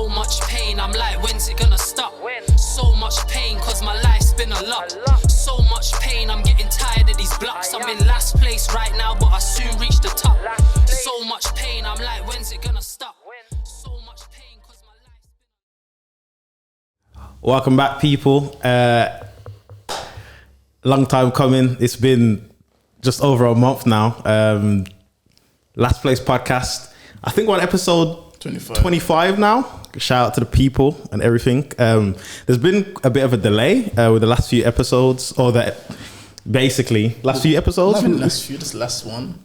So much pain, I'm like, when's it gonna stop? So much pain, cause my life's been a lot. So much pain, I'm getting tired of these blocks. I'm in last place right now, but I soon reach the top. So much pain, I'm like, when's it gonna stop? So much pain, cause my life's been... Welcome back, people. Long time coming. It's been just over a month now. Last Place podcast. I think we're on episode 25 now. Shout out to the people and everything. There's been a bit of a delay with the last few episodes, or the basically last few episodes. This last one.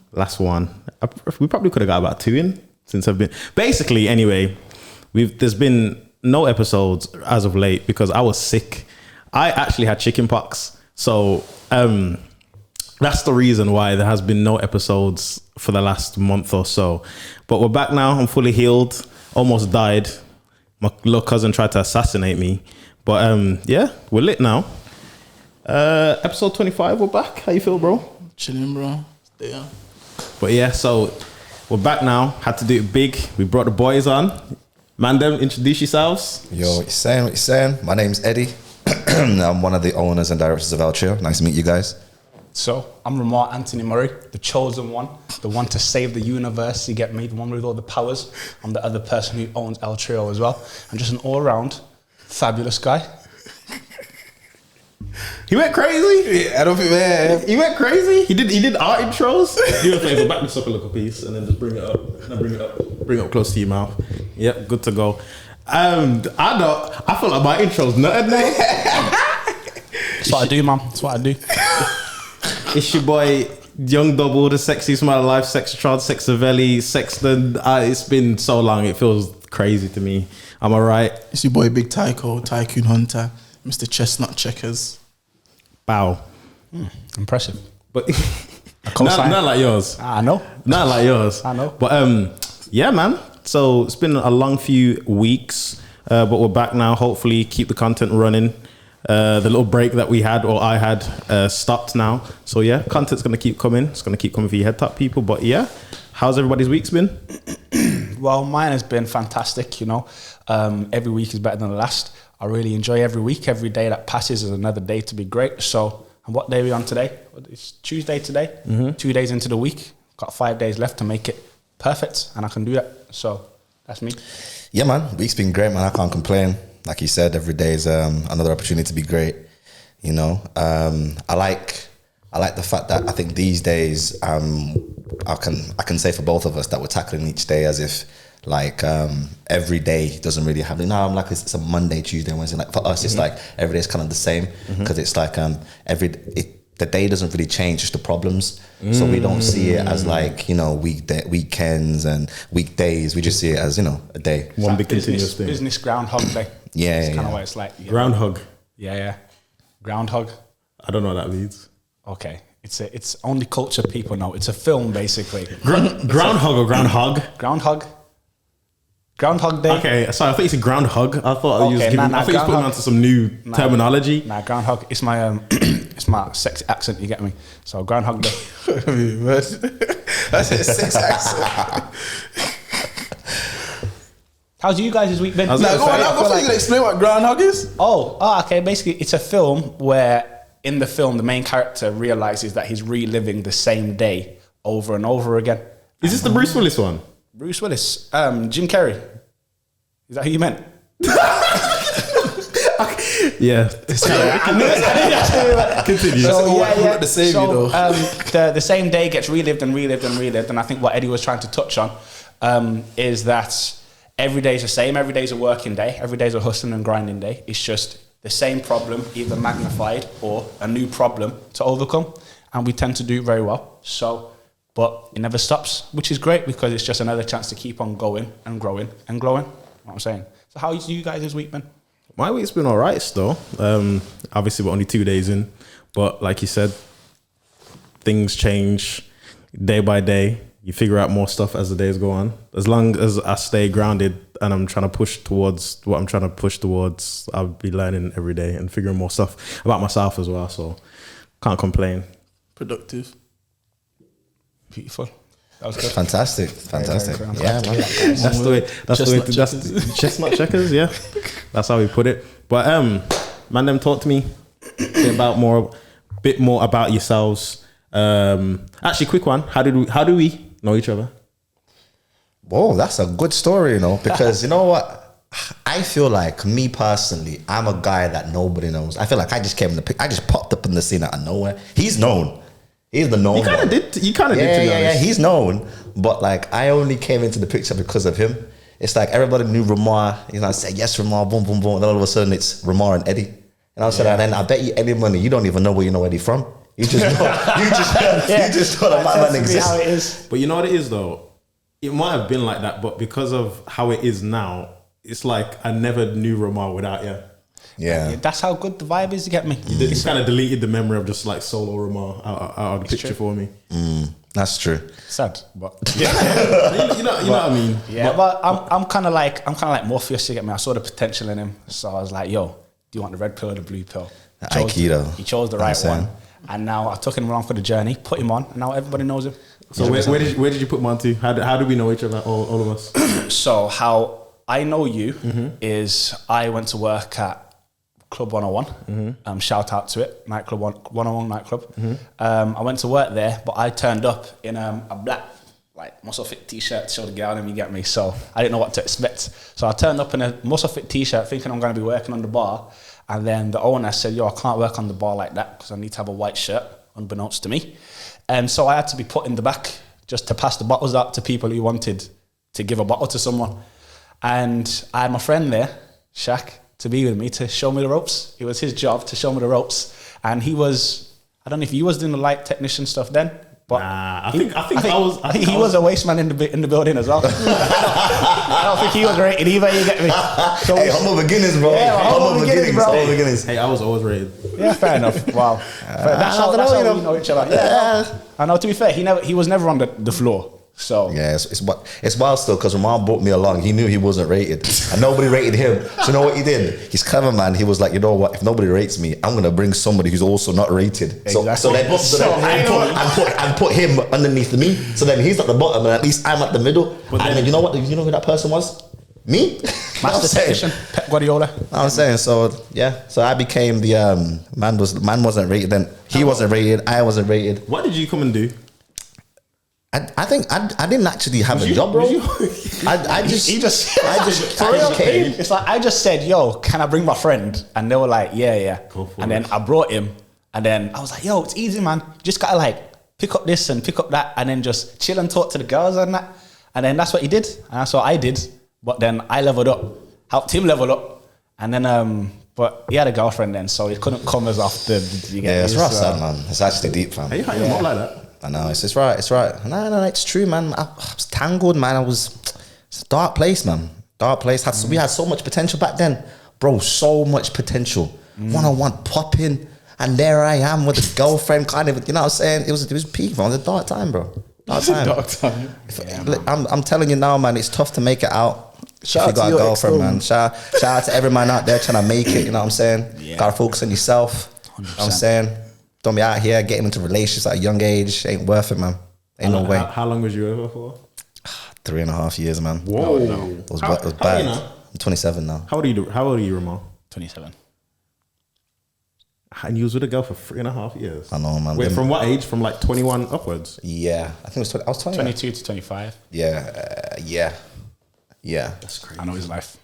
We probably could have got about 2 in since I've been. Basically, anyway, there's been no episodes as of late because I was sick. I actually had chicken pox, so that's the reason why there has been no episodes for the last month or so. But we're back now. I'm fully healed. Almost died. My little cousin tried to assassinate me. But yeah, we're lit now. Episode 25, we're back. How you feel, bro? Chilling, bro. Yeah. But yeah, so we're back now. Had to do it big. We brought the boys on. Man, them, introduce yourselves. Yo, what you saying? My name's Eddie. I'm one of the owners and directors of 3LTRIO. Nice to meet you guys. So, I'm Rmar Anthony Murray, the chosen one, the one to save the universe, you get me, the one with all the powers. I'm the other person who owns 3LTRIO as well. I'm just an all-round fabulous guy. He went crazy. Yeah, I don't think, man. He went crazy. He did our intros. Do a favor, back this up a little piece, and then just bring it up. Now bring it up close to your mouth. Yep, good to go. I feel like my intro's nutted now. That's what I do, man. That's what I do. It's your boy, Young Double, the sexy smile of life, Sextron, Sexavelli, Sexton. It's been so long, it feels crazy to me. Am I right? It's your boy Big Tycoon Hunter, Mr. Chestnut Checkers. Bow. Impressive. But not like yours. I know. Not like yours. I know. But yeah, man. So it's been a long few weeks, but we're back now. Hopefully keep the content running. The little break that we had, or I had, stopped now. So yeah, content's going to keep coming. It's going to keep coming for your head top people. But yeah, how's everybody's week's been? Well, mine has been fantastic, you know. Every week is better than the last. I really enjoy every week. Every day that passes is another day to be great. So, and what day are we on today? It's Tuesday today. 2 days into the week. Got 5 days left to make it perfect, and I can do that. So, that's me. Yeah, man. Week's been great, man. I can't complain. Like you said, every day is another opportunity to be great. You know, I like the fact that I think these days I can say for both of us that we're tackling each day as if like every day doesn't really have. Now I'm like it's a Monday, Tuesday, Wednesday. Like for us, it's like every day is kind of the same because it's like the day doesn't really change, just the problems. So we don't see it as like, you know, weekends and weekdays. We just see it as, you know, a day. One big continuous thing. Business groundhog day. Yeah, It's kind of what it's like. Groundhog. Yeah. Groundhog. I don't know what that means. Okay. It's only culture people know. It's a film, basically. Groundhog or groundhog? Groundhog day. Okay, sorry, I thought you said groundhog. I thought you was putting groundhog. on to some new terminology. Nah, groundhog. It's my it's my sexy accent. You get me? So groundhog day. That's a sex accent. How's you guys this week been? I thought you could explain what groundhog is. Oh, okay. Basically, it's a film where in the film the main character realizes that he's reliving the same day over and over again. Is this the Bruce Willis one? Bruce Willis, Jim Carrey. Is that who you meant? Yeah. Continue. The same day gets relived, and I think what Eddie was trying to touch on is that every day is the same. Every day is a working day. Every day is a hustling and grinding day. It's just the same problem, either magnified or a new problem to overcome, and we tend to do it very well. So. But it never stops, which is great because it's just another chance to keep on going and growing and glowing. You know what I'm saying? So how is you guys this week, man? My week's been all right still. Obviously, we're only 2 days in. But like you said, things change day by day. You figure out more stuff as the days go on. As long as I stay grounded and I'm trying to push towards what I'm trying to push towards, I'll be learning every day and figuring more stuff about myself as well. So can't complain. Productive. Beautiful. That was good. Fantastic. Very Yeah, man. That's the way. That's the way. That's chestnut checkers. Yeah, that's how we put it. But man, them talk to me bit more about yourselves. Actually, quick one. How do we know each other? Whoa, that's a good story, you know, because you know what? I feel like, me personally, I'm a guy that nobody knows. I feel like I just I just popped up in the scene out of nowhere. He's known. He's the known. You kind of did. To be honest. Yeah. He's known, but like I only came into the picture because of him. It's like everybody knew Ramar. You know, I said yes, Ramar, boom, boom, boom. And then all of a sudden it's Ramar and Eddie. And I said, and then I bet you any money, you don't even know where you know Eddie from. You just know, you just know that my man exists. How it is. But you know what it is though? It might have been like that, but because of how it is now, it's like I never knew Ramar without you. Yeah. That's how good the vibe is, you get me? You kind of deleted the memory of just like solo Ramar out of the picture for me. That's true. Sad, but you know what I mean? yeah. But I'm kind of like Morpheus, you get me? I saw the potential in him, so I was like, yo, do you want the red pill or the blue pill? Aikido. He chose the right one, and now I took him along for the journey, put him on, and now everybody knows him. So where did you put him on to? How do we know each other, all of us? So how I know you is I went to work at Club 101. Shout out to it, nightclub 101 nightclub. I went to work there, but I turned up in a black like muscle fit t-shirt to show the girl in, you get me? So I didn't know what to expect. So I turned up in a muscle fit t-shirt thinking I'm going to be working on the bar, and then the owner said, yo, I can't work on the bar like that because I need to have a white shirt, unbeknownst to me. And so I had to be put in the back just to pass the bottles out to people who wanted to give a bottle to someone. And I had my friend there, Shaq, to be with me, to show me the ropes. It was his job to show me the ropes. And he was, I don't know if he was doing the light technician stuff then, but I think he was a waste man in the building as well. I don't think he was rated either, you get me? So Hey, humble beginnings, bro. Yeah, humble beginnings, bro. Humble beginnings. Hey, I was always rated. Yeah, fair enough. Wow. That's how we know each other. Yeah. I know, to be fair, he was never on the floor. So yeah, it's wild still, because Ramon brought me along. He knew he wasn't rated, and nobody rated him. So you know what he did? He's clever, man. He was like, you know what? If nobody rates me, I'm gonna bring somebody who's also not rated. Exactly. And put him underneath me. So then he's at the bottom, and at least I'm at the middle. And then you know what? You know who that person was? Me. Master technician, Pep Guardiola. I'm saying, so yeah. So I became the man wasn't rated. Then he wasn't rated. I wasn't rated. What did you come and do? I think I didn't actually have a job, bro. I just came. It's like I just said, yo, can I bring my friend? And they were like, yeah. And then I brought him, and then I was like, yo, it's easy, man. Just gotta like pick up this and pick up that, and then just chill and talk to the girls and that. And then that's what he did, and that's what I did. But then I leveled up, helped him level up, and then but he had a girlfriend then, so he couldn't come as often. Yeah, it's rough, sad, man. It's actually deep, fam. Hey, how you not like that? I know, it's right. No, it's true, man. I was tangled, man. It's a dark place, man. Dark place. We had so much potential back then, bro. So much potential. 101 popping, and there I am with a girlfriend, kind of. You know what I'm saying? It was peak, man. It was a dark time, bro. Dark time. I'm telling you now, man. It's tough to make it out. Shout out to your girlfriend, man. Shout out to every man out there trying to make it. You know what I'm saying? Yeah. Gotta focus on yourself. 100%. You know what I'm saying? Don't be out here getting into relationships at a young age. Ain't worth it, man. Ain't no way. How long was you over for? 3.5 years, man. Whoa. It was bad. I'm 27 now. How old are you, Ramon? 27. And you was with a girl for 3.5 years? I know, man. Wait, from what age? From like 21 upwards? Yeah. I think it was I was 20. 22 to 25. Yeah. That's crazy. I know his life.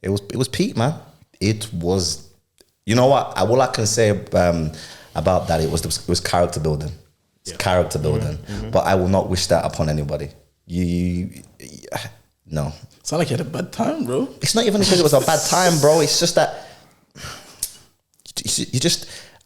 It was peak, man. It was, you know what? All I can say about that, it was character building. It's character building. But I will not wish that upon anybody. No. Sound like you had a bad time, bro. It's not even because it was a bad time, bro. It's just that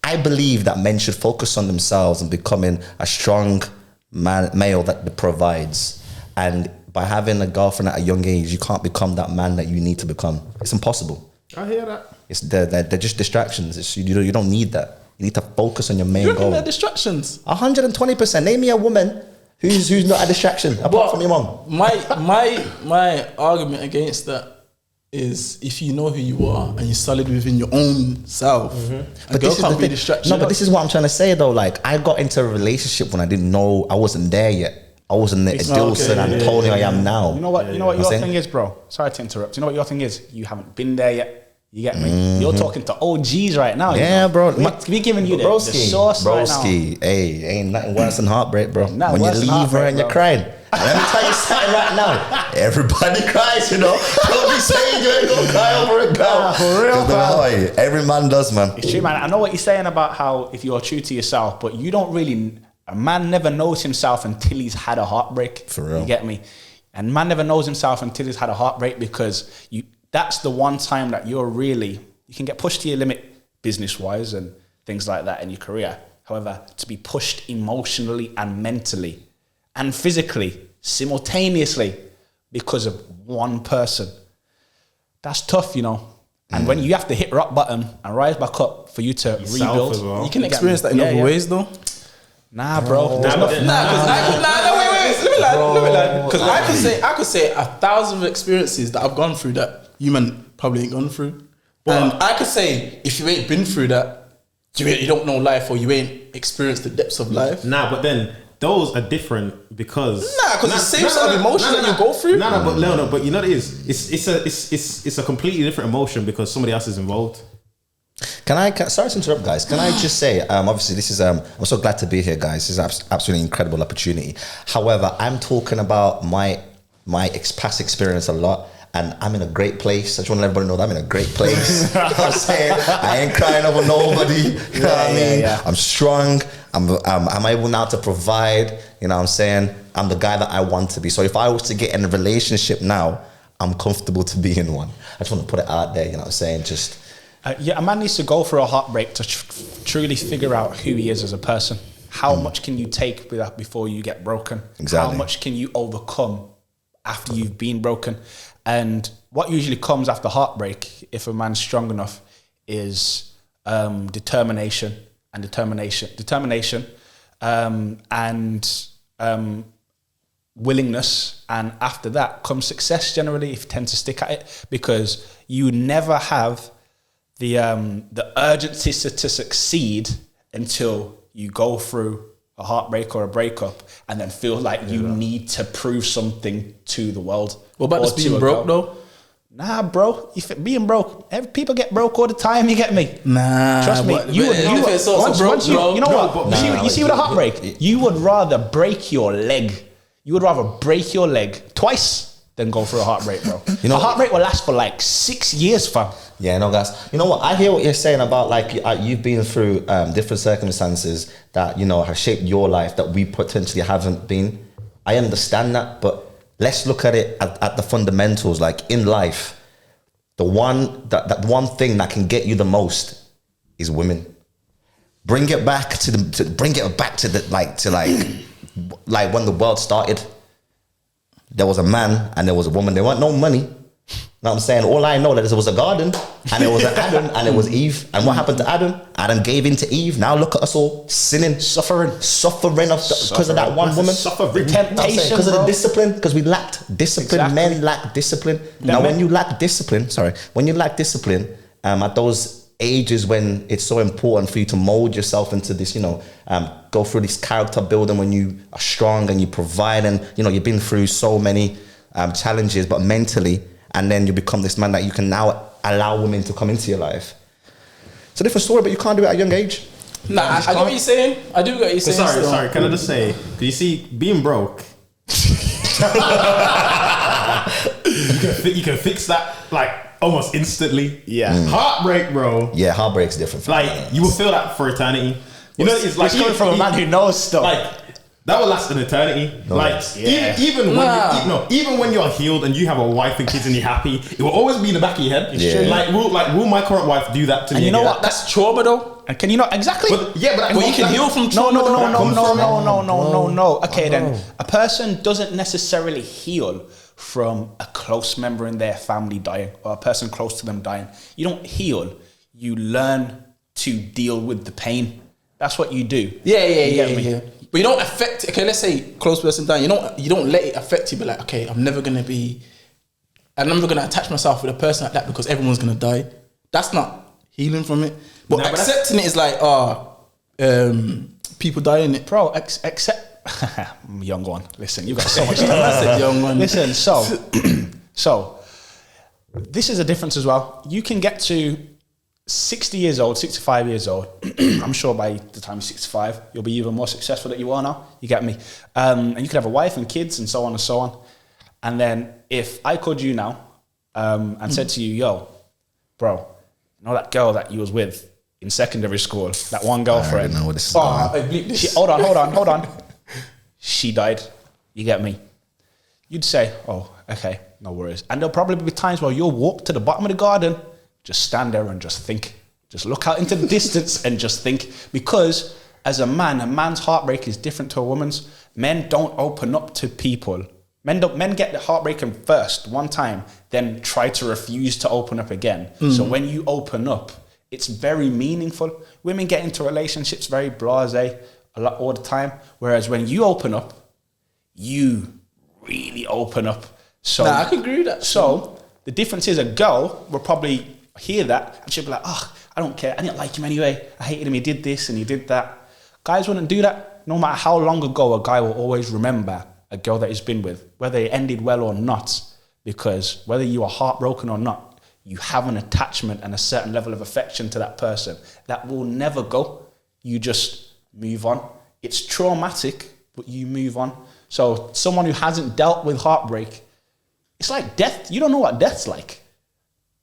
I believe that men should focus on themselves and becoming a strong male that provides. And by having a girlfriend at a young age, you can't become that man that you need to become. It's impossible. I hear that. They're just distractions. You don't need that. You need to focus on your main goal. They're distractions. 120%. Name me a woman who's not a distraction apart from your mom. My argument against that is if you know who you are and you're solid within your own self, a girl can't be a distraction. No, but this is what I'm trying to say though. Like, I got into a relationship when I didn't know, I wasn't there yet. I wasn't the Dilson Antonio I am now. You know what your thing is, bro? Sorry to interrupt. You know what your thing is? You haven't been there yet. You get me? You're talking to OGs right now. Yeah, bro. We giving you the sauce right now. Hey, ain't nothing worse than heartbreak, bro. When you leave her and you're crying. And let me tell you something right now. Everybody cries, you know. Don't be saying you ain't gonna cry over it, girl. For real, bro. Every man does, man. It's true, man. I know what you're saying about how if you're true to yourself, but you don't really... A man never knows himself until he's had a heartbreak. For real. You get me? And man never knows himself until he's had a heartbreak because that's the one time that you can get pushed to your limit business-wise and things like that in your career. However, to be pushed emotionally and mentally and physically simultaneously because of one person, that's tough, you know. And when you have to hit rock bottom and rise back up for you to rebuild. You can experience that in other ways, though. Nah, bro. Wait. Let me learn. Because I could say 1,000 experiences that I've gone through that you man probably ain't gone through. And I could say if you ain't been through that, you don't know life or you ain't experienced the depths of life. Nah, but then those are different because because the same sort of emotion that you go through. But you know what it is? It's a completely different emotion because somebody else is involved. Sorry to interrupt, guys. Can I just say, obviously, this is, I'm so glad to be here, guys. This is absolutely incredible opportunity. However, I'm talking about my past experience a lot, and I'm in a great place. I just want to let everybody know that I'm in a great place. You know what I'm saying? I ain't crying over nobody. You know what I mean? Yeah. I'm strong. I'm able now to provide. You know what I'm saying? I'm the guy that I want to be. So if I was to get in a relationship now, I'm comfortable to be in one. I just want to put it out there. You know what I'm saying? Just... a man needs to go through a heartbreak to truly figure out who he is as a person. How much can you take with that before you get broken? Exactly. How much can you overcome after you've been broken? And what usually comes after heartbreak, if a man's strong enough, is determination and willingness, and after that comes success. Generally, if you tend to stick at it, because you never have the urgency to succeed until you go through a heartbreak or a breakup and then feel like you need to prove something to the world. What about just being broke though? Nah, bro. Being broke, people get broke all the time. You get me? Nah, trust me. You know what? You see with a heartbreak, you would rather break your leg. You would rather break your leg twice than go through a heartbreak, bro. You know, a heartbreak will last for like 6 years, fam. Yeah, no, guys. You know what? I hear what you're saying about like you've been through different circumstances that, you know, have shaped your life that we potentially haven't been. I understand that, but let's look at it at the fundamentals. Like in life, the one thing that can get you the most is women. Bring it back to when the world started. There was a man and there was a woman. There weren't no money. You know what I'm saying? All I know that there was a garden and there was an Adam and there was Eve. And what happened to Adam? Adam gave in to Eve. Now look at us all sinning, suffering because of that one woman. Suffering. Temptation, because of the discipline. Because we lacked discipline. Exactly. Men lack discipline. Now when you lack discipline, at those ages when it's so important for you to mold yourself into this, you know, go through this character building when you are strong and you provide and, you know, you've been through so many challenges, but mentally, and then you become this man that you can now allow women to come into your life. It's a different story, but you can't do it at a young age. Nah, I get what you're saying. I do get what you're saying. Sorry, can I just say, because you see, being broke, you can fix that, like, almost instantly. Yeah. Heartbreak, bro. Yeah, heartbreak's different. Like, you will feel that for eternity. You know, it's like coming from a man who knows stuff. Like, that will last an eternity. No, like, even when you're healed and you have a wife and kids and you're happy, it will always be in the back of your head. Yeah. Will my current wife do that to me? And you know again? what? That's trauma, though. And can you not exactly? But you can heal from trauma. No. Okay, then a person doesn't necessarily heal from a close member in their family dying or a person close to them dying. You don't heal. You learn to deal with the pain. That's what you do. Yeah. But you don't affect. Okay, let's say close person dying. You don't let it affect you. But like, okay, I'm never gonna attach myself with a person like that because everyone's gonna die. That's not healing from it. But accepting it is like, people die in it, bro. Accept. young one. Listen, you've got so much time. I said young one. Listen, so this is a difference as well. You can get to 60 years old, 65 years old. I'm sure by the time you're 65, you'll be even more successful than you are now. You get me? And you can have a wife and kids and so on and so on. And then if I called you now and said to you, yo, bro, you know that girl that you was with in secondary school, that one girlfriend? I know what this is about. Hold on. She died. You get me? You'd say, oh, okay, no worries. And there'll probably be times where you'll walk to the bottom of the garden, just stand there and just think. Just look out into the distance and just think. Because as a man's heartbreak is different to a woman's. Men don't open up to people. Men get the heartbreaking first one time, then try to refuse to open up again. So when you open up, it's very meaningful. Women get into relationships very blasé all the time. Whereas when you open up, you really open up. So I can agree with that. So the difference is a girl will probably hear that and she'll be like, oh, I don't care. I didn't like him anyway. I hated him. He did this and he did that. Guys wouldn't do that. No matter how long ago, a guy will always remember a girl that he's been with, whether it ended well or not, because whether you are heartbroken or not, you have an attachment and a certain level of affection to that person that will never go. You just move on. It's traumatic, but you move on. So someone who hasn't dealt with heartbreak, it's like death. You don't know what death's like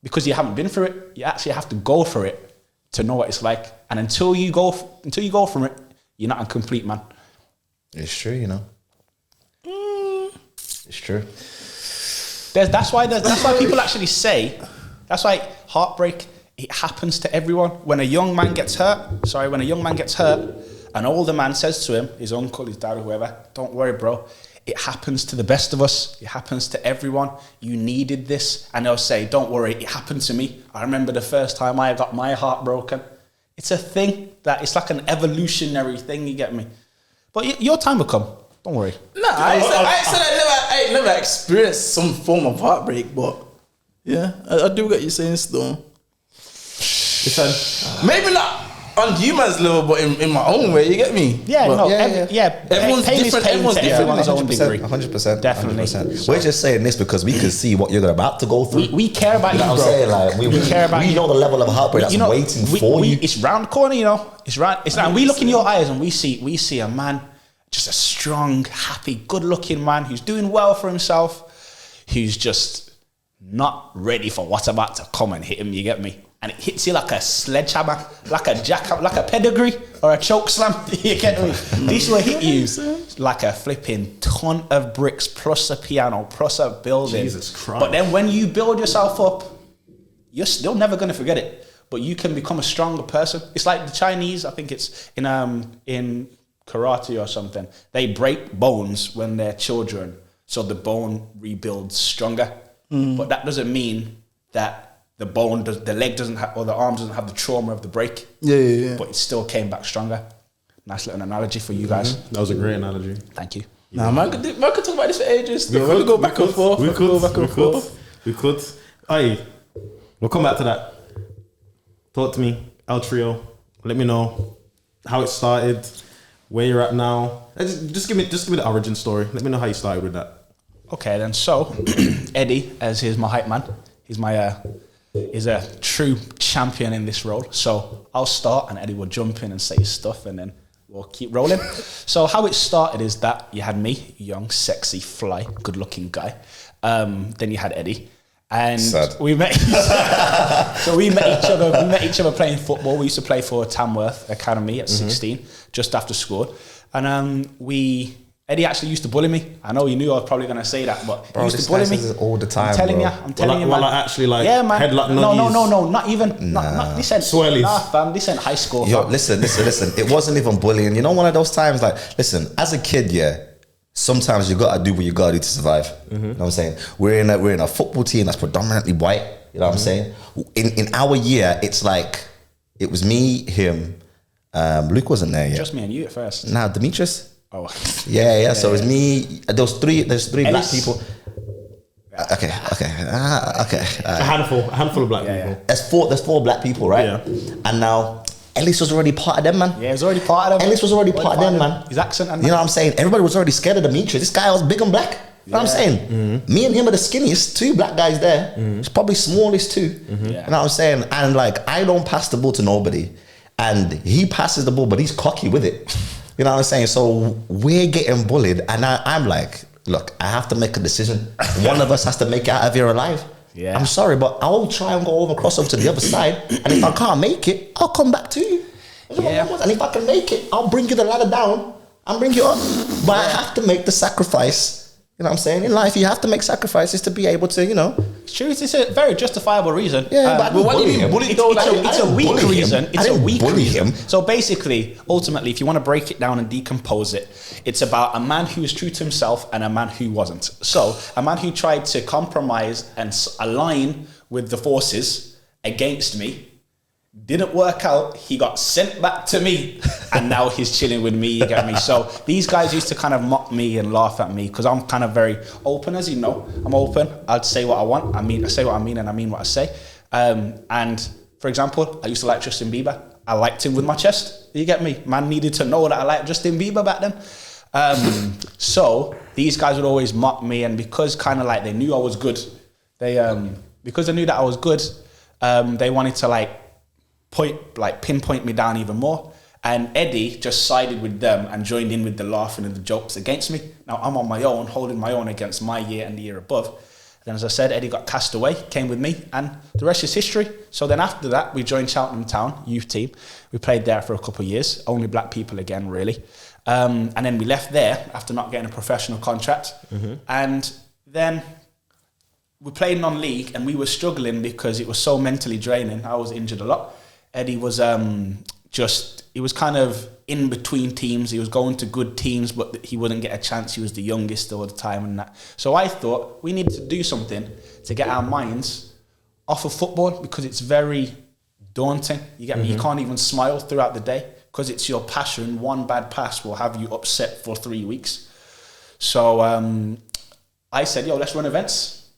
because you haven't been through it. You actually have to go for it to know what it's like. And until you go from it, you're not a complete man. It's true, you know. It's true. That's why people actually say, that's why heartbreak, it happens to everyone. When a young man gets hurt, an older man says to him, his uncle, his dad, or whoever, don't worry, bro. It happens to the best of us. It happens to everyone. You needed this. And they'll say, don't worry, it happened to me. I remember the first time I got my heart broken. It's a thing that it's like an evolutionary thing, you get me? But your time will come. Don't worry. No, I ain't never experienced some form of heartbreak, but yeah, I do get you saying still. Maybe not on humans level, but in my own way, you get me? Yeah, but, Everyone's pain different. Everyone's To different. everyone's own degree. 100%. Definitely. 100%. We're just saying this because we can see what you're about to go through. We care about you, know bro. what I'm saying? Like, we care about you. you. Know the level of heartbreak that's waiting for you. It's round the corner, you know. It's right. It's like we look in your eyes and we see a man, just a strong, happy, good-looking man who's doing well for himself, who's just not ready for what's about to come and hit him. You get me? And it hits you like a sledgehammer, like a jackhammer, like a pedigree or a choke slam. You get me? This will hit you like a flipping ton of bricks plus a piano plus a building. Jesus Christ. But then when you build yourself up, you're still never going to forget it. But you can become a stronger person. It's like the Chinese, I think it's in karate or something. They break bones when they're children, so the bone rebuilds stronger. But that doesn't mean that the leg doesn't have, or the arm doesn't have the trauma of the break. Yeah. But it still came back stronger. Nice little analogy for you guys. That was a great analogy. Thank you. Nah, man could talk about this for ages. We could go back and forth. We could. Aye, we'll come back to that. Talk to me, 3LTRIO. Let me know how it started, where you're at now. Just give me the origin story. Let me know how you started with that. Okay, then. So, Eddie, as he's my hype man, he's a true champion in this role. So I'll start and Eddie will jump in and say his stuff and then we'll keep rolling. So how it started is that you had me, young, sexy, fly, good-looking guy. Then you had Eddie. And we met. So we met each other playing football. We used to play for Tamworth Academy at 16, just after school. And Eddie actually used to bully me. I know you knew I was probably going to say that, but he used to bully me all the time. I'm telling bro. you, man. Like actually, like, yeah, man. headlock No, nuggies. not even. Not this ain't Swirlies. Nah, fam. This ain't high school. Yo, fam. listen. It wasn't even bullying. You know, one of those times, like, listen, as a kid, sometimes you gotta do what you gotta do to survive. You know what I'm saying? We're in a football team that's predominantly white. You know what I'm saying? In our year, it's like it was me, him. Luke wasn't there yet. Just me and you at first. Nah, Demetrius. Oh. Yeah. So it's me. There's three black people. Okay. A handful of black people. There's four black people, right? Yeah. And now Ellis was already part of them, man. Yeah, he was already part of them. Ellis was already part of them, man. His accent and you know what I'm saying? Everybody was already scared of Demetrius. This guy was big and black. You know what I'm saying? Mm-hmm. Me and him are the skinniest, 2 black guys there. He's probably smallest too. Mm-hmm. You know what I'm saying? And like, I don't pass the ball to nobody. And he passes the ball, but he's cocky with it. You know what I'm saying? So we're getting bullied. And I'm like, look, I have to make a decision. One of us has to make it out of here alive. Yeah. I'm sorry, but I'll try and go over, cross over to the other side. And if I can't make it, I'll come back to you. Yeah. And if I can make it, I'll bring you the ladder down and bring you up. But I have to make the sacrifice. You know what I'm saying? In life, you have to make sacrifices to be able to, you know. It's true. It's a very justifiable reason. Yeah, but what do you mean bully? It's a weak reason. It's a weak bully reason. him. So basically, ultimately, if you want to break it down and decompose it, it's about a man who was true to himself and a man who wasn't. So a man who tried to compromise and align with the forces against me, didn't work out. He got sent back to me, and now he's chilling with me. You get me? So these guys used to kind of mock me and laugh at me because I'm kind of very open, as you know. I'm open. I'd say what I want. I say what I mean, and I mean what I say. And for example, I used to like Justin Bieber. I liked him with my chest. You get me? Man needed to know that I liked Justin Bieber back then. So these guys would always mock me, and because kind of like they knew I was good, because they knew that I was good, they wanted to pinpoint me down even more. And Eddie just sided with them and joined in with the laughing and the jokes against me. Now I'm on my own, holding my own against my year and the year above. Then, as I said, Eddie got cast away, came with me, and the rest is history. So then after that, we joined Cheltenham Town youth team. We played there for a couple of years, only black people again, really. And then we left there after not getting a professional contract. Mm-hmm. And then we played non-league, and we were struggling because it was so mentally draining. I was injured a lot. Eddie was he was kind of in between teams. He was going to good teams, but he wouldn't get a chance. He was the youngest all the time and that. So I thought we needed to do something to get our minds off of football because it's very daunting. You get me? You can't even smile throughout the day because it's your passion. One bad pass will have you upset for 3 weeks. So I said, yo, let's run events.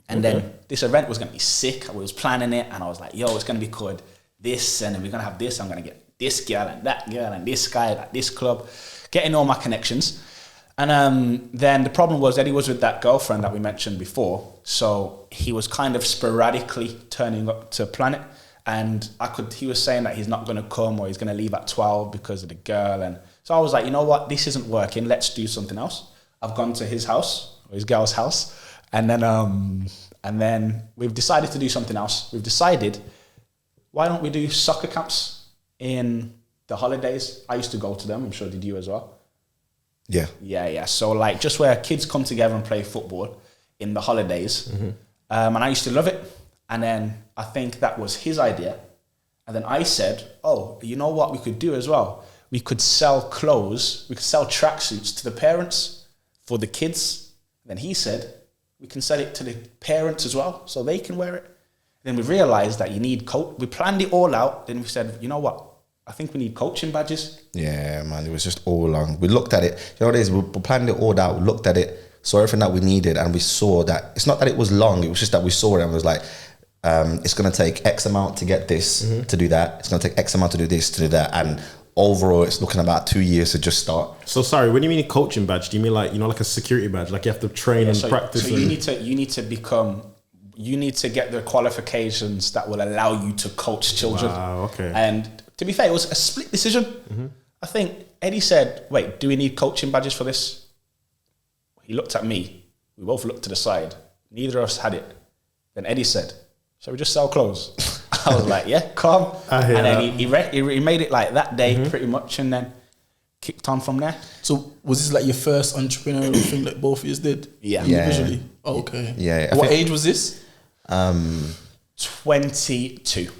And then this event was going to be sick. I was planning it and I was like, yo, it's going to be called this, and then we're going to have this. I'm going to get this girl and that girl and this guy at this club, getting all my connections. And then the problem was Eddie was with that girlfriend that we mentioned before. So he was kind of sporadically turning up to plan it. And he was saying that he's not going to come or he's going to leave at 12 because of the girl. And so I was like, you know what? This isn't working. Let's do something else. I've gone to his house, or his girl's house. And then we've decided to do something else. We've decided, why don't we do soccer camps in the holidays? I used to go to them. I'm sure did you as well? Yeah. Yeah. So like just where kids come together and play football in the holidays. Mm-hmm. And I used to love it. And then I think that was his idea. And then I said, oh, you know what we could do as well? We could sell clothes. We could sell tracksuits to the parents for the kids. Then he said, we can sell it to the parents as well so they can wear it. Then we realized that you need coach. We planned it all out. Then we said, you know what? I think we need coaching badges. Yeah, man. It was just all long. We looked at it. You know what it is? We planned it all out. We looked at it, saw everything that we needed, and we saw that it's not that it was long. It was just that we saw it and it was like, it's going to take X amount to get this, to do that. It's going to take X amount to do this, to do that. And overall, it's looking about 2 years to just start. So sorry, when you mean a coaching badge, do you mean like, like a security badge? Like you have to train and practice? So you need to get the qualifications that will allow you to coach children. Wow, okay. And to be fair, it was a split decision. Mm-hmm. I think Eddie said, wait, do we need coaching badges for this? He looked at me. We both looked to the side. Neither of us had it. Then Eddie said, shall we just sell clothes? I was like, yeah, come. And then he made it like that day pretty much, and then kicked on from there. So was this like your first entrepreneurial thing that both of you did? Yeah. Individually? Yeah. Oh, okay. Yeah. What age was this? 22.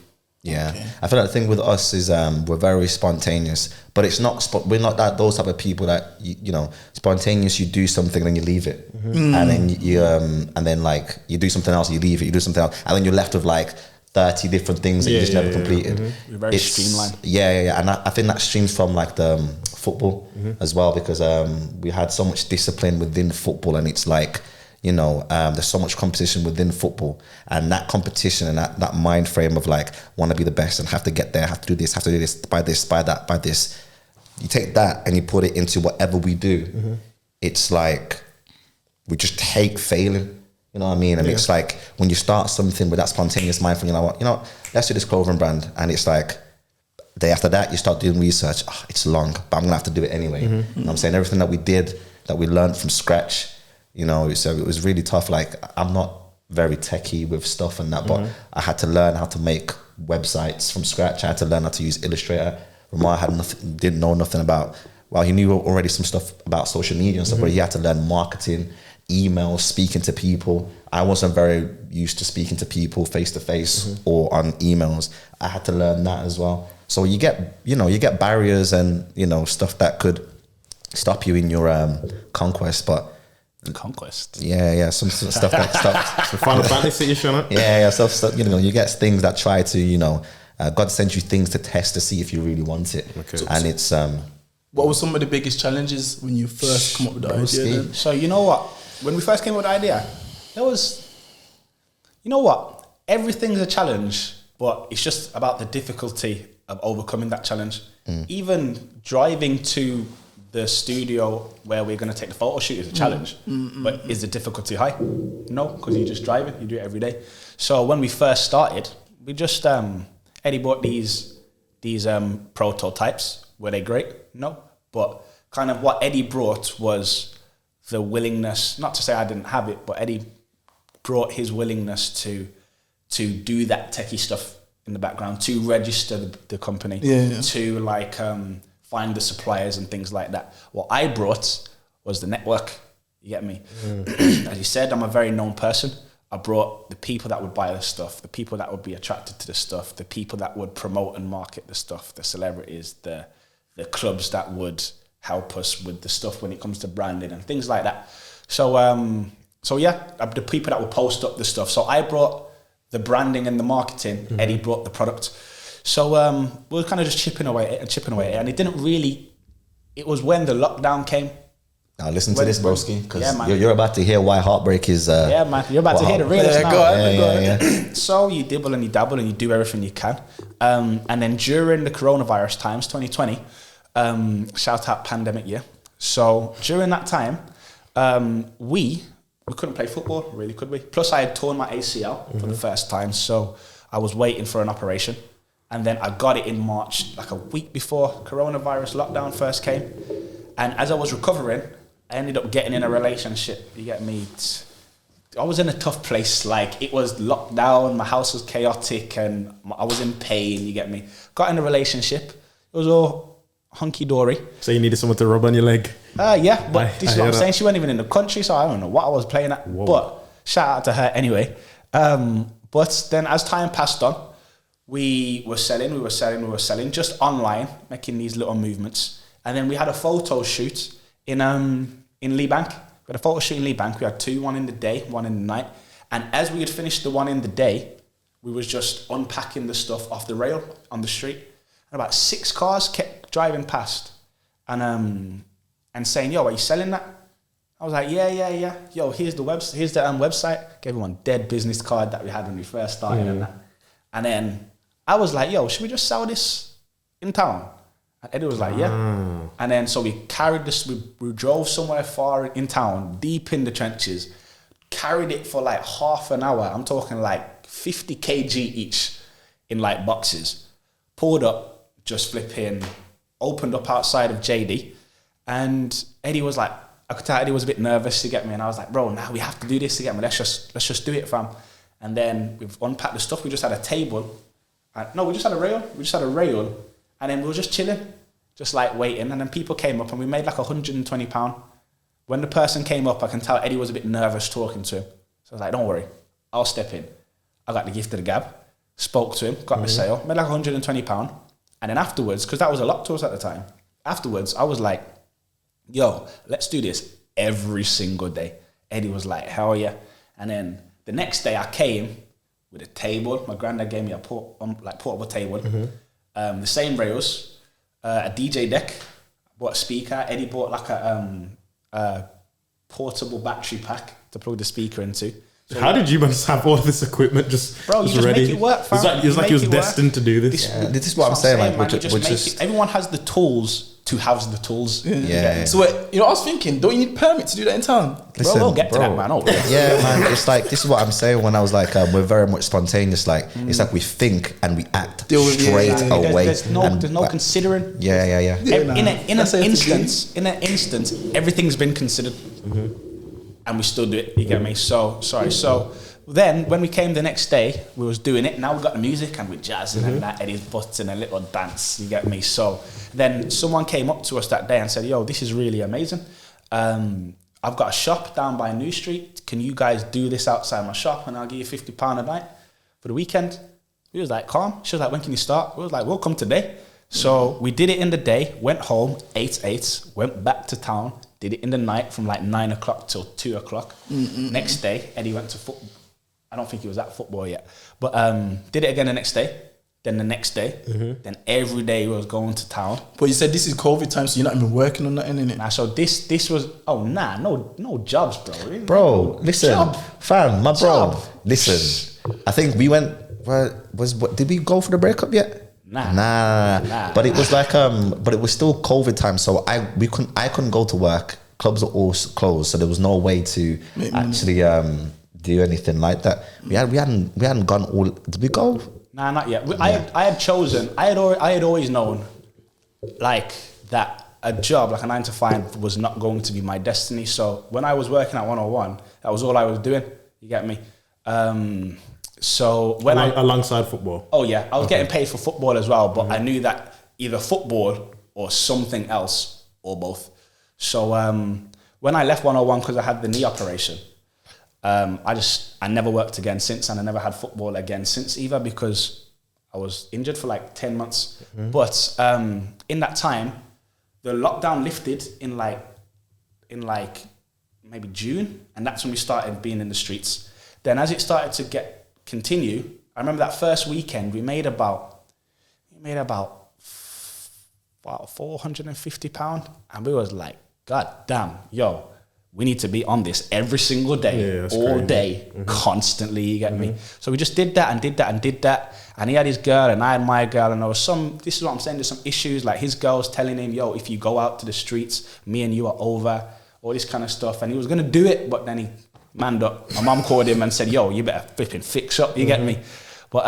Yeah. Okay. I feel like the thing with us is we're very spontaneous, but it's not. We're not those type of people that spontaneous. You do something, then you leave it, and then and then like you do something else, you leave it, you do something else, and then you're left with like 30 different things that you just never completed. You're very streamlined. Yeah. And I think that streams from like the football as well, because we had so much discipline within football, and it's like There's so much competition within football, and that competition and that mind frame of like want to be the best and have to get there, have to do this, buy this, buy that, buy this. You take that and you put it into whatever we do. It's like we just hate failing. You know what I mean? And it's like when you start something with that spontaneous mind frame, let's do this clothing brand, and it's like day after that you start doing research. Oh, it's long, but I'm gonna have to do it anyway. You know what I'm saying? Everything that we did, that we learned from scratch. So it was really tough. Like, I'm not very techie with stuff and that, but I had to learn how to make websites from scratch. I had to learn how to use Illustrator. rmar didn't know nothing about, well, he knew already some stuff about social media and stuff, but he had to learn marketing, emails, speaking to people. I wasn't very used to speaking to people face to face or on emails. I had to learn that as well. So you get barriers and, stuff that could stop you in your conquest, but conquest. Yeah, some stuff that stops. The Final Fantasy issue, huh? Yeah, stuff. You get things that try to, God sends you things to test to see if you really want it. Okay. And it's what were some of the biggest challenges when you first come up with the idea? Then? So you know what? When we first came up with the idea, there was, everything's a challenge, but it's just about the difficulty of overcoming that challenge. Even driving to the studio where we're going to take the photo shoot is a challenge, but is the difficulty high? No, because you just drive it, you do it every day. So when we first started, we just Eddie bought these prototypes. Were they great? No, but kind of what Eddie brought was the willingness. Not to say I didn't have it, but Eddie brought his willingness to do that techie stuff in the background, to register the company, to find the suppliers and things like that. What I brought was the network. You get me? As you said, I'm a very known person. I brought the people that would buy the stuff, the people that would be attracted to the stuff, the people that would promote and market the stuff, the celebrities, the clubs that would help us with the stuff when it comes to branding and things like that. So the people that would post up the stuff. So I brought the branding and the marketing. Eddie brought the product. So we were kind of just chipping away, and it didn't really. It was when the lockdown came. Now listen to this, broski, because you're about to hear why heartbreak is. Yeah, man, you're about to hear the realest now. Go ahead. So you dibble and you dabble and you do everything you can, and then during the coronavirus times, 2020, shout out pandemic year. So during that time, we couldn't play football, really, could we? Plus, I had torn my ACL for the first time, so I was waiting for an operation. And then I got it in March, like a week before coronavirus lockdown first came. And as I was recovering, I ended up getting in a relationship. You get me? I was in a tough place. Like, it was locked down, my house was chaotic, and I was in pain. You get me? Got in a relationship. It was all hunky-dory. So you needed someone to rub on your leg? Yeah, but this is what I'm saying. She wasn't even in the country, so I don't know what I was playing at. Whoa. But shout out to her anyway. But then as time passed on, we were selling just online, making these little movements. And then we had a photo shoot in Lee Bank. We had a photo shoot in Lee Bank. We had two, one in the day, one in the night. And as we had finished the one in the day, we was just unpacking the stuff off the rail on the street. And about 6 cars kept driving past and saying, "Yo, are you selling that?" I was like, yeah. Yo, here's the website. Gave everyone dead business card that we had when we first started and that. And then I was like, "Yo, should we just sell this in town?" And Eddie was like, "Yeah." And then so we carried this, we drove somewhere far in town, deep in the trenches, carried it for like half an hour. I'm talking like 50 kg each in like boxes. Pulled up, just flipping, opened up outside of JD. And Eddie was like, I could tell Eddie was a bit nervous to get me. And I was like, "Bro, now we have to do this to get me. Let's just do it, fam." And then we've unpacked the stuff. We just had a table. We just had a rail. And then we were just chilling, just like waiting. And then people came up and we made like £120. When the person came up, I can tell Eddie was a bit nervous talking to him. So I was like, "Don't worry, I'll step in." I got the gift of the gab, spoke to him, got the sale, made like £120. And then afterwards, because that was a lot to us at the time, afterwards I was like, "Yo, let's do this every single day." Eddie was like, "Hell yeah." And then the next day I came with a table. My granddad gave me a portable table. The same rails, a DJ deck. I bought a speaker. Eddie bought like a portable battery pack to plug the speaker into. So how did you manage to have all this equipment just you just ready? make it work, fam. It was like he was destined to do this. This is what I'm saying. Like, man, everyone has the tools to have the tools. Yeah. So wait, I was thinking, don't you need permit to do that in town? Listen, we'll get to that, man. Yeah, man. It's like, this is what I'm saying when I was like, we're very much spontaneous. Like, it's like we think and we act straight away. There's no considering. Yeah. In an instance, everything's been considered, and we still do it. You get me? So then when we came the next day, we was doing it. Now we got the music and we're jazzing and that Eddie's button a little dance. You get me? So then someone came up to us that day and said, "Yo, this is really amazing. I've got a shop down by New Street. Can you guys do this outside my shop? And I'll give you £50 a night for the weekend." We was like, calm. She was like, "When can you start?" We was like, "We'll come today." So we did it in the day, went home, ate, went back to town, did it in the night from like 9 o'clock till 2 o'clock. Next day, Eddie went to football. I don't think he was at football yet, but did it again the next day. Then the next day, then every day we was going to town. But you said this is COVID time, so you're not even working on nothing, innit? Nah, so this was no jobs, bro. Bro, listen, Job. fam, my bro. Job. Listen, I think we went. Did we go for the breakup yet? Nah. But it was like but it was still COVID time, so I couldn't go to work. Clubs are all closed, so there was no way to actually do anything like that. We hadn't gone all. Did we go? Nah, not yet. I had always known, like, that a job, like a 9 to 5, was not going to be my destiny. So when I was working at 101, that was all I was doing. You get me? So when alongside football. Oh yeah, I was getting paid for football as well, but I knew that either football or something else or both. So when I left 101 because I had the knee operation, I never worked again since, and I never had football again since either, because I was injured for like 10 months. But in that time, the lockdown lifted in maybe June, and that's when we started being in the streets. Then as it started to continue, I remember that first weekend we made about £450, and we was like, God damn, yo, we need to be on this every single day, all day, constantly, you get me? So we just did that, and he had his girl and I had my girl, and this is what I'm saying, there's some issues, like his girl's telling him, yo, if you go out to the streets, me and you are over, all this kind of stuff, and he was going to do it, but then he manned up. My mum called him and said, yo, you better flipping fix up, you get me? But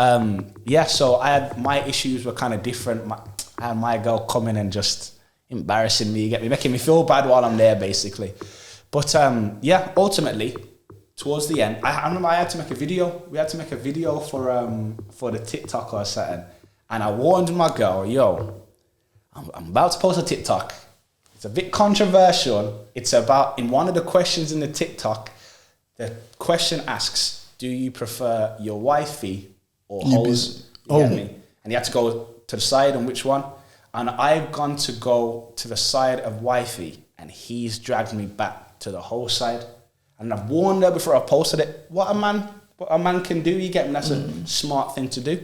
so my issues were kind of different. I had my girl coming and just embarrassing me, you get me, making me feel bad while I'm there, basically. But ultimately, towards the end, I remember I had to make a video. We had to make a video for the TikTok or something. And I warned my girl, yo, I'm about to post a TikTok. It's a bit controversial. It's about, in one of the questions in the TikTok, the question asks, do you prefer your wifey or hoes? You get me? And you had to go to the side on which one. And I've gone to go to the side of wifey, and he's dragged me back to the whole side. And I've warned her before I posted it, what a man can do, you get me? That's a smart thing to do.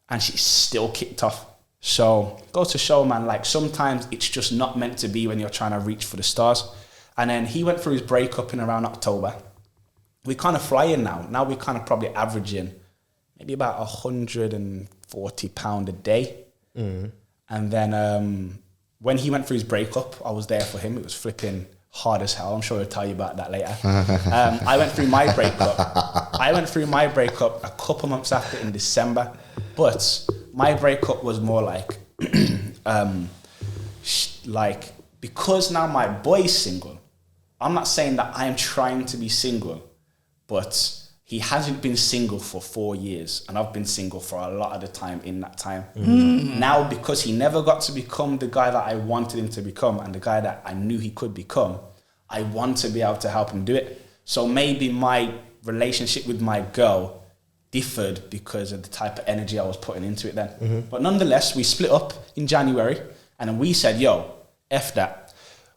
And she's still kicked off. So go to show, man, like sometimes it's just not meant to be when you're trying to reach for the stars. And then he went through his breakup in around October. We're kind of flying now. Now we're kind of probably averaging maybe about £140 a day. And then when he went through his breakup, I was there for him. It was flipping hard as hell. I'm sure he'll tell you about that later. I went through my breakup a couple months after, in December. But my breakup was more like, because now my boy's single, I'm not saying that I'm trying to be single, but he hasn't been single for 4 years, and I've been single for a lot of the time in that time. Now, because he never got to become the guy that I wanted him to become and the guy that I knew he could become, I want to be able to help him do it. So maybe my relationship with my girl differed because of the type of energy I was putting into it then. But nonetheless, we split up in January, and then we said, yo, F that.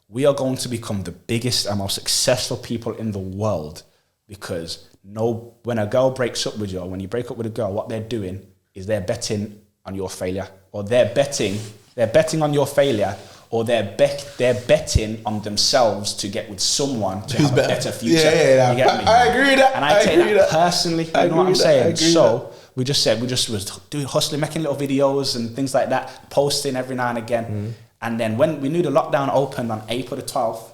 We are going to become the biggest and most successful people in the world, because when a girl breaks up with you, or when you break up with a girl, what they're doing is they're betting on your failure, or they're betting on your failure, or they're betting on themselves to get with someone to have a better future. Yeah. You get me? I agree with that. And I take that personally. You know what I'm saying? So we just was doing hustling, making little videos and things like that, posting every now and again. And then when we knew the lockdown opened on April the 12th,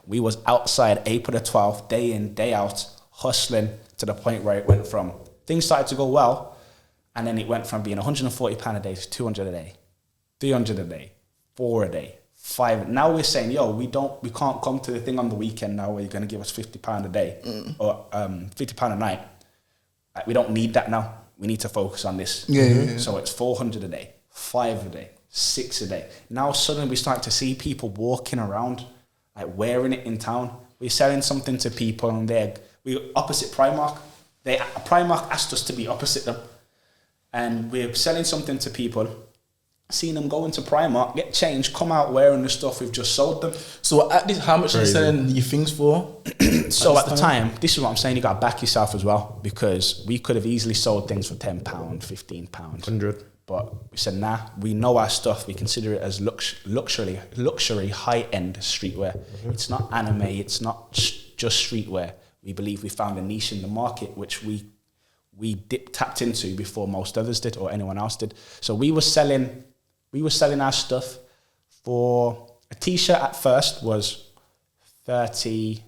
we was outside April the 12th, day in, day out, hustling to the point where it went from, things started to go well, and then it went from being £140 a day to 200 a day, 300 a day, 4 a day, 5. Now we're saying, we can't come to the thing on the weekend now where you're going to give us £50 a day or £50 a night. Like, we don't need that now. We need to focus on this. Yeah. So it's 400 a day, 5 a day, 6 a day. Now suddenly we start to see people walking around, like wearing it in town. We're selling something to people and we're opposite Primark. Primark asked us to be opposite them. And we're selling something to people, seeing them go into Primark, get changed, come out wearing the stuff we've just sold them. So at this, how much are you selling your things for? So at the time, this is what I'm saying, you got to back yourself as well, because we could have easily sold things for £10, £15, 100. But we said, nah, we know our stuff. We consider it as luxury, high-end streetwear. It's not anime. It's not just streetwear. We believe we found a niche in the market, which we tapped into before most others did or anyone else did. So we were selling our stuff for a t-shirt at first was £35,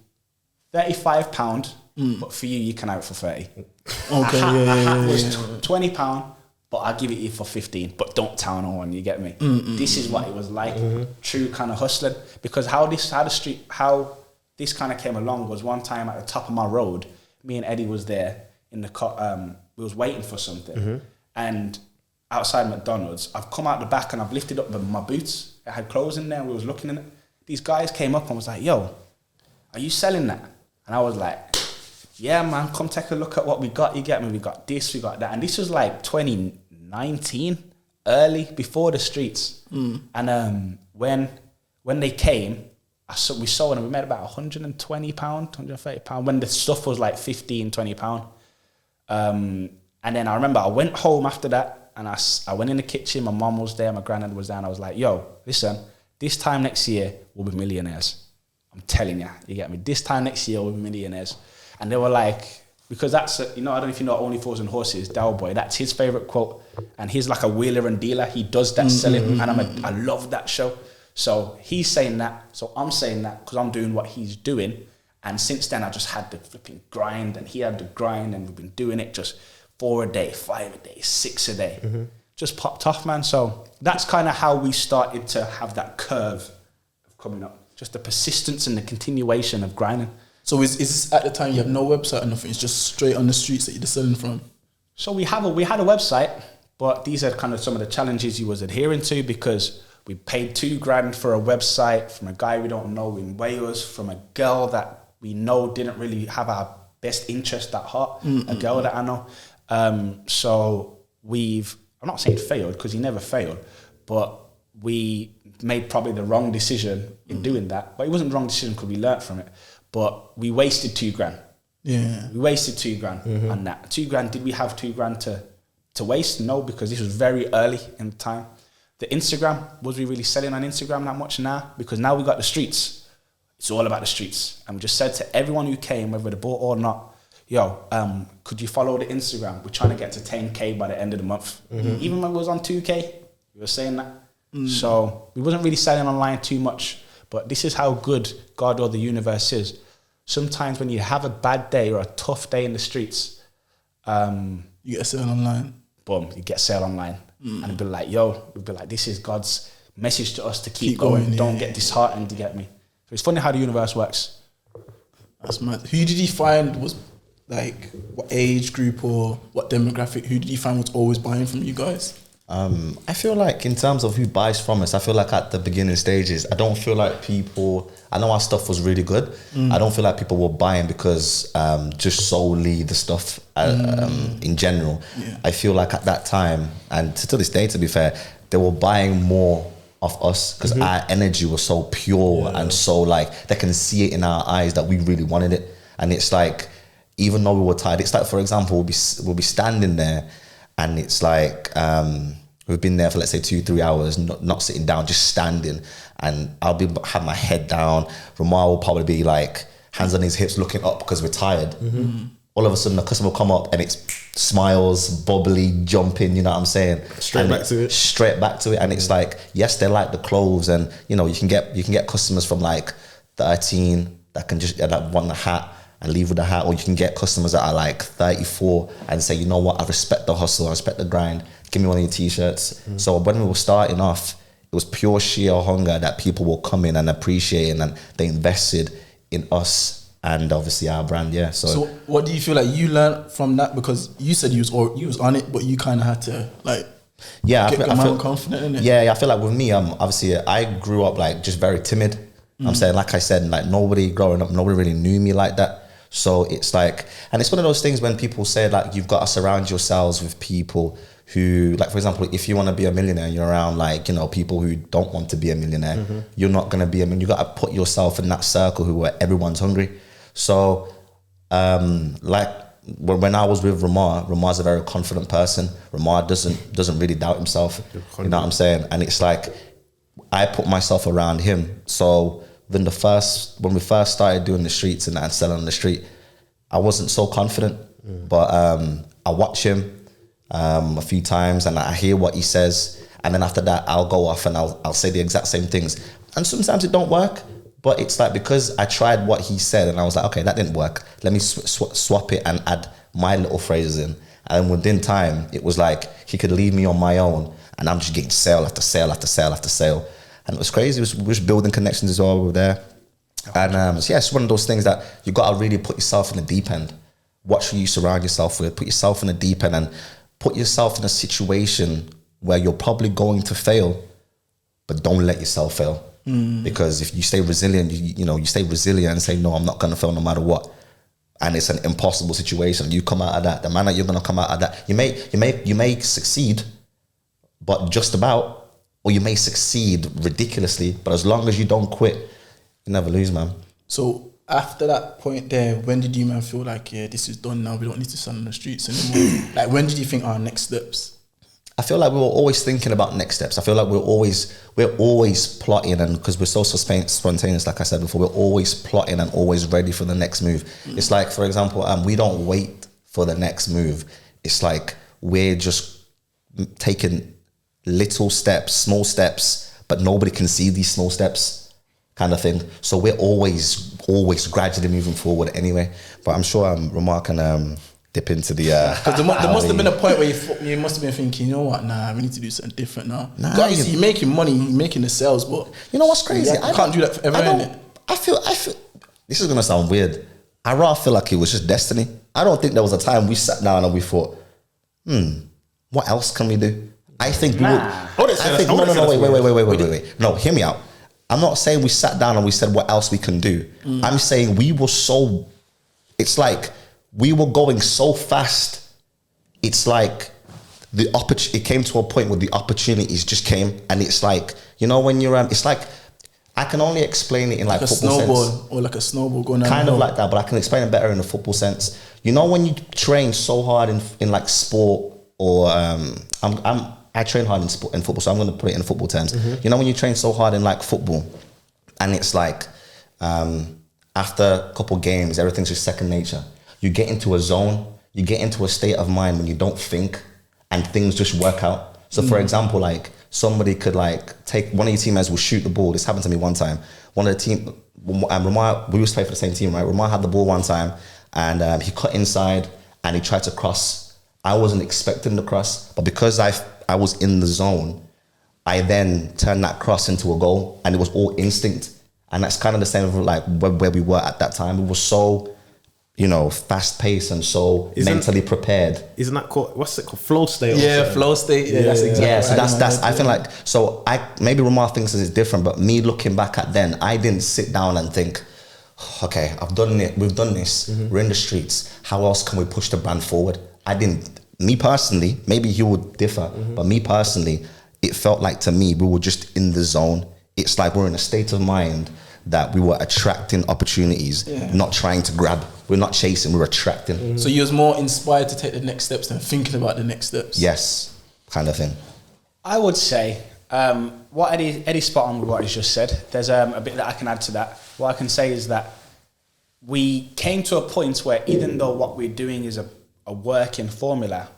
but for you can have it for 30. Okay, a hat was £20, but I'll give it you for 15, but don't tell no one, you get me? This is what it was like, true kind of hustling. Because how this kind of came along was one time at the top of my road, me and Eddie was there in the car, we was waiting for something, and outside McDonald's, I've come out the back and I've lifted up my boots. I had clothes in there, we was looking in it. These guys came up and was like, yo, are you selling that? And I was like, yeah, man, come take a look at what we got, you get me? We got this, we got that. And this was like 2019, early, before the streets. And when they came, we sold them, we made about £120, £130, when the stuff was like £15, £20. And then I remember I went home after that, and I went in the kitchen, my mum was there, my granddad was there, and I was like, yo, listen, this time next year, we'll be millionaires. I'm telling you, you get me? This time next year, we'll be millionaires. And they were like, because that's, I don't know if you know Only Fools and Horses, Dow Boy, that's his favourite quote. And he's like a wheeler and dealer. He does that selling, and I love that show. So he's saying that, so I'm saying that because I'm doing what he's doing. And since then, I just had the flipping grind, and he had the grind, and we've been doing it just 4 a day, 5 a day, 6 a day. Just popped off, man. So that's kind of how we started to have that curve of coming up. Just the persistence and the continuation of grinding. So is this at the time you have no website or nothing? It's just straight on the streets that you're selling from? So we had a website, but these are kind of some of the challenges he was adhering to, because we paid $2,000 for a website from a guy we don't know in Wales, from a girl that we know didn't really have our best interest at heart, a girl that I know. So I'm not saying failed, because he never failed, but we made probably the wrong decision in doing that. But it wasn't the wrong decision because we learnt from it. But we wasted $2,000. Yeah. We wasted $2,000 on that. $2,000, did we have $2,000 to waste? No, because this was very early in the time. The Instagram, was we really selling on Instagram that much now? Because now we got the streets. It's all about the streets. And we just said to everyone who came, whether they bought or not, yo, could you follow the Instagram? We're trying to get to 10K by the end of the month. Even when we was on 2K, we were saying that. So we wasn't really selling online too much. But this is how good God or the universe is. Sometimes when you have a bad day or a tough day in the streets, you get a sale online. Boom, you get sale online. And it'd be like, this is God's message to us to keep going. Don't get disheartened, you get me? So it's funny how the universe works. That's mad. Who did you find was, like, what age group or what demographic, who did you find was always buying from you guys? I feel like in terms of who buys from us, I feel like at the beginning stages, I don't feel like people, I know our stuff was really good. I don't feel like people were buying because just solely the stuff in general. Yeah. I feel like at that time, and to this day, to be fair, they were buying more of us because our energy was so pure and so like, they can see it in our eyes that we really wanted it. And it's like, even though we were tired, it's like, for example, we'll be standing there, and it's like, we've been there for, let's say, 2-3 hours, not sitting down, just standing, and I'll have my head down. Ramar will probably be like hands on his hips, looking up because we're tired. All of a sudden, the customer will come up and it's smiles, bubbly, jumping. You know what I'm saying? Straight back to it. And it's like, yes, they like the clothes, and you know, you can get customers from like 13 that want the hat and leave with the hat, or you can get customers that are like 34 and say, you know what, I respect the hustle, I respect the grind, give me one of your t-shirts. So when we were starting off, it was pure sheer hunger that people will come in and appreciate, and they invested in us and obviously our brand. So what do you feel like you learned from that? Because you said you was on it, but you kind of had to like I feel confident in it. Yeah, I feel like with me, obviously I grew up like just very timid. I'm saying, like I said, like nobody growing up, nobody really knew me like that. So it's like, and it's one of those things when people say like, you've got to surround yourselves with people who, like, for example, if you want to be a millionaire, you're around like, you know, people who don't want to be a millionaire. You're not going to be you got to put yourself in that circle where everyone's hungry. So, like when I was with Ramar's a very confident person. Ramar doesn't really doubt himself. You know what I'm saying? And it's like, I put myself around him. So when we first started doing the streets and selling on the street, I wasn't so confident. But I watch him a few times and I hear what he says, and then after that I'll go off and I'll say the exact same things. And sometimes it don't work, but it's like, because I tried what he said and I was like, okay, that didn't work. Let me swap it and add my little phrases in. And within time, it was like he could leave me on my own, and I'm just getting sale after sale after sale after sale. And it was crazy. We was building connections as well over there. And it's one of those things that you got to really put yourself in the deep end. Watch who you surround yourself with. Put yourself in the deep end and put yourself in a situation where you're probably going to fail, but don't let yourself fail. Because if you stay resilient, you stay resilient and say, no, I'm not going to fail no matter what. And it's an impossible situation. You come out of that. The manner you're going to come out of that, you may succeed, but just about. Or you may succeed ridiculously, but as long as you don't quit, you never lose, man. So after that point there, when did you, man, feel like, yeah, this is done now, we don't need to stand on the streets anymore? Like, when did you think our next steps? I feel like we were always thinking about next steps. I feel like we're always plotting, and because we're so spontaneous, like I said before, we're always plotting and always ready for the next move. It's like, for example, we don't wait for the next move. It's like we're just taking little steps, small steps, but nobody can see these small steps, kind of thing. So we're always gradually moving forward anyway. But I'm sure Ramar can dip into the... Because there must have been a point where you must have been thinking, you know what, we need to do something different now. Obviously, you're making money, you're making the sales, but... You know what's crazy? I can't do that forever, innit? I feel... This is going to sound weird. I rather feel like it was just destiny. I don't think there was a time we sat down and we thought, what else can we do? I think we would... Wait. No, hear me out. I'm not saying we sat down and we said what else we can do. I'm saying we were so... It's like we were going so fast. It's like it came to a point where the opportunities just came, and it's like, you know, when you're... it's like... I can only explain it in like a football snowball sense. Or like a snowball going down. Kind of like that, but I can explain it better in a football sense. You know, when you train so hard in like sport, or I train hard in football, so I'm going to put it in football terms. You know, when you train so hard in like football, and it's like after a couple games, everything's just second nature. You get into a zone, you get into a state of mind when you don't think, and things just work out. So for example, like somebody could like take one of your teammates will shoot the ball. This happened to me one time. One of the team, Ramar, we used to play for the same team, right? Ramar had the ball one time, and he cut inside and he tried to cross. I wasn't expecting the cross, but because I was in the zone, I then turned that cross into a goal, and it was all instinct. And that's kind of the same with like where we were at that time. We were so, you know, fast paced and so mentally prepared. Isn't that called, what's it called? Flow state? Yeah, flow state. Yeah, that's exactly right. So that's I feel like, like, so maybe Ramar thinks it's different, but me looking back at then, I didn't sit down and think, okay, I've done it, we've done this, we're in the streets, how else can we push the brand forward? Me personally, maybe you would differ, but me personally, it felt like to me, we were just in the zone. It's like we're in a state of mind that we were attracting opportunities, not trying to grab. We're not chasing, we're attracting. So you was more inspired to take the next steps than thinking about the next steps? Yes, kind of thing. I would say what Eddie's spot on with what he's just said. There's a bit that I can add to that. What I can say is that we came to a point where even though what we're doing is a working formula,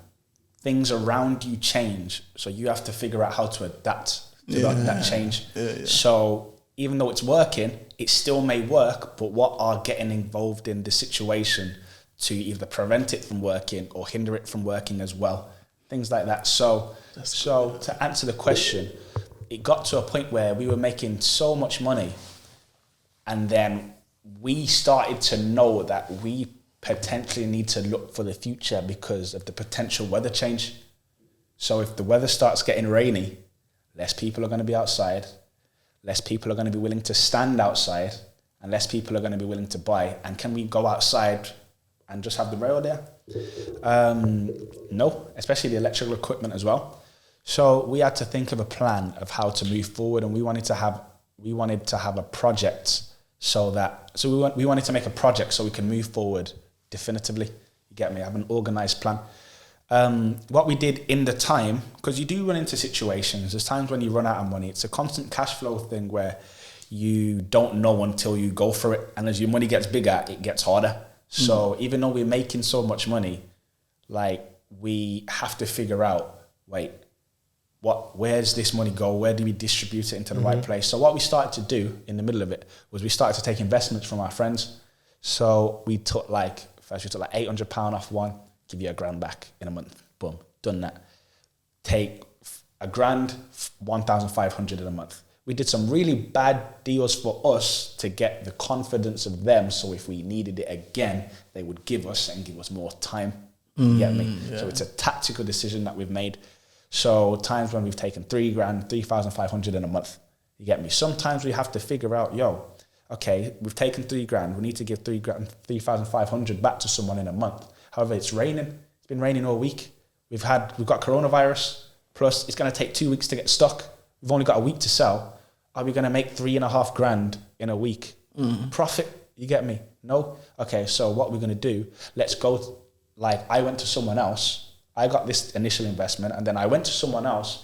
things around you change. So you have to figure out how to adapt to that change. So even though it's working, it still may work, but what are getting involved in the situation to either prevent it from working or hinder it from working as well? Things like that. So to answer the question, it got to a point where we were making so much money, and then we started to know that we potentially need to look for the future because of the potential weather change. So if the weather starts getting rainy, less people are going to be outside, less people are going to be willing to stand outside, and less people are going to be willing to buy. And can we go outside and just have the rail there? No, especially the electrical equipment as well. So we had to think of a plan of how to move forward, and we wanted to have a project we wanted to make a project so we can move forward definitively. You get me? Have an organized plan. What we did in the time, because you do run into situations, there's times when you run out of money. It's a constant cash flow thing where you don't know until you go for it, and as your money gets bigger, it gets harder. So even though we're making so much money, like, we have to figure out, where's this money go? Where do we distribute it into the right place? So what we started to do in the middle of it was we started to take investments from our friends. So we took £800 off one, give you £1,000 back in a month. Boom, done that. Take £1,000, 1,500 in a month. We did some really bad deals for us to get the confidence of them. So if we needed it again, they would give us more time. You get me? Yeah. So it's a tactical decision that we've made. So times when we've taken £3,000, 3,500 in a month. You get me? Sometimes we have to figure out, okay, we've taken £3,000. We need to give £3,000, 3,500 back to someone in a month. However, it's raining. It's been raining all week. We've got coronavirus. Plus, it's going to take 2 weeks to get stock. We've only got a week to sell. Are we going to make $3,500 in a week? Profit? You get me? No? Okay, so what we're going to do, let's go, I went to someone else. I got this initial investment, and then I went to someone else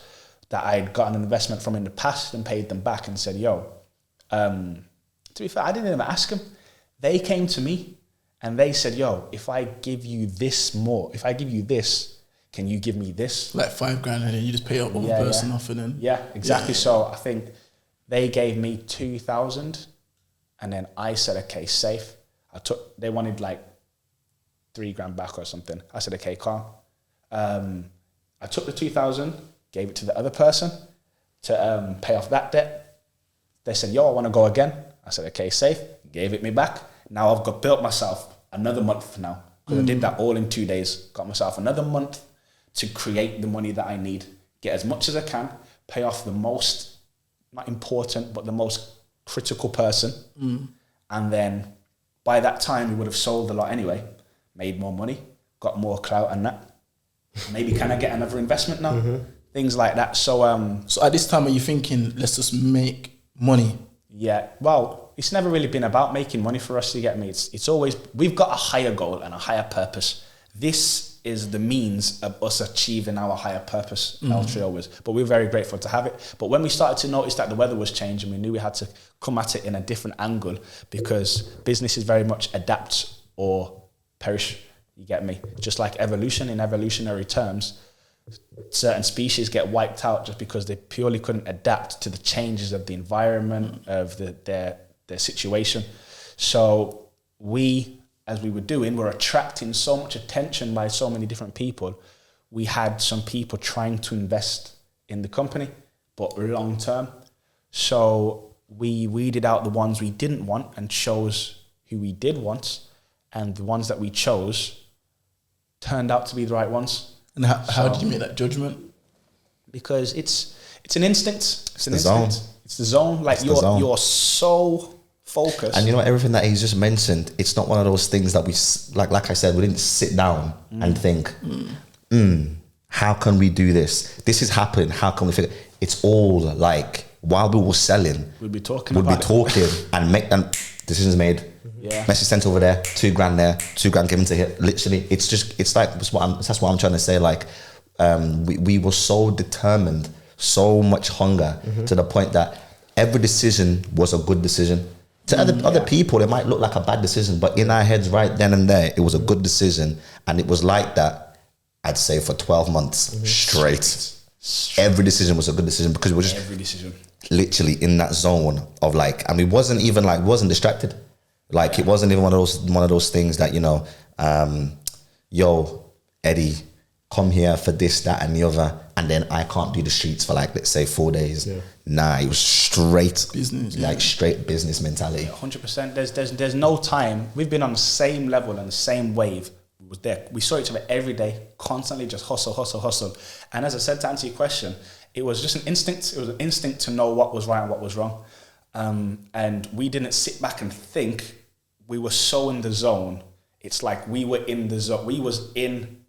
that I'd gotten an investment from in the past and paid them back and said, to be fair, I didn't even ask them. They came to me and they said, if I give you this, can you give me this? Like $5,000, and then you just pay up one person off, and then... Yeah, exactly. Yeah. So I think they gave me 2,000, and then I said, okay, safe. They wanted $3,000 back or something. I said, okay, calm. I took the 2,000, gave it to the other person to pay off that debt. They said, I want to go again. I said, okay, safe. Gave it me back. Now I've built myself another month now, because I did that all in 2 days. Got myself another month to create the money that I need, get as much as I can, pay off the most, not important, but the most critical person. And then by that time, we would have sold a lot anyway, made more money, got more clout and that. Maybe can I get another investment now? Things like that. So at this time, are you thinking, let's just make money? Yeah. Well, it's never really been about making money for us, you get me? It's always, we've got a higher goal and a higher purpose. This is the means of us achieving our higher purpose, L3LTRIO was. But we're very grateful to have it. But when we started to notice that the weather was changing, we knew we had to come at it in a different angle, because business is very much adapt or perish. You get me? Just like evolution, in evolutionary terms, certain species get wiped out just because they purely couldn't adapt to the changes of the environment, of their situation. So we, as we were doing, were attracting so much attention by so many different people. We had some people trying to invest in the company, but long term. So we weeded out the ones we didn't want and chose who we did want, and the ones that we chose turned out to be the right ones. And how did you make that judgment? Because it's an instinct. It's an zone. It's the zone. You're so focused. And everything that he's just mentioned, it's not one of those things that we, like I said, we didn't sit down and think, how can we do this? This is happening. How can we figure? It's all while we were selling, we'd be talking and make them decisions made. Yeah. Message sent over there, $2,000 there, $2,000 given to here. Literally, that's what I'm trying to say. We were so determined, so much hunger to the point that every decision was a good decision. To other people, it might look like a bad decision, but in our heads right then and there, it was a good decision. And it was like that, I'd say, for 12 months straight. Every decision was a good decision because we were just literally in that zone of like, and we wasn't even like, wasn't distracted. Like it wasn't even one of those things that, you know, yo, Eddie, come here for this, that, and the other, and then I can't do the streets for like, let's say 4 days. Yeah. Nah, it was straight business, like straight business mentality. 100%. There's no time. We've been on the same level and the same wave. We was there. We saw each other every day, constantly just hustle. And as I said, to answer your question, it was just an instinct. It was an instinct to know what was right and what was wrong. And we didn't sit back and think. We were so in the zone. It's like we were in the zone. We was in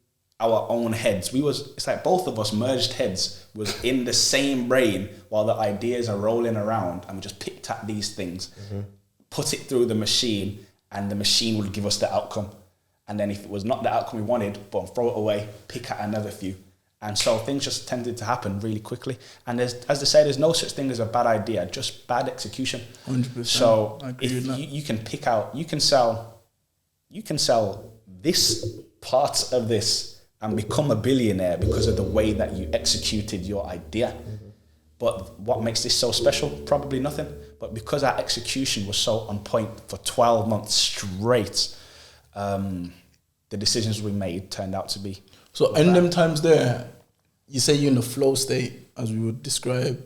our own heads. It's like both of us merged heads was in the same brain while the ideas are rolling around, and we just picked at these things, put it through the machine, and the machine would give us the outcome. And then if it was not the outcome we wanted, boom, throw it away, pick at another few. And so things just tended to happen really quickly. And as they say, there's no such thing as a bad idea, just bad execution. 100%. So if you can pick out, you can sell this part of this and become a billionaire because of the way that you executed your idea. But what makes this so special? Probably nothing. But because our execution was so on point for 12 months straight, the decisions we made turned out to be. So in them times there, you say you're in the flow state, as we would describe.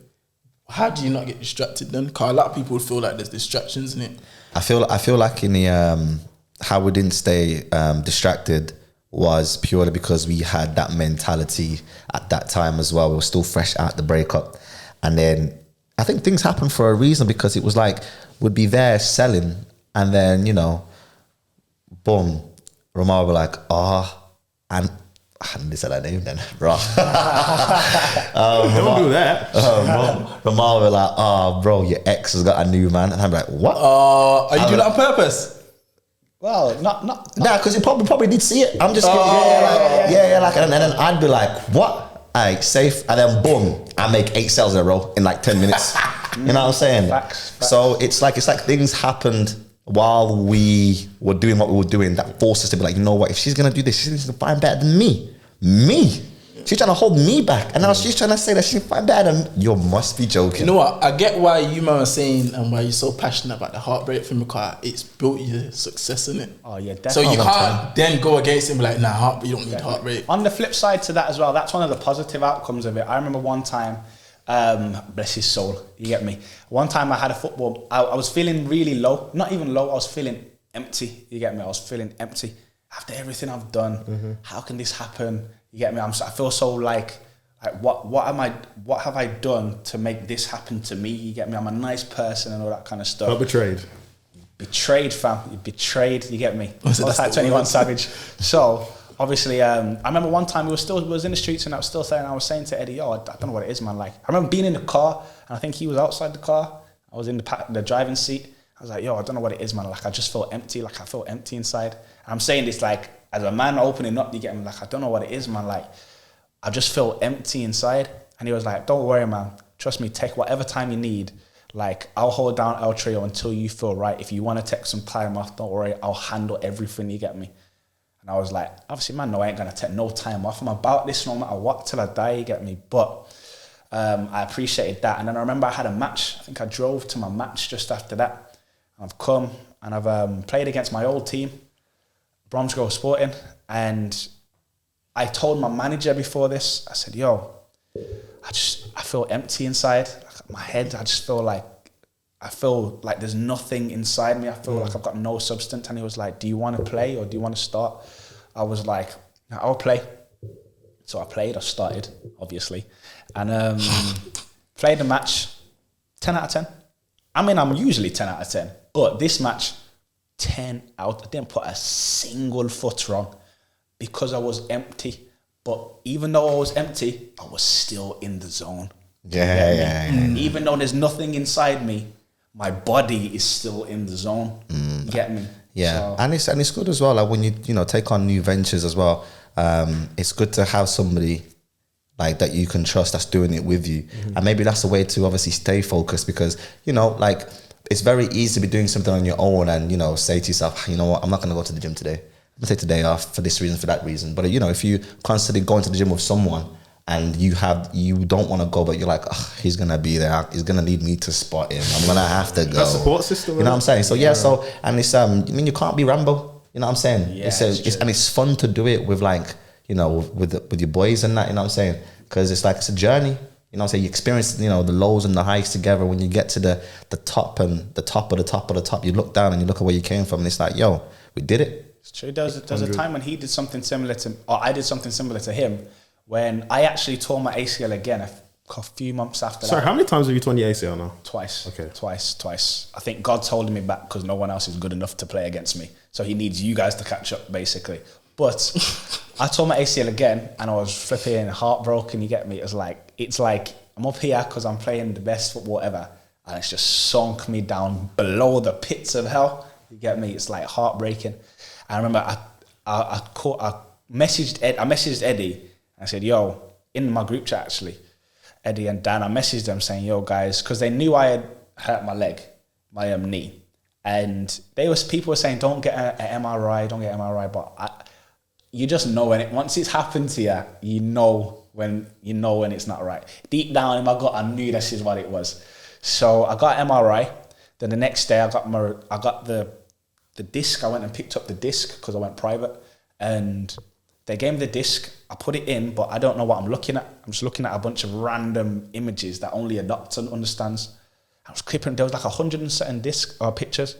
How do you not get distracted then? Because a lot of people feel like there's distractions in it. I feel like in the how we didn't stay distracted was purely because we had that mentality at that time as well. We were still fresh out the breakup. And then I think things happened for a reason, because it was like we'd be there selling, and then, you know, boom, rmar were like, and I didn't say that name then, bro. Don't do that. rmar were like, bro, your ex has got a new man. And I'm like, what? Are you doing that on purpose? Well, not. Nah, because you probably did see it. I'm just kidding. And then I'd be like, what? Alright, safe. And then boom, I make 8 sales in a row in like 10 minutes. You know what I'm saying? Facts. So it's like things happened while we were doing what we were doing that forced us to be like, you know what? If she's gonna do this, she's gonna find better than me. She's trying to hold me back, and now she's trying to say that she can find better than you. Must be joking. You know what? I get why you man are saying and why you're so passionate about the heartbreak from the car. It's built your success in it. Oh yeah, So definitely. you can't then go against it and be like, nah, heartbreak, you don't need heartbreak. On the flip side to that as well, that's one of the positive outcomes of it. I remember one time, bless his soul, you get me. One time I had a football, I was feeling really low, not even low, I was feeling empty, you get me. I was feeling empty after everything I've done. How can this happen? You get me? I feel so like what have I done to make this happen to me? You get me? I'm a nice person and all that kind of stuff. Got betrayed. Betrayed, fam. You betrayed. You get me? I was like 21 Savage. So obviously, I remember one time we was in the streets, and I was saying to Eddie, yo, I don't know what it is, man. Like, I remember being in the car, and I think he was outside the car. I was in the driving seat. I was like, yo, I don't know what it is, man. Like, I just feel empty. Like, I feel empty inside. And I'm saying this like as a man opening up. You get me? Like, I don't know what it is, man. Like, I just feel empty inside. And he was like, don't worry, man. Trust me, take whatever time you need. Like, I'll hold down 3LTRIO until you feel right. If you want to take some time off, don't worry. I'll handle everything, you get me? And I was like, obviously, man, no, I ain't going to take no time off. I'm about this no matter what till I die, you get me? But I appreciated that. And then I remember I had a match. I think I drove to my match just after that. I've come and I've played against my old team, Bromsgrove Sporting. And I told my manager before this, I said, yo, I feel empty inside. Like my head, I feel like there's nothing inside me. I feel like I've got no substance. And he was like, do you want to play or do you want to start? I was like, I'll play. So I played, I started, obviously. And played the match, 10 out of 10. I mean, I'm usually 10 out of 10. But this match, 10 out. I didn't put a single foot wrong because I was empty. But even though I was empty, I was still in the zone. Yeah. Even though there's nothing inside me, my body is still in the zone. You get me? Yeah, so. and it's good as well. Like when you take on new ventures as well. It's good to have somebody like that you can trust, that's doing it with you. And maybe that's the way to obviously stay focused, because, you know, like it's very easy to be doing something on your own and, you know, say to yourself, you know what, I'm not going to go to the gym today. I'm going to take today off for this reason, for that reason. But, you know, if you constantly go into the gym with someone and you don't want to go, but you're like, oh, he's going to be there. He's going to need me to spot him. I'm going to have to go. That support system. You know what I'm saying? So, so, and it's, I mean, you can't be Rambo. You know what I'm saying? Yeah, and it's fun to do it with, like, you know, with your boys and that, you know what I'm saying? Because it's like, it's a journey. You know what I'm saying? You experience, you know, the lows and the highs together. When you get to the top and the top of the top of the top, you look down and you look at where you came from and it's like, yo, we did it. It's true. There was a time when he did something similar to, or I did something similar to him, when I actually tore my ACL again a few months after that. Sorry, how many times have you torn your ACL now? Twice. Okay. Twice. I think God's holding me back because no one else is good enough to play against me. So he needs you guys to catch up, basically. But I tore my ACL again and I was flipping heartbroken, you get me? It's like I'm up here because I'm playing the best football ever and it's just sunk me down below the pits of hell. You get me? It's like heartbreaking. I remember I messaged Eddie and I said, yo, in my group chat actually, Eddie and Dan, I messaged them saying, yo guys, because they knew I had hurt my leg, my knee. And people were saying, don't get an MRI, but you just know once it's happened to you, you know when it's not right. Deep down in my gut, I knew this is what it was. So I got MRI. Then the next day, I got the disc. I went and picked up the disc because I went private, and they gave me the disc. I put it in, but I don't know what I'm looking at. I'm just looking at a bunch of random images that only a doctor understands. I was clipping. There was like 100 and certain pictures.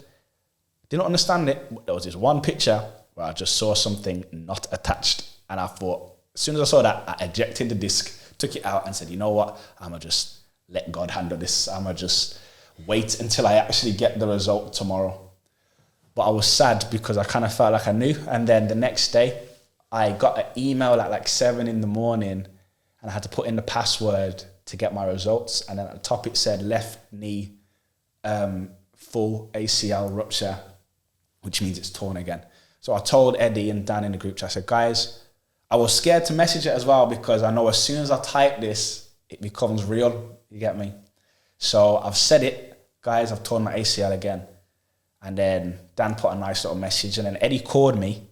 Didn't understand it. But there was this one picture where I just saw something not attached. And I thought, as soon as I saw that, I ejected the disc, took it out and said, you know what? I'm going to just let God handle this. I'm going to just wait until I actually get the result tomorrow. But I was sad because I kind of felt like I knew. And then the next day, I got an email at like 7 a.m. and I had to put in the password to get my results. And then at the top it said left knee, full ACL rupture, which means it's torn again. So I told Eddie and Dan in the group chat, I said, guys, I was scared to message it as well because I know as soon as I type this, it becomes real. You get me? So I've said it, guys, I've torn my ACL again. And then Dan put a nice little message and then Eddie called me.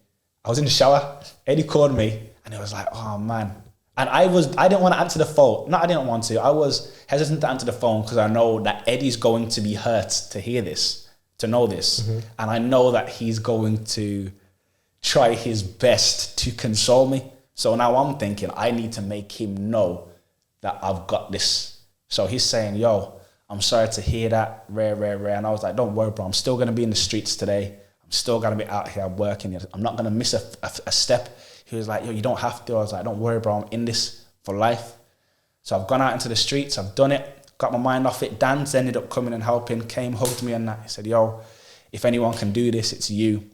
I was in the shower. Eddie called me and it was like, oh man. And I didn't want to answer the phone. No, I didn't want to. I was hesitant to answer the phone because I know that Eddie's going to be hurt to hear this, to know this. Mm-hmm. And I know that he's going to try his best to console me. So now I'm thinking I need to make him know that I've got this. So he's saying, yo, I'm sorry to hear that, rare. And I was like, don't worry, bro. I'm still going to be in the streets today. I'm still going to be out here working. I'm not going to miss a step. He was like, yo, you don't have to. I was like, don't worry, bro. I'm in this for life. So I've gone out into the streets. I've done it. Got my mind off it. Dan's ended up coming and helping. Came, hugged me and that. He said, yo, if anyone can do this, it's you.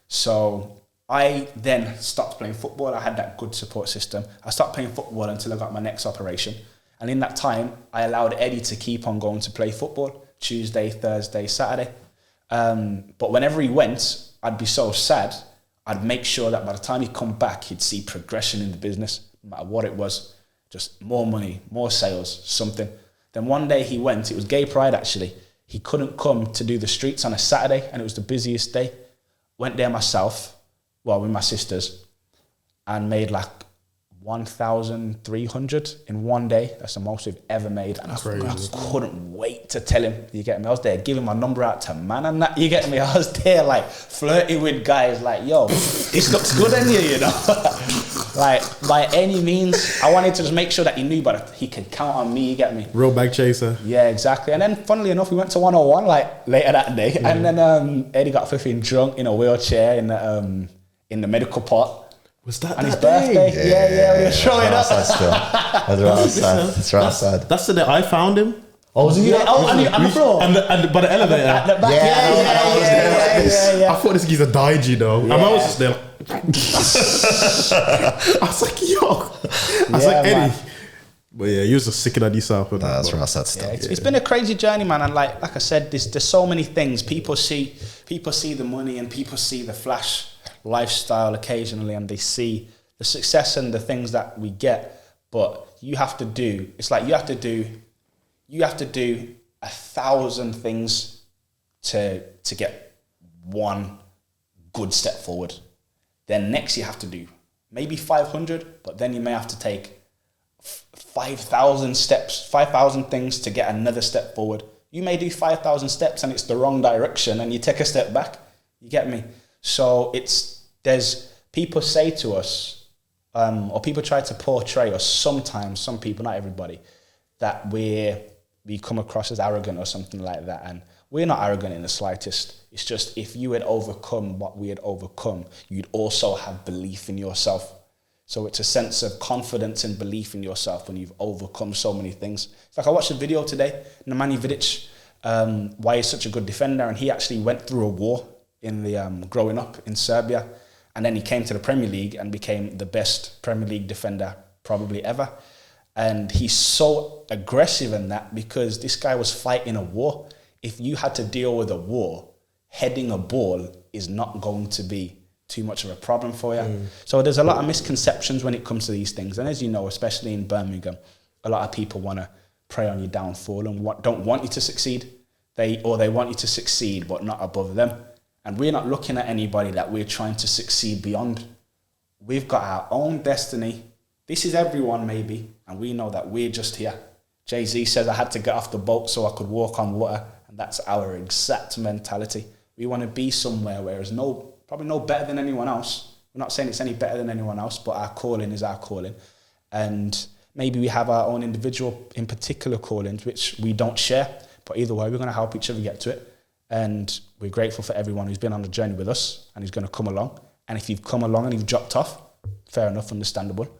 So I then stopped playing football. I had that good support system. I stopped playing football until I got my next operation. And in that time, I allowed Eddie to keep on going to play football. Tuesday, Thursday, Saturday. But whenever he went, I'd be so sad. I'd make sure that by the time he'd come back, he'd see progression in the business, no matter what it was. Just more money, more sales, something. Then one day he went, it was Gay Pride actually. He couldn't come to do the streets on a Saturday and it was the busiest day. Went there myself, well, with my sisters, and made like 1,300 in one day. That's the most we've ever made. And I couldn't wait to tell him, you get me? I was there giving my number out to man and that, you get me? I was there like flirting with guys like, yo, this looks good on you know? Like by any means, I wanted to just make sure that he knew, but he could count on me, you get me? Real bag chaser. Yeah, exactly. And then funnily enough, we went to 101 like later that day. Yeah. And then Eddie got flipping drunk in a wheelchair in the medical part. Was that on his day? birthday? Yeah, we were showing up. That's right side. That's the day I found him. Oh, was he? Yeah, on the floor. And by the elevator. At the back. Yeah. I thought this geezer died, you know. Yeah. And I was just there. I was like, yo. I was like, Eddie. Man. But yeah, he was just sick of this up. That's right side stuff. Yeah, it's been a crazy journey, man. And like I said, there's so many things. People see the money and people see the flash lifestyle occasionally and they see the success and the things that we get, but you have to do. It's like you have to do 1,000 things to get one good step forward. Then next you have to do maybe 500, but then you may have to take 5,000 steps, 5,000 things to get another step forward. You may do 5,000 steps and it's the wrong direction and you take a step back. You get me? So there's people say to us, or people try to portray us sometimes, some people, not everybody, that we come across as arrogant or something like that. And we're not arrogant in the slightest. It's just if you had overcome what we had overcome, you'd also have belief in yourself. So it's a sense of confidence and belief in yourself when you've overcome so many things. It's like I watched a video today, Nemanja Vidic, why he's such a good defender, and he actually went through a war in the growing up in Serbia, and then he came to the Premier League and became the best Premier League defender probably ever. And he's so aggressive in that because this guy was fighting a war. If you had to deal with a war, heading a ball is not going to be too much of a problem for you. So there's a lot of misconceptions when it comes to these things. And as you know, especially in Birmingham, a lot of people want to prey on your downfall and don't want you to succeed. They want you to succeed, but not above them. And we're not looking at anybody that we're trying to succeed beyond. We've got our own destiny. This is everyone maybe, and we know that we're just here. Jay-Z says I had to get off the boat so I could walk on water, and that's our exact mentality. We want to be somewhere where there's probably no better than anyone else. We're not saying it's any better than anyone else, but our calling is our calling. And maybe we have our own individual, in particular callings, which we don't share, but either way, we're going to help each other get to it. And we're grateful for everyone who's been on the journey with us and who's going to come along. And if you've come along and you've dropped off, fair enough, understandable.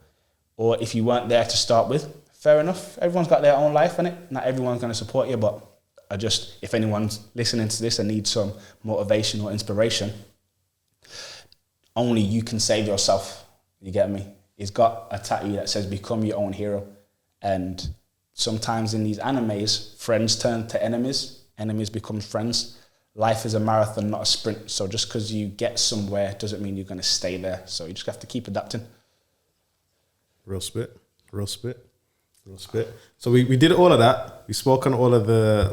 Or if you weren't there to start with, fair enough. Everyone's got their own life in it. Not everyone's going to support you, but if anyone's listening to this and needs some motivation or inspiration, only you can save yourself. You get me? He's got a tattoo that says, become your own hero. And sometimes in these animes, friends turn to enemies. Enemies become friends. Life is a marathon, not a sprint. So just because you get somewhere doesn't mean you're going to stay there. So you just have to keep adapting. Real spit. So we did all of that. We spoke on all of the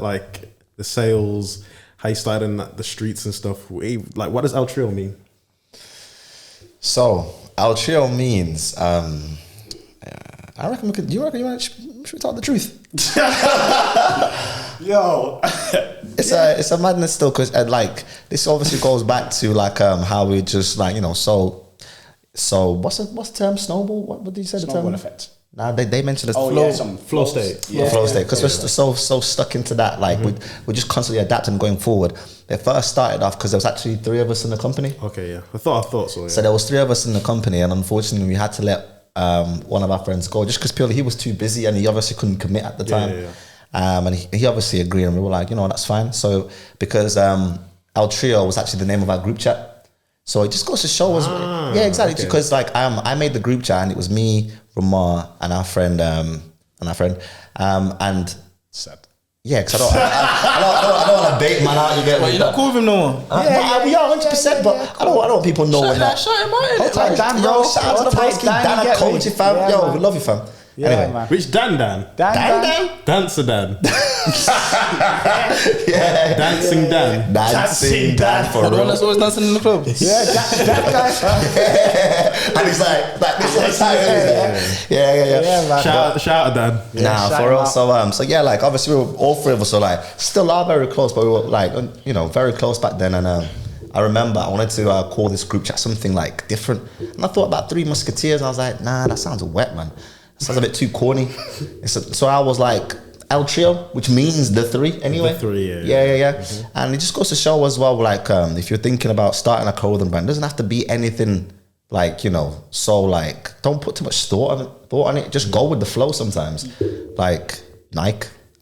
sales, how you started in the streets and stuff. What does 3LTRIO mean? So 3LTRIO means I reckon should we talk the truth? Yo. It's a madness still, because this obviously goes back to how we just so what's the term? Snowball? What did you say? Snowball the term? effect. Nah, they mentioned flow state. Flow state, because we're so stuck into that. We're just constantly adapting going forward. They first started off because there was actually 3 of us in the company. Okay, yeah. I thought so. Yeah. So there was 3 of us in the company, and unfortunately we had to let one of our friends go just because purely he was too busy and he obviously couldn't commit at the time. And he obviously agreed, and we were like, that's fine. So because 3LTRIO was actually the name of our group chat. So it just goes to show us, exactly. Okay. Because I made the group chat and it was me, rmar, and our friend, and sad. Yeah, because I don't want to bait man out. You get me? You're not cool with him no more. We are 100%, but I don't want people knowing that. Shout him out. Dan, bro. Shout out to the broski. Dan, I coach you, fam. Yo, we love you, fam. Yeah, anyway, man. Which Dan? Dan? Dancer Dan. Yeah. Dancing Dan. For The real. one that's always dancing in the club. Yeah, that guy. And he's like this all the time. Yeah, man. Shout out Dan. Nah, for real. So obviously we were all 3 of us still are very close, but we were very close back then. And I remember I wanted to call this group chat something different, and I thought about 3 Musketeers. And I was like, nah, that sounds wet, man. It sounds a bit too corny. So I was like 3LTRIO, which means the 3 anyway. The 3, yeah. Mm-hmm. And it just goes to show as well, if you're thinking about starting a clothing brand, it doesn't have to be anything don't put too much thought on it. Just go with the flow sometimes. Nike,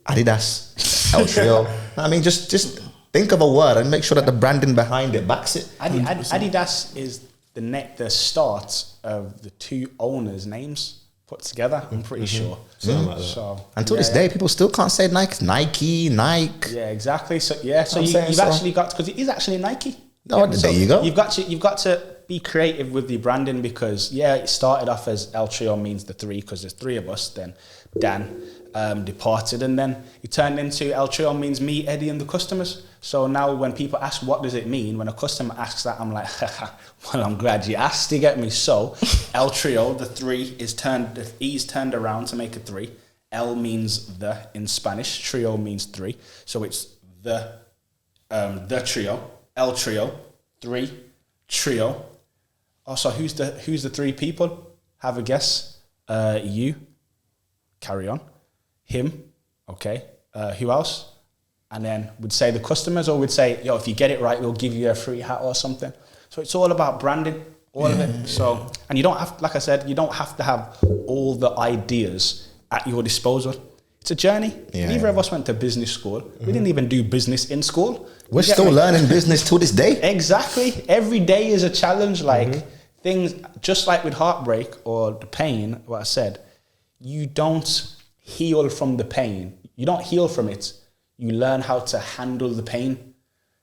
Adidas, 3LTRIO. I mean, just think of a word and make sure that the branding behind it backs it. Adidas is the start of the 2 owners' names put together, I'm pretty sure. So until this day, people still can't say Nike. Yeah, exactly. So you've actually got, because it is actually Nike. No, there you go. You've got to be creative with the branding, because it started off as El Trio means the three, because there's three of us. Then Dan departed, and then it turned into El Trio means me, Eddie, and the customers. So now when people ask what does it mean, when a customer asks that, I'm like, well, I'm glad you asked, you get me. So El Trio, the three the E's turned around to make a three. El means the in Spanish, trio means three, so it's the trio, El Trio, three, trio. Also, who's the three people? Have a guess. You. Carry on. Him. Okay. Who else? And then we'd say the customers, or we'd say, yo, if you get it right, we'll give you a free hat or something. So it's all about branding, all of it. So, and you don't have, like I said, you don't have to have all the ideas at your disposal. It's a journey. Neither of us went to business school. We didn't even do business in school. We're still learning business to this day. Exactly. Every day is a challenge. Like things, just like with heartbreak or the pain, what I said, you don't heal from the pain. You don't heal from it. You learn how to handle the pain.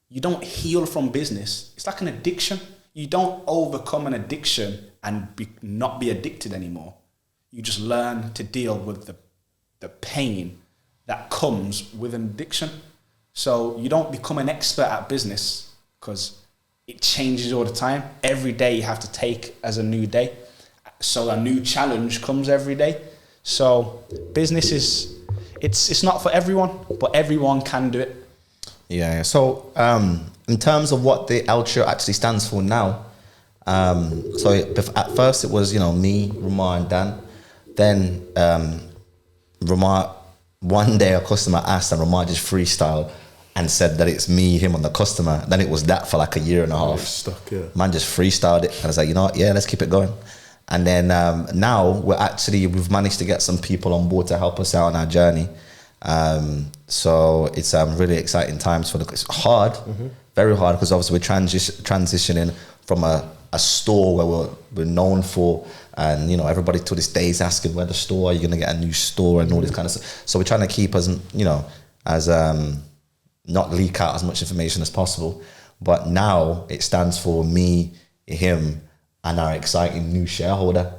You don't heal from business. It's like an addiction. You don't overcome an addiction and not be addicted anymore. You just learn to deal with the pain that comes with an addiction. So you don't become an expert at business, because it changes all the time. Every day you have to take as a new day. So a new challenge comes every day. So business it's not for everyone, but everyone can do it. Yeah. So in terms of what the El Trio actually stands for now, so at first it was, me, rmar, and Dan. Then rmar, one day a customer asked, and rmar just freestyled and said that it's me, him, and the customer. Then it was that for like a year and a half. Stuck, yeah. Man just freestyled it, and I was like, you know what? Yeah, let's keep it going. And then now we've managed to get some people on board to help us out on our journey. So it's really exciting times it's hard, very hard, because obviously we're transitioning from a store where we're known for, and everybody to this day is asking where the store, are you going to get a new store and all this kind of stuff. So we're trying to keep as not leak out as much information as possible. But now it stands for me, him, and our exciting new shareholder.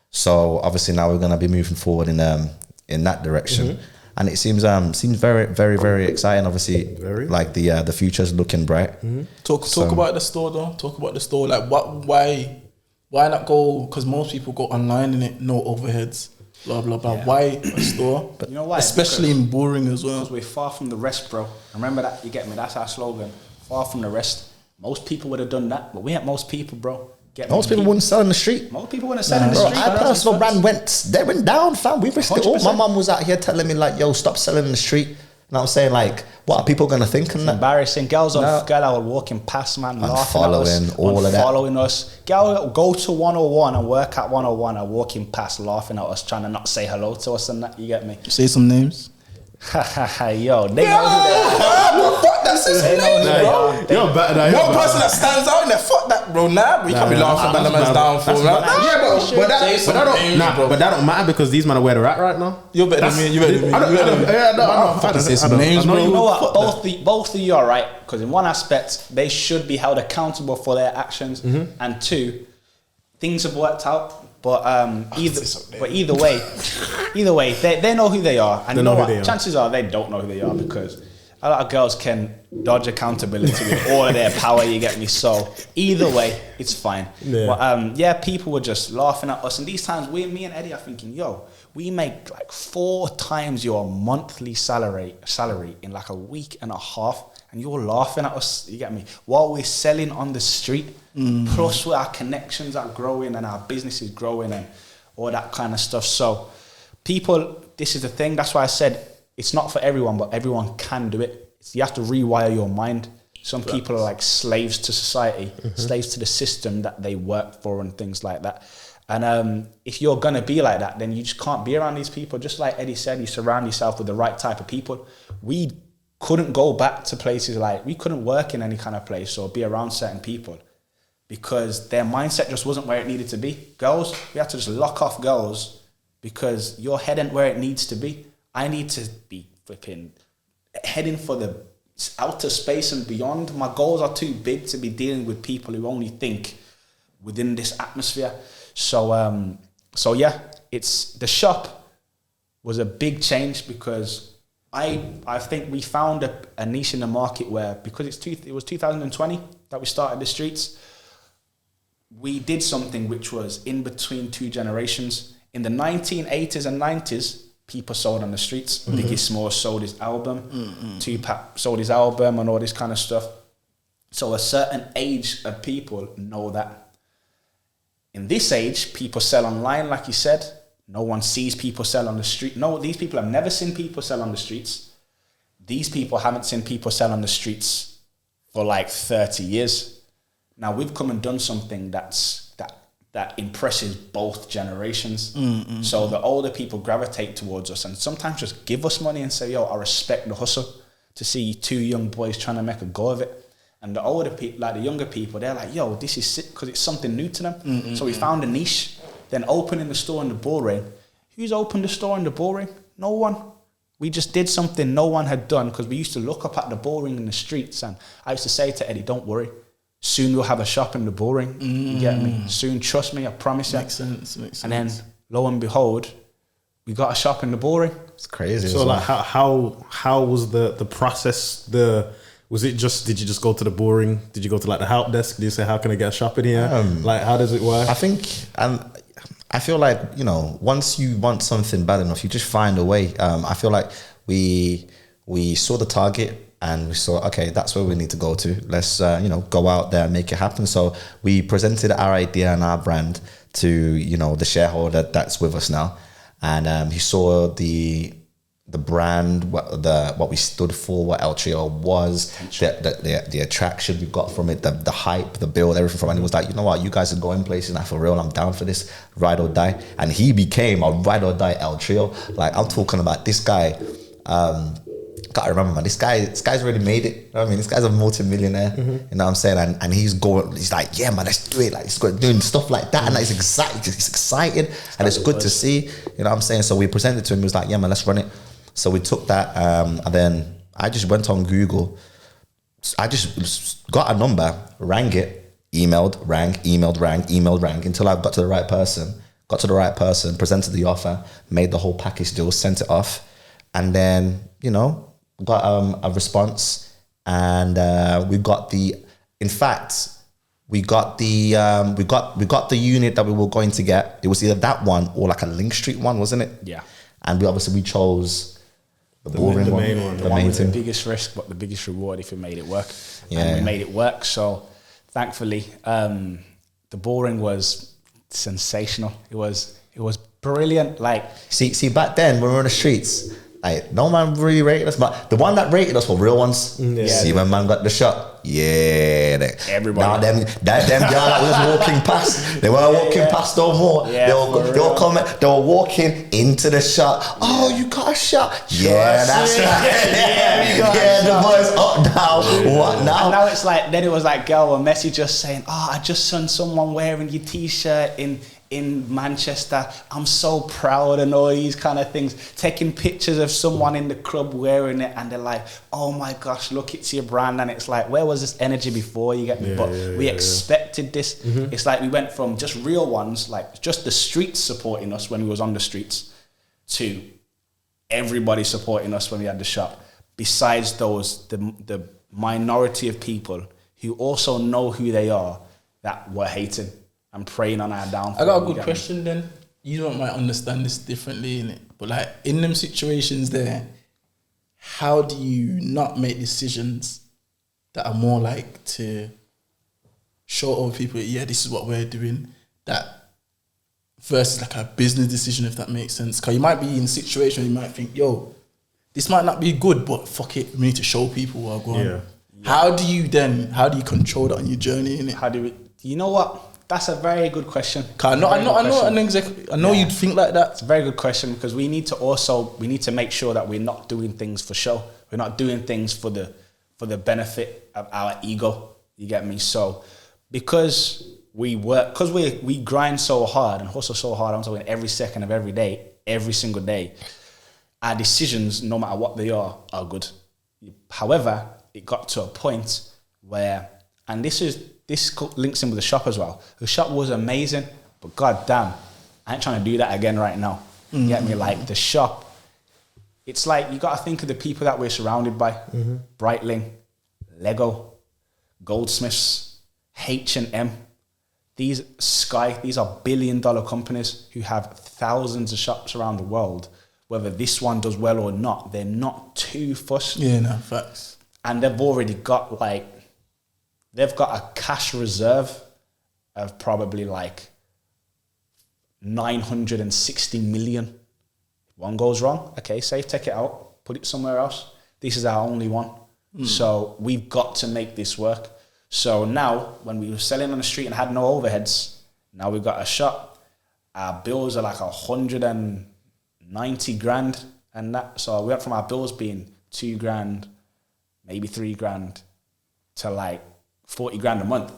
So obviously now we're going to be moving forward in that direction. And it seems very, very, very exciting. Obviously, like the future's looking bright. Talk about the store though. Talk about the store. Like why not go? Because most people go online and it no overheads. Blah blah blah. Yeah. Why a store? But you know why? Especially in Bullring as well. Because we're far from the rest, bro. Remember that? You get me? That's our slogan. Far from the rest. Most people would have done that, but we ain't most people, bro. Most people wouldn't sell in the street. Most people wouldn't sell in the street. Our personal brand went down, fam. We risked it all. My mum was out here telling me like, yo, stop selling in the street. And I was saying like, what are people going to think? It's embarrassing. Girls are walking past, man, laughing at us. All of that. Following us. Girl go to 101 and work at 101 and walking past, laughing at us, trying to not say hello to us and that. You get me? Say some names. Yo, they know who they are. Fuck that, say some names, bro. You're better than one person that stands out in there. Fuck that, bro. Nah, we can't be laughing at the man's downfall. But that don't matter, because these men are where they're at right now. You're better than me. You better than me. I don't say some names, bro. You know what? Both of you are right, because in one aspect they should be held accountable for their actions, and two, things have worked out. But either way, they know who they are, and you know what? Chances are they don't know who they are, because a lot of girls can dodge accountability with all of their power. You get me? So either way, it's fine. Yeah. But people were just laughing at us, and these times, me and Eddie are thinking, yo, we make like 4 times your monthly salary in like a week and a half. And you're laughing at us, you get me? While we're selling on the street, plus our connections are growing and our business is growing and all that kind of stuff. So people, this is the thing. That's why I said it's not for everyone, but everyone can do it. You have to rewire your mind. Some people are like slaves to society, slaves to the system that they work for and things like that. And if you're going to be like that, then you just can't be around these people. Just like Eddie said, you surround yourself with the right type of people. We couldn't go back to places we couldn't work in any kind of place or be around certain people because their mindset just wasn't where it needed to be. Girls, we had to just lock off girls because your head ain't where it needs to be. I need to be flipping heading for the outer space and beyond. My goals are too big to be dealing with people who only think within this atmosphere. So yeah, it's the shop was a big change because I think we found a niche in the market where, because it was 2020 that we started the streets, we did something which was in between two generations. In the 1980s and 90s, people sold on the streets. Biggie Smalls sold his album, Tupac sold his album and all this kind of stuff. So a certain age of people know that. In this age, people sell online, like you said. No one sees people sell on the street. No, these people have never seen people sell on the streets. These people haven't seen people sell on the streets for like 30 years. Now we've come and done something that impresses both generations. So the older people gravitate towards us and sometimes just give us money and say, yo, I respect the hustle, to see two young boys trying to make a go of it. And the older people, like the younger people, they're like, yo, this is sick, because it's something new to them. So we found a niche. Then opening the store in the Bullring. Who's opened the store in the Bullring? No one. We just did something no one had done, because we used to look up at the Bullring in the streets, and I used to say to Eddie, don't worry, soon we'll have a shop in the Bullring. You get me? Soon, trust me, I promise you. Makes sense. And then, lo and behold, we got a shop in the Bullring. It's crazy. So like, how was the process? Was it just, did you just go to the Bullring? Did you go to like the help desk? Did you say, how can I get a shop in here? Like, how does it work? I think, I feel like, you know, once you want something bad enough, you just find a way. I feel like we saw the target and we saw, okay, that's where we need to go to. Let's, go out there and make it happen. So we presented our idea and our brand to, the shareholder that's with us now. And he saw the brand, what we stood for, what 3LTRIO was, the attraction we got from it, the hype, the build, everything from it. And he was like, you know what, you guys are going places now, for real, I'm down for this, ride or die. And he became a ride or die 3LTRIO. Like, I'm talking about this guy, gotta remember, man, this guy's already made it. You know what I mean? This guy's a multi-millionaire. You know what I'm saying? And he's like, yeah, man, let's do it. Like, he's doing stuff like that, and like, he's excited, and it's good to see. You know what I'm saying? So we presented to him. He was like, yeah, man, let's run it. So we took that, and then I just went on Google. I just got a number, rang it, emailed, rang, until I got to the right person, presented the offer, made the whole package deal, sent it off, and then, got a response, and we got the unit that we were going to get. It was either that one or like a Link Street one, wasn't it? Yeah. And we chose the main one. The one with the biggest risk, but the biggest reward if we made it work. Yeah. And we made it work. So thankfully, the Bullring was sensational. It was brilliant. Like, see, back then when we were on the streets, like, no man really rated us, but the one that rated us were real ones. See, when man got the shot, everybody. Now them girls that was walking past, they weren't walking past no more. Yeah, they were walking into the shot. Oh, you got a shot? Yeah, that's right. The boys up now. What now? And now it's like, then it was like, girl or Messi just saying, I just seen someone wearing your t-shirt in Manchester. I'm so proud, and all these kind of things. Taking pictures of someone in the club wearing it, and they're like, oh my gosh, look, it's your brand. And it's like, where was this energy before? You get me? But we expected this. It's like we went from just real ones, like just the streets supporting us when we was on the streets, to everybody supporting us when we had the shop. Besides those, the minority of people who also know who they are, that were hating and preying on our downfall. I got a good question then. You don't might understand this differently, innit? But like, in them situations there, how do you not make decisions that are more like to show other people, yeah, this is what we're doing, that versus like a business decision, if that makes sense? Because you might be in a situation where you might think, yo, this might not be good, but fuck it, we need to show people what we're going. How do you control that on your journey, innit? You know what? That's a very good question. I know you'd think like that. It's a very good question, because we need to make sure that we're not doing things for show. We're not doing things for the benefit of our ego. You get me? So because we grind so hard and hustle so hard, I'm talking every second of every day, every single day, our decisions, no matter what they are good. However, it got to a point where, and this is this links in with the shop as well. The shop was amazing, but god damn, I ain't trying to do that again right now. You get me? Like the shop, it's like you got to think of the people that we're surrounded by. Breitling, Lego, Goldsmiths, H&M. These are billion-dollar companies who have thousands of shops around the world. Whether this one does well or not, they're not too fussed. Yeah, no, facts. And they've already got they've got a cash reserve of probably like 960 million. If one goes wrong, okay, safe, take it out, put it somewhere else. This is our only one. So we've got to make this work. So now, when we were selling on the street and had no overheads, now we've got a shop. Our bills are like 190 grand, and that. So we went from our bills being 2 grand, maybe 3 grand, to like 40 grand a month.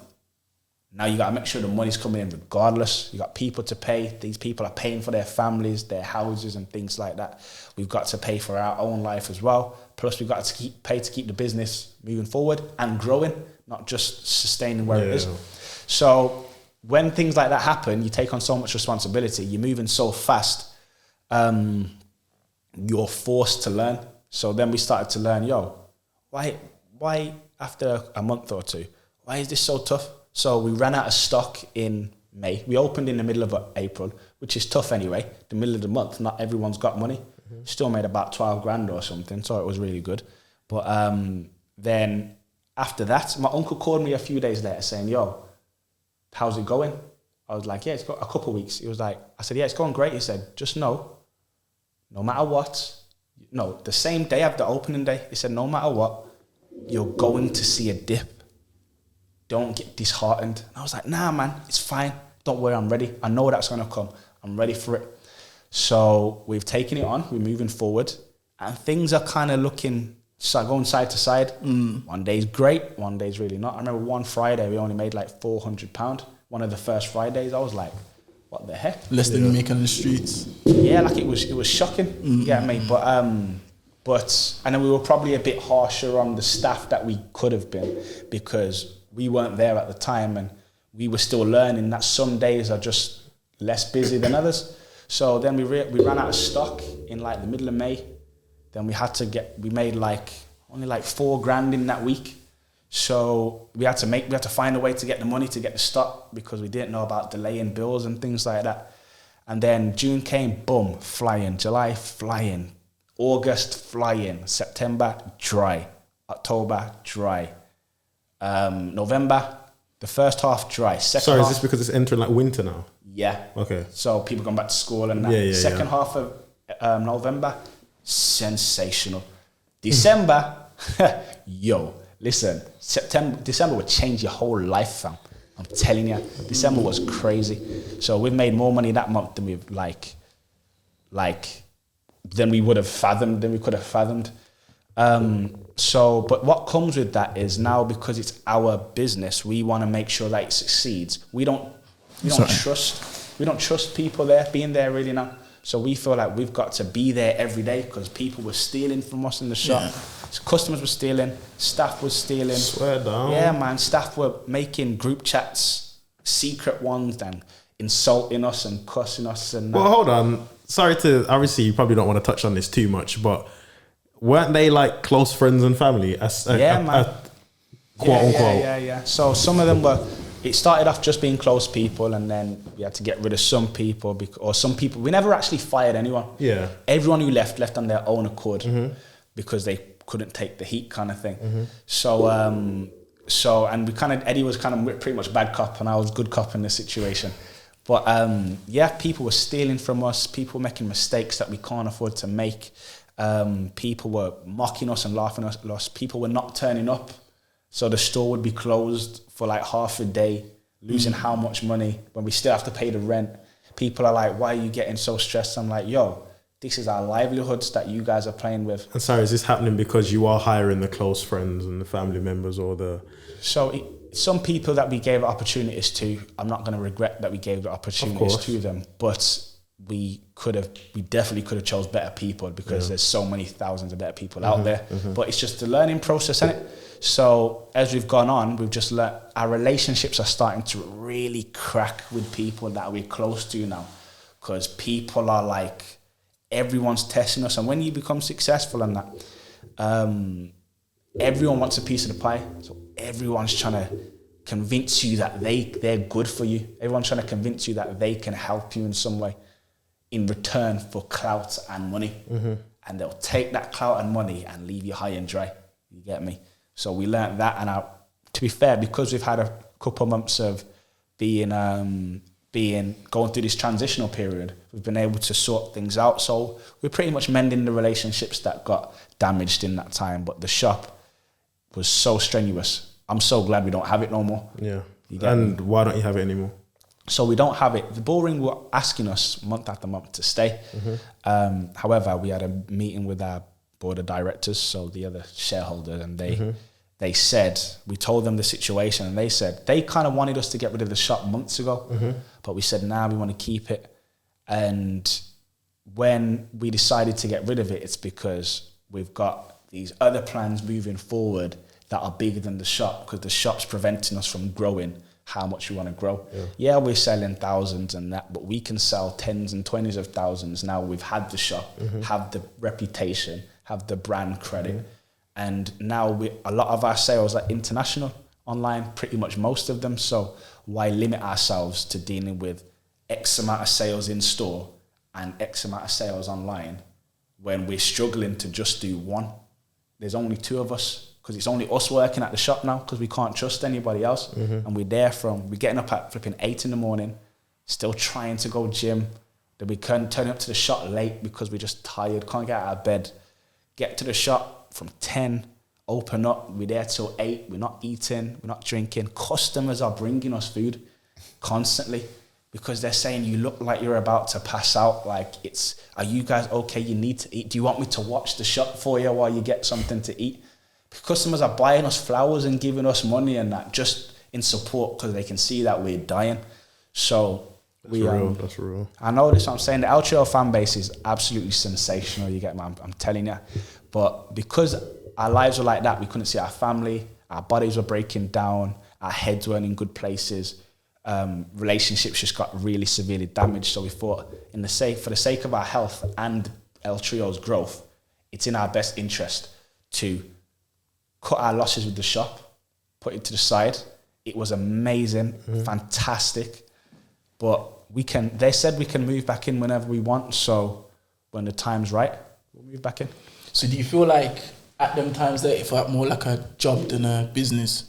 Now you got to make sure the money's coming in regardless. You got people to pay. These people are paying for their families, their houses, and things like that. We've got to pay for our own life as well. Plus, we've got to pay to keep the business moving forward and growing, not just sustaining where it is. So when things like that happen, you take on so much responsibility. You're moving so fast. You're forced to learn. So then we started to learn, why after a month or two, why is this so tough? So we ran out of stock in May. We opened in the middle of April, which is tough anyway. The middle of the month, not everyone's got money. Still made about 12 grand or something, so it was really good. But then after that, my uncle called me a few days later saying, how's it going? I was like, it's got a couple of weeks. He was like, I said, it's going great. He said, just know, no matter what, the same day of the opening day, he said, no matter what, you're going to see a dip. Don't get disheartened. And I was like, nah, man, it's fine. Don't worry, I'm ready. I know that's going to come. I'm ready for it. So we've taken it on. We're moving forward. And things are kind of going side to side. One day's great. One day's really not. I remember one Friday, we only made like £400. One of the first Fridays, I was like, what the heck? Less than you make on the streets. Yeah, like it was shocking. You get me? But and then we were probably a bit harsher on the staff that we could have been, because we weren't there at the time and we were still learning that some days are just less busy than others. So then we ran out of stock in like the middle of May. Then we made only like 4 grand in that week. So we had to find a way to get the money to get the stock, because we didn't know about delaying bills and things like that. And then June came, boom, flying. July, flying. August, flying. September, dry. October, dry. November, the first half dry. Second half, is this because it's entering like winter now? Yeah. Okay. So people going back to school and that. Second half of November, sensational. December, listen, December would change your whole life, fam. I'm telling you, December was crazy. So we've made more money that month than we've than we would have fathomed, than we could have fathomed. But what comes with that is now, because it's our business, we want to make sure that it succeeds. We don't trust people being there really now. So we feel like we've got to be there every day, because people were stealing from us in the shop. Yeah. Customers were stealing, staff was stealing. Swear down. Yeah, man, staff were making group chats, secret ones, and insulting us and cussing us. And well, hold on. Sorry obviously you probably don't want to touch on this too much, but weren't they like close friends and family? Man. Quote unquote. Yeah. So some of them it started off just being close people, and then we had to get rid of some people, we never actually fired anyone. Yeah. Everyone who left on their own accord, because they couldn't take the heat kind of thing. So and Eddie was kind of pretty much bad cop and I was good cop in this situation. But people were stealing from us, people making mistakes that we can't afford to make. People were mocking us and laughing at us. People were not turning up. So the store would be closed for like half a day, losing how much money when we still have to pay the rent. People are like, why are you getting so stressed? I'm like, this is our livelihoods that you guys are playing with. And sorry, is this happening because you are hiring the close friends and the family members or the... So some people that we gave opportunities to, I'm not going to regret that we gave the opportunities to them, but we definitely could have chose better people, because there's so many thousands of better people out there. But it's just the learning process, isn't it? So as we've gone on, we've just learned our relationships are starting to really crack with people that we're close to now, because people are like, everyone's testing us, and when you become successful in that, everyone wants a piece of the pie. So everyone's trying to convince you that they're good for you. Everyone's trying to convince you that they can help you in some way in return for clout and money. And they'll take that clout and money and leave you high and dry. You get me? So we learned that, and to be fair, because we've had a couple of months of going through this transitional period, we've been able to sort things out. So we're pretty much mending the relationships that got damaged in that time. But the shop was so strenuous. I'm so glad we don't have it no more. Yeah. And why don't you have it anymore? So we don't have it. The Bullring were asking us month after month to stay. However, we had a meeting with our board of directors, so the other shareholders, and they said, we told them the situation, and they said they kind of wanted us to get rid of the shop months ago, but we said, nah, we want to keep it. And when we decided to get rid of it, it's because we've got these other plans moving forward that are bigger than the shop, because the shop's preventing us from growing how much we want to grow. Yeah, we're selling thousands and that, but we can sell tens and 20s of thousands now. We've had the shop, have the reputation, have the brand credit, and now a lot of our sales are international online, pretty much most of them. So why limit ourselves to dealing with X amount of sales in store and X amount of sales online when we're struggling to just do one? There's only two of us, because it's only us working at the shop now, because we can't trust anybody else. And we're getting up at flipping 8 in the morning, still trying to go gym. Then we can't turn up to the shop late because we're just tired, can't get out of bed. Get to the shop from 10, open up, we're there till 8, we're not eating, we're not drinking. Customers are bringing us food constantly because they're saying, you look like you're about to pass out. Like, are you guys okay? You need to eat. Do you want me to watch the shop for you while you get something to eat? Customers are buying us flowers and giving us money and that just in support because they can see that we're dying. So that's real. I know this. I'm saying the 3LTRIO fan base is absolutely sensational. You get me? I'm telling you. But because our lives were like that, we couldn't see our family. Our bodies were breaking down. Our heads weren't in good places. Relationships just got really severely damaged. So we thought, for the sake of our health and 3LTRIO's growth, it's in our best interest to cut our losses with the shop, put it to the side. It was amazing, fantastic. But they said we can move back in whenever we want. So when the time's right, we'll move back in. So do you feel like at them times that it felt more like a job than a business?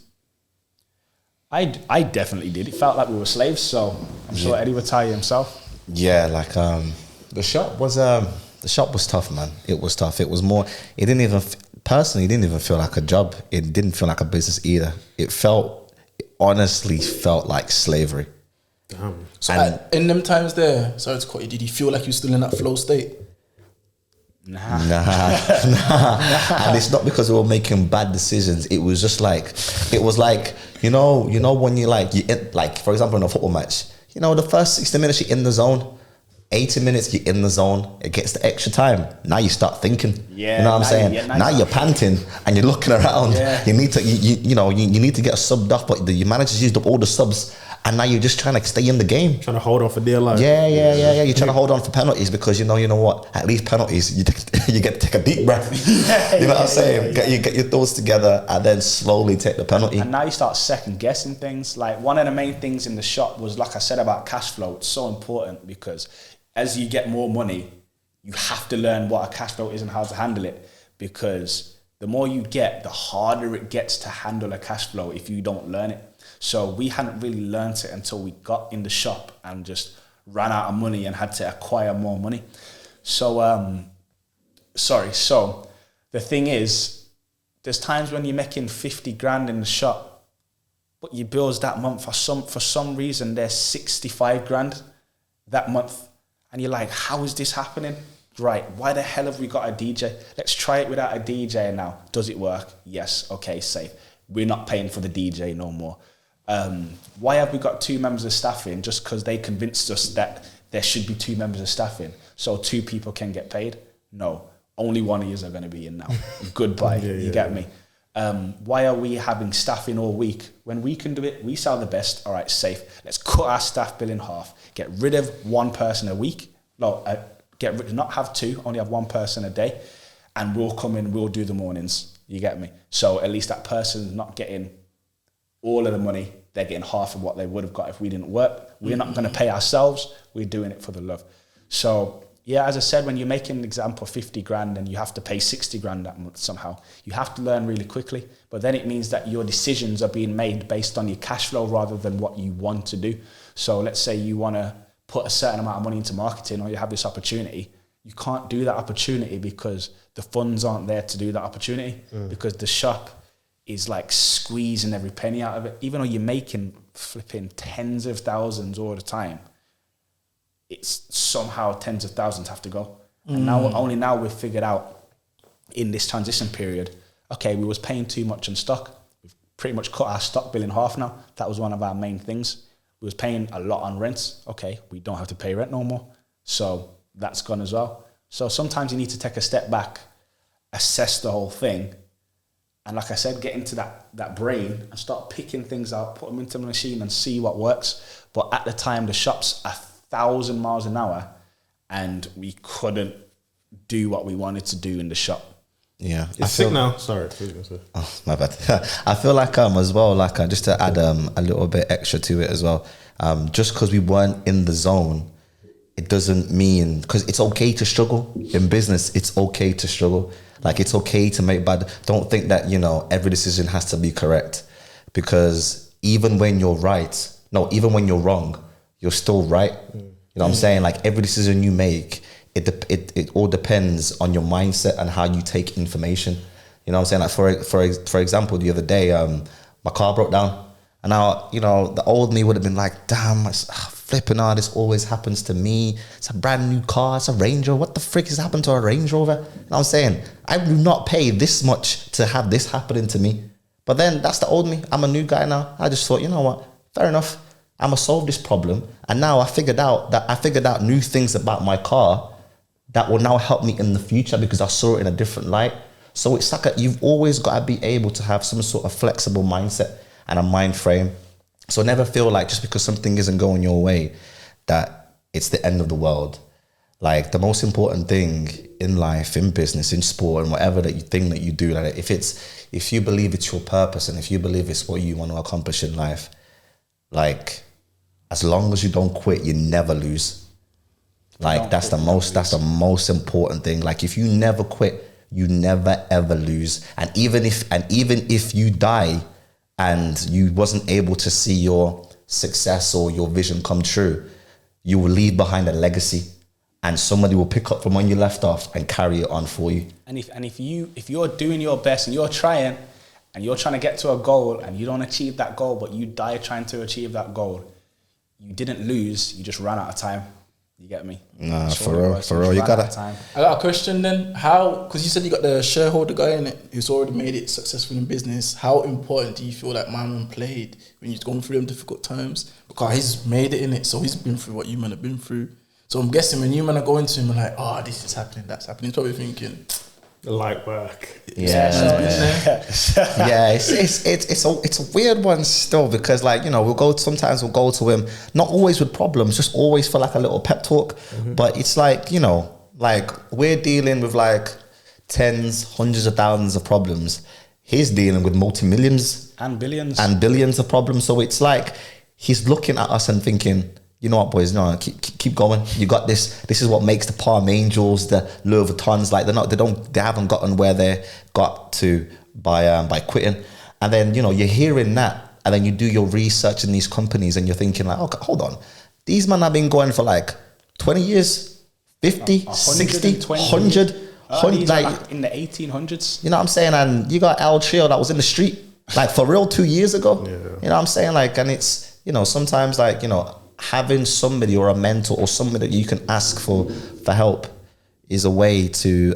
I definitely did. It felt like we were slaves. So I'm sure Eddie would tell you himself. Yeah, like the shop was tough, man. It was tough. It was more. It didn't even feel like a job. It didn't feel like a business either. It honestly felt like slavery. Damn. So in them times there, sorry to cut you, did you feel like you were still in that flow state? Nah. And it's not because we were making bad decisions. It was just like, you know when for example in a football match, the first 60 minutes you're in the zone, 80 minutes you're in the zone, it gets the extra time. Now you start thinking. Yeah, you know what I'm saying? Now you're panting and you're looking around. Yeah. You need to you need to get subbed off, but your manager's used up all the subs. And now you're just trying to stay in the game. Trying to hold on for dear life. Yeah. You're trying to hold on for penalties because you know what? At least penalties, you get to take a deep breath. You know what I'm saying? Get your thoughts together and then slowly take the penalty. And now you start second guessing things. Like one of the main things in the shop was, like I said about cash flow. It's so important because as you get more money, you have to learn what a cash flow is and how to handle it. Because the more you get, the harder it gets to handle a cash flow if you don't learn it. So we hadn't really learned it until we got in the shop and just ran out of money and had to acquire more money. So, So the thing is, there's times when you're making 50 grand in the shop, but your bills that month for some reason they're 65 grand that month, and you're like, how is this happening? Right, why the hell have we got a DJ? Let's try it without a DJ now. Does it work? Yes. Okay, safe. We're not paying for the DJ no more. Why have we got 2 members of staff in? Just because they convinced us that there should be 2 members of staff in, so 2 people can get paid? No, only one of you are going to be in now. Goodbye. You get me? Why are we having staff in all week when we can do it? We sell the best. All right, safe. Let's cut our staff bill in half. Get rid of one person a week. No, not have two, only have one person a day. And we'll come in, we'll do the mornings. You get me? So at least that person's not getting all of the money. They're getting half of what they would have got if we didn't work. We're not going to pay ourselves. We're doing it for the love. So yeah, as I said, when you're making an example 50 grand and you have to pay 60 grand that month somehow, you have to learn really quickly. But then it means that your decisions are being made based on your cash flow rather than what you want to do. So let's say you want to put a certain amount of money into marketing, or you have this opportunity. You can't do that opportunity because the funds aren't there to do that opportunity, because the shop is like squeezing every penny out of it. Even though you're making flipping tens of thousands all the time, it's somehow tens of thousands have to go. And only now we've figured out in this transition period, okay, we was paying too much on stock. We've pretty much cut our stock bill in half now. That was one of our main things. We was paying a lot on rents. Okay, we don't have to pay rent no more. So that's gone as well. So sometimes you need to take a step back, assess the whole thing, and like I said, get into that brain and start picking things out, put them into the machine and see what works. But at the time, the shop's 1,000 miles an hour and we couldn't do what we wanted to do in the shop. Yeah. It's sick now. Sorry. Oh, my bad. I feel like as well, like just to add a little bit extra to it as well, just because we weren't in the zone, it doesn't mean, because it's okay to struggle in business. It's okay to struggle. Like, it's okay to make bad. Don't think that, every decision has to be correct, because even when you're right, even when you're wrong, you're still right. You know what I'm saying? Like, every decision you make, it all depends on your mindset and how you take information. You know what I'm saying? Like, for example, the other day, my car broke down, and now, the old me would have been like, damn, flipping out, this always happens to me. It's a brand new car, it's a Range Rover. What the frick has happened to a Range Rover? You know what I'm saying? I do not pay this much to have this happening to me. But then that's the old me. I'm a new guy now. I just thought, you know what? Fair enough. I'm gonna solve this problem. And now I figured out new things about my car that will now help me in the future because I saw it in a different light. So it's like you've always got to be able to have some sort of flexible mindset and a mind frame. So never feel like just because something isn't going your way that it's the end of the world. Like, the most important thing in life, in business, in sport, and whatever that you do, like if you believe it's your purpose and if you believe it's what you want to accomplish in life, like, as long as you don't quit, you never lose. Like, that's the most important thing. Like, if you never quit, you never ever lose. And even if you die and you wasn't able to see your success or your vision come true, you will leave behind a legacy, and somebody will pick up from when you left off and carry it on for you. And if you're doing your best and you're trying to get to a goal and you don't achieve that goal, but you die trying to achieve that goal, you didn't lose, you just ran out of time. You get me? Nah, for real. You gotta. I got a question then. How? Because you said you got the shareholder guy in it who's already made it successful in business. How important do you feel like my man played when you're going through them difficult times? Because he's made it in it, so he's been through what you man have been through. So I'm guessing when you man are going to him and like, oh, this is happening, that's happening, he's probably thinking, the light work. Yeah, it's a weird one still, because like, we'll go to him, not always with problems, just always for like a little pep talk. But it's like, like we're dealing with like tens, hundreds of thousands of problems. He's dealing with multi-millions and billions of problems. So it's like he's looking at us and thinking, you know what, boys? No, keep going. You got this. This is what makes the Palm Angels, the Louis Vuittons. Like they haven't gotten where they got to by quitting. And then you're hearing that, and then you do your research in these companies, and you're thinking like, okay, hold on, these men have been going for like 20 years, 50, 60, 100, like in the 1800s. You know what I'm saying? And you got 3LTRIO that was in the street, like for real 2 years ago. Yeah. You know what I'm saying? Like, and it's sometimes like having somebody or a mentor or somebody that you can ask for help is a way to,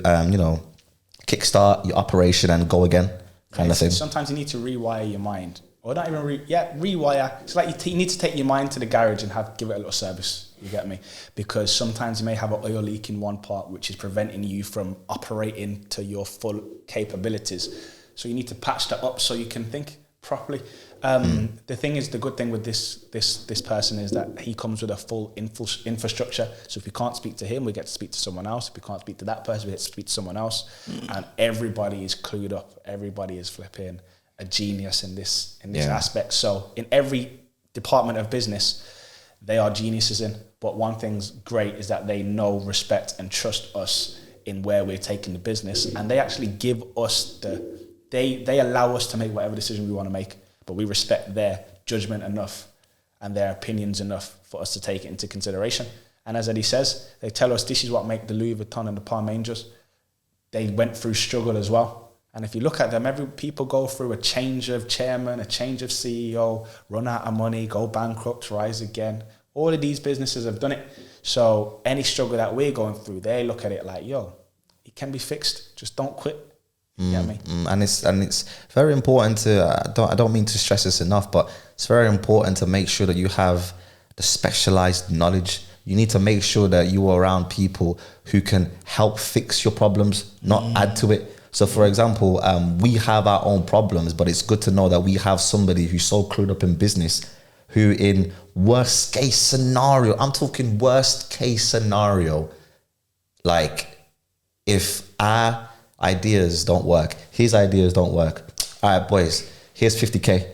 kickstart your operation and go again, kind of thing. Sometimes you need to rewire your mind, or not even rewire. It's like you need to take your mind to the garage and give it a little service. You get me? Because sometimes you may have an oil leak in one part, which is preventing you from operating to your full capabilities. So you need to patch that up so you can think properly. The thing is, the good thing with this person is that he comes with a full infrastructure. So if we can't speak to him, we get to speak to someone else. If we can't speak to that person, we get to speak to someone else. And everybody is clued up. Everybody is flipping a genius in this aspect. So in every department of business, they are geniuses in. But one thing's great is that they know, respect, and trust us in where we're taking the business, and they actually give us they allow us to make whatever decision we want to make, but we respect their judgment enough and their opinions enough for us to take it into consideration. And as Eddie says, they tell us this is what make the Louis Vuitton and the Palm Angels. They went through struggle as well. And if you look at them, people go through a change of chairman, a change of CEO, run out of money, go bankrupt, rise again. All of these businesses have done it. So any struggle that we're going through, they look at it like, yo, it can be fixed. Just don't quit. You get me? And it's very important to, I don't mean to stress this enough, but it's very important to make sure that you have the specialized knowledge. You need to make sure that you are around people who can help fix your problems, not add to it. So for example, we have our own problems, but it's good to know that we have somebody who's so clued up in business, who in worst case scenario, I'm talking worst case scenario, like if our ideas don't work, his ideas don't work. All right, boys, here's 50K.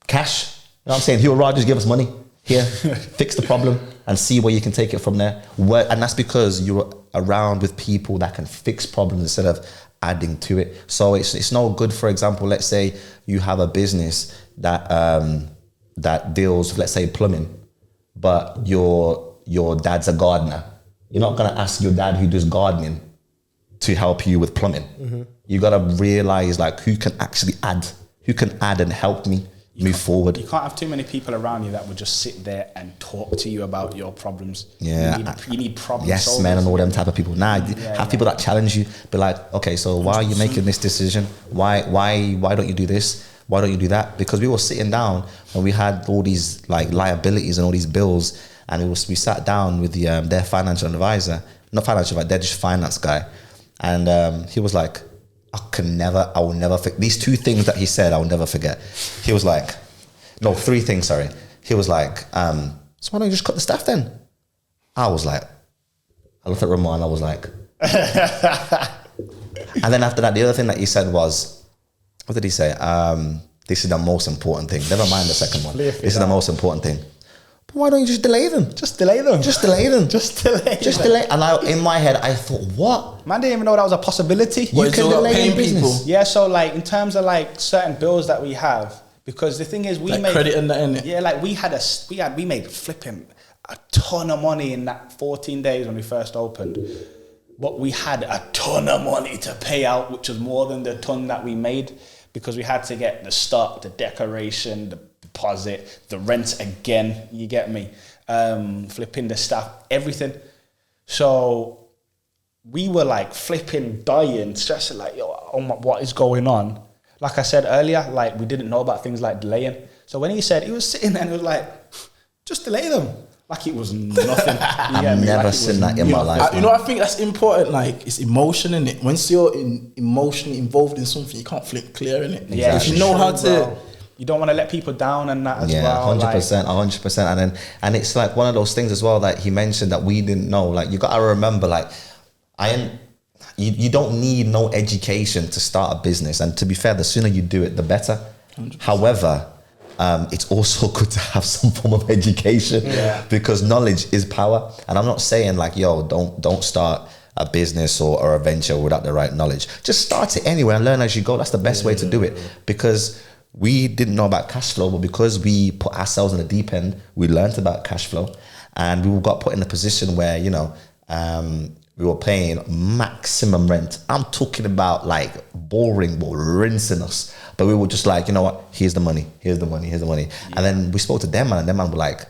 Cash, you know what I'm saying? He'll rather just give us money. Here, fix the problem and see where you can take it from there. And that's because you're around with people that can fix problems instead of adding to it. So it's no good, for example, let's say you have a business that deals with, let's say, plumbing, but your dad's a gardener. You're not going to ask your dad who does gardening to help you with plumbing. You got to realize like who can actually add and help me move forward. You can't have too many people around you that would just sit there and talk to you about your problems. Yeah, you need problem yes, solvers. man, and all them type of people. Have people that challenge you. Be like, okay, so why are you making this decision? Why don't you do this? Why don't you do that? Because we were sitting down and we had all these like liabilities and all these bills, and we sat down with their financial advisor, not financial advisor, they're just finance guy, and he was like, I will never forget these two things that he said. I will never forget. He was like, no, three things. Sorry. He was like, so why don't you just cut the staff then? I was like, I looked at Ramon. I was like, and then after that, the other thing that he said was, what did he say? This is the most important thing. Never mind the second one. This is the most important thing. But why don't you just delay them? Just delay them. Just delay them. Just delay. Just delay. And in my head, I thought, what? Man didn't even know that was a possibility. You can delay in business. people. Yeah, so like in terms of like certain bills that we have, because the thing is we Like made credit and that, innit? Yeah, like we made flipping a ton of money in that 14 days when we first opened. But we had a ton of money to pay out, which was more than the ton that we made, because we had to get the stock, the decoration, the deposit, the rent again, you get me? Flipping the staff, everything. So we were like flipping, dying, stressing like, yo, oh my, what is going on? Like I said earlier, like we didn't know about things like delaying. So when he said, he was sitting there and he was like, just delay them. Like it was nothing. I've never seen that in my life. I think that's important. Like it's emotion in it. Once you're emotionally involved in something, you can't flip clear in it. Yeah, if you know how to, bro. You don't want to let people down and that as well. 100%. And it's like one of those things as well that he mentioned that we didn't know. Like you got to remember, like you don't need no education to start a business. And to be fair, the sooner you do it, the better. 100%. However, it's also good to have some form of education because knowledge is power. And I'm not saying like, yo, don't start a business or a venture without the right knowledge. Just start it anyway and learn as you go. That's the best way to do it, because we didn't know about cash flow, but because we put ourselves in the deep end, we learned about cash flow, and we got put in a position where, we were paying maximum rent. I'm talking about like Bullring were rinsing us, but we were just like, you know what? Here's the money. Yeah. And then we spoke to them, and them man were like,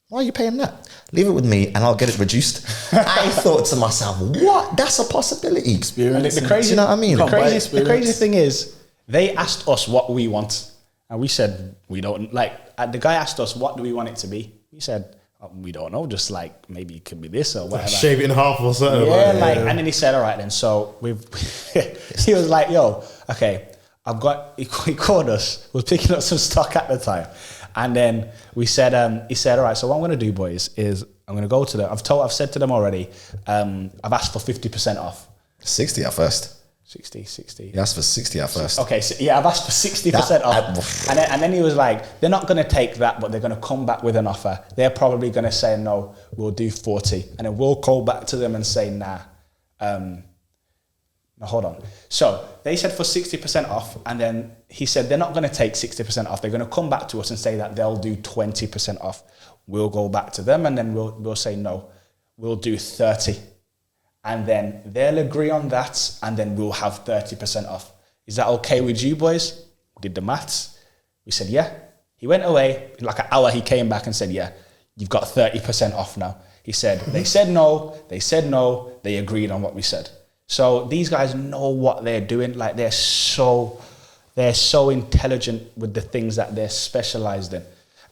why are you paying that? Leave it with me and I'll get it reduced. I thought to myself, what? That's a possibility. Experience. The crazy, you know what I mean? The crazy thing is, they asked us what we want, and we said we don't. Like the guy asked us, what do we want it to be? We said, we don't know, just like maybe it could be this or whatever. Shave it in half or something. Yeah, like, and then he said, all right then, so he was like, yo, okay, he called us, was picking up some stock at the time. And then he said, all right, so what I'm going to do, boys, is I'm going to go to them. I've said to them already, I've asked for 50% off. 60 at first. 60. He asked for 60 at first. Okay, so yeah, I've asked for 60% off. And then he was like, they're not going to take that, but they're going to come back with an offer. They're probably going to say, no, we'll do 40. And then we'll call back to them and say, nah. Now, hold on. So they said for 60% off, and then he said they're not going to take 60% off. They're going to come back to us and say that they'll do 20% off. We'll go back to them, and then we'll say, no, we'll do 30. And then they'll agree on that, and then we'll have 30% off. Is that okay with you, boys? Did the maths. We said, yeah. He went away. In like an hour, he came back and said, yeah, you've got 30% off now. He said, they said no, they agreed on what we said. So these guys know what they're doing. Like, they're so intelligent with the things that they're specialized in.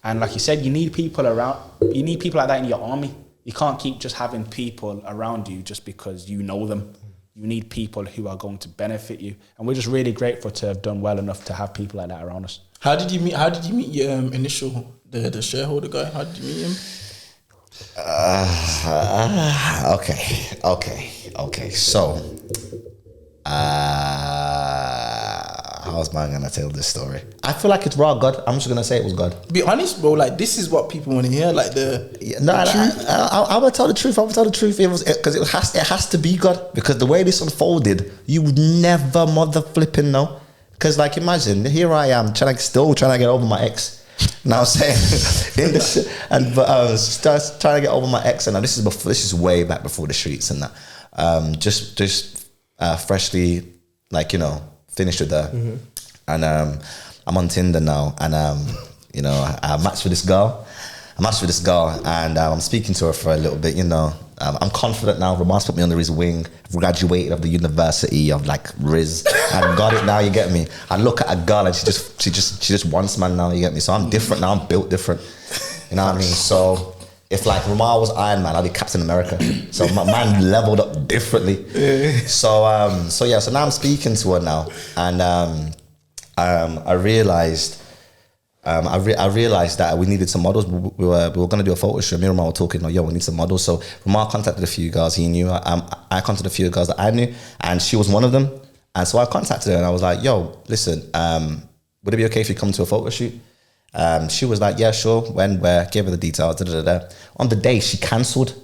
And like you said, you need people around. You need people like that in your army. You can't keep just having people around you just because you know them. You need people who are going to benefit you. And we're just really grateful to have done well enough to have people like that around us. How did you meet your initial the shareholder guy? How did you meet him? Okay. So, how was man gonna tell this story? I feel like it's raw God. I'm just gonna say it was God. Be honest, bro. Like, this is what people want to hear. Like the truth. I'm gonna tell the truth. It was because it has to be God, because the way this unfolded, you would never mother flipping know. Because like, imagine, here I am still trying to get over my ex. Now I'm saying in this and trying to get over my ex, and this is way back before the streets and that. Just freshly, like, finished with her, and I'm on Tinder now, and I matched with this girl. And I'm speaking to her for a little bit. I'm confident now. Ramar's put me under his wing. I've graduated of the University of like Riz. I got it now. You get me? I look at a girl and she just wants man now. You get me? So I'm different now. I'm built different. You know what I mean? So if like Ramar was Iron Man, I'd be Captain America. So my man leveled up differently. So now I'm speaking to her now, and I realized that we needed some models. We were going to do a photo shoot. Me and Ramar were talking, we need some models. So Ramar contacted a few girls he knew. I contacted a few girls that I knew, and she was one of them. And so I contacted her and I was like, yo, listen, would it be okay if you come to a photo shoot? She was like, yeah, sure. When, where, gave her the details, On the day she cancelled.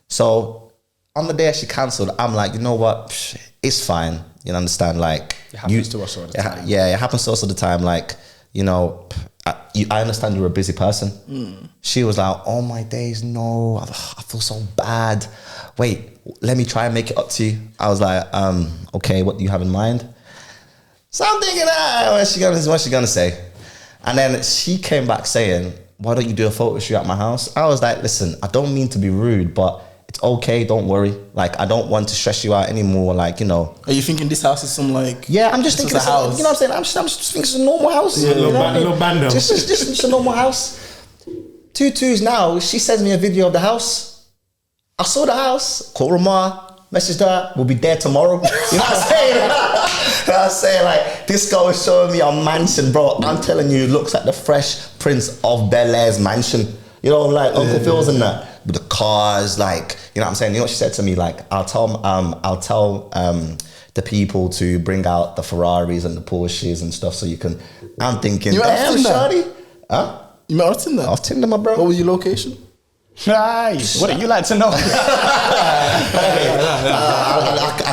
So on the day she cancelled, I'm like, you know what? It's fine. You understand? Like, it happens to us all the time. Yeah, it happens to us all the time. Like, I understand you're a busy person. She was like, oh my days, no, I feel so bad. Wait, let me try and make it up to you. I was like, okay, what do you have in mind? So I'm thinking, what's she gonna say? And then she came back saying, why don't you do a photo shoot at my house? I was like, listen, I don't mean to be rude, but it's okay, don't worry. Like, I don't want to stress you out anymore. Like, Are you thinking this house is some like? Yeah, I'm just thinking a house. You know what I'm saying? I'm just thinking it's a normal house. Yeah, little bando. Just a normal house. 2-2s now. She sends me a video of the house. I saw the house. Call Ramar. Messaged her. We'll be there tomorrow. You know what I'm saying? You know what I'm saying? Like, this girl is showing me a mansion, bro. I'm telling you, it looks like the Fresh Prince of Bel-Air's mansion. Like Uncle Phil's and that. With the cars, like, you know what I'm saying? You know what she said to me? Like, I'll tell the people to bring out the Ferraris and the Porsches and stuff so you can. I'm thinking, damn, shawty. Huh? You met her on Tinder? Off Tinder, my bro. What was your location? Nice. What do you like to know? I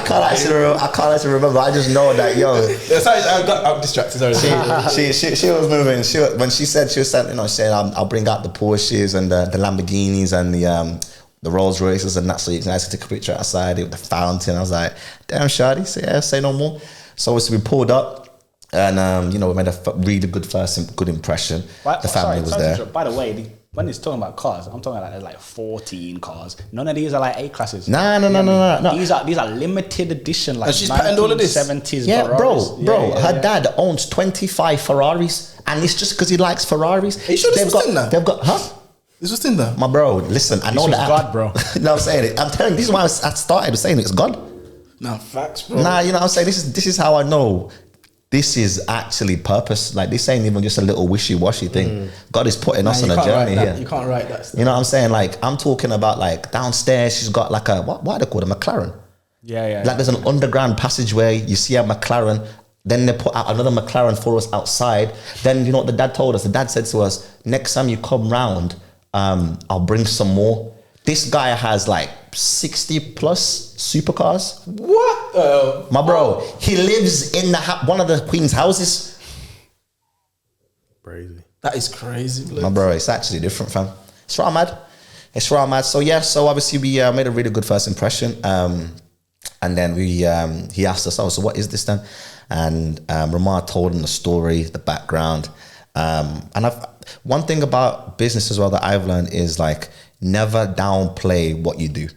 can't actually remember. I just know that, Sorry, I'm distracted. Sorry. She was moving. When she said, she said, I'll bring out the Porsches and the Lamborghinis and the Rolls Royces and that, so you can actually take a picture outside with the fountain. I was like, damn, shawty, say no more. So we pulled up, and we made a really good impression. The family was there. By the way, when it's talking about cars, I'm talking about there's like 14 cars. None of these are like A classes. No. These are limited edition, like, and she's patented all of this. 70s yeah, Ferraris. bro. Her dad owns 25 Ferraris, and it's just because he likes Ferraris. Are you sure this was Tinder? They've got, huh? This was in there. My bro, listen, I know was that. God, bro. You know what I'm saying? I'm telling you, this is why I started saying it's God. Nah, facts, bro. Nah, you know what I'm saying? This is how I know this is actually purpose. Like, this ain't even just a little wishy-washy thing. God is putting us on a journey here. You can't write that stuff. You know what I'm saying? Like, I'm talking about, like, downstairs, she's got like a, what are they called? A McLaren. Yeah. Like, there's an underground passageway. You see a McLaren. Then they put out another McLaren for us outside. Then, you know what the dad told us? The dad said to us, next time you come round, I'll bring some more. This guy has like 60 plus supercars. What? My bro, he lives in one of the Queen's houses. Crazy. That is crazy, blood. My bro, it's actually different, fam. It's right mad. It's right mad. So yeah, so obviously we made a really good first impression. And then he asked us, oh, so what is this then? And rmar told him the story, the background. And one thing about business as well that I've learned is like, never downplay what you do.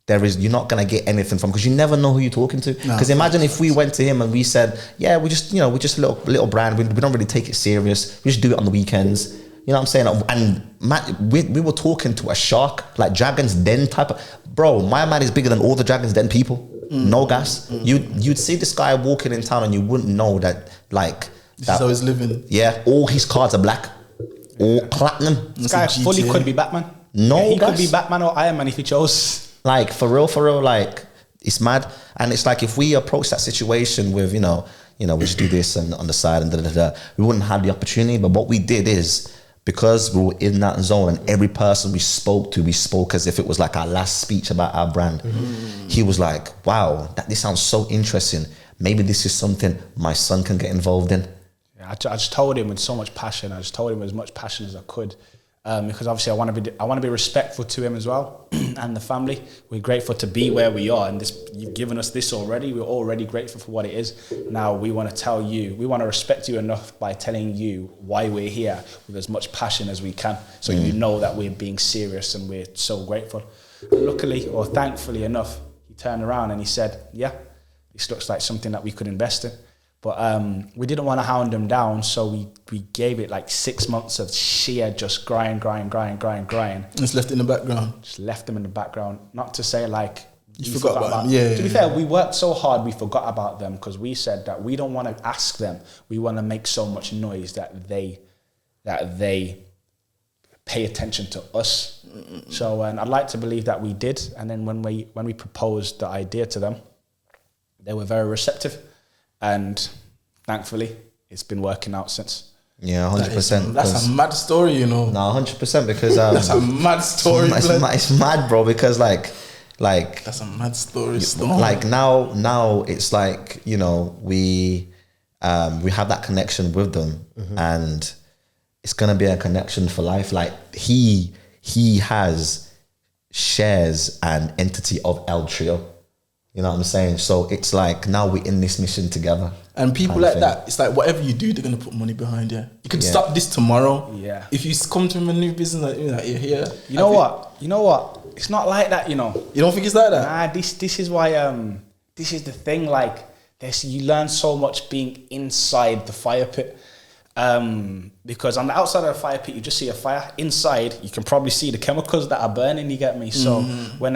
You're not gonna get anything from, because you never know who you're talking to. Because imagine if we went to him and we said, yeah, we're just a little brand. We don't really take it serious. We just do it on the weekends. You know what I'm saying? And Matt, we were talking to a shark, like Dragon's Den type of, bro, my man is bigger than all the Dragon's Den people. No gas. You'd see this guy walking in town and you wouldn't know that, like, This is how he's living. Yeah, all his cards are black. All platinum. This guy fully could be Batman. No, he could be Batman or Iron Man if he chose. Like, for real, like, it's mad. And it's like, if we approach that situation with, we just do this and on the side and we wouldn't have the opportunity. But what we did is, because we were in that zone and every person we spoke as if it was like our last speech about our brand. He was like, wow, this sounds so interesting. Maybe this is something my son can get involved in. Yeah, I just told him with so much passion. I just told him with as much passion as I could. Because obviously I want to be respectful to him as well and the family. We're grateful to be where we are, and you've given us this already. We're already grateful for what it is. Now we want to tell you, we want to respect you enough by telling you why we're here with as much passion as we can, so you know that we're being serious and we're so grateful. And luckily, or thankfully enough, he turned around and he said, yeah, this looks like something that we could invest in. But we didn't want to hound him down, so we gave it like 6 months of sheer just grind. Just left in the background. Just left him in the background. Not to say like you forgot about them. Yeah. To be fair, we worked so hard we forgot about them, because we said that we don't want to ask them. We want to make so much noise that they pay attention to us. So, and I'd like to believe that we did. And then when we proposed the idea to them, they were very receptive. And thankfully, it's been working out since. Yeah, 100%. That's a mad story, No, 100%, because that's a mad story. It's mad, bro. Because like that's a mad story. Like now it's like, we have that connection with them, and it's gonna be a connection for life. Like he has shares and entity of 3LTRIO. You know what I'm saying? So it's like, now we're in this mission together. And people like that, it's like, whatever you do, they're going to put money behind you. You could stop this tomorrow. Yeah. If you come to a new business, like, you're here. You know what? It's not like that, You don't think it's like that? Nah, this is why, this is the thing, like, you learn so much being inside the fire pit. Because on the outside of the fire pit, you just see a fire. Inside, you can probably see the chemicals that are burning, you get me? So when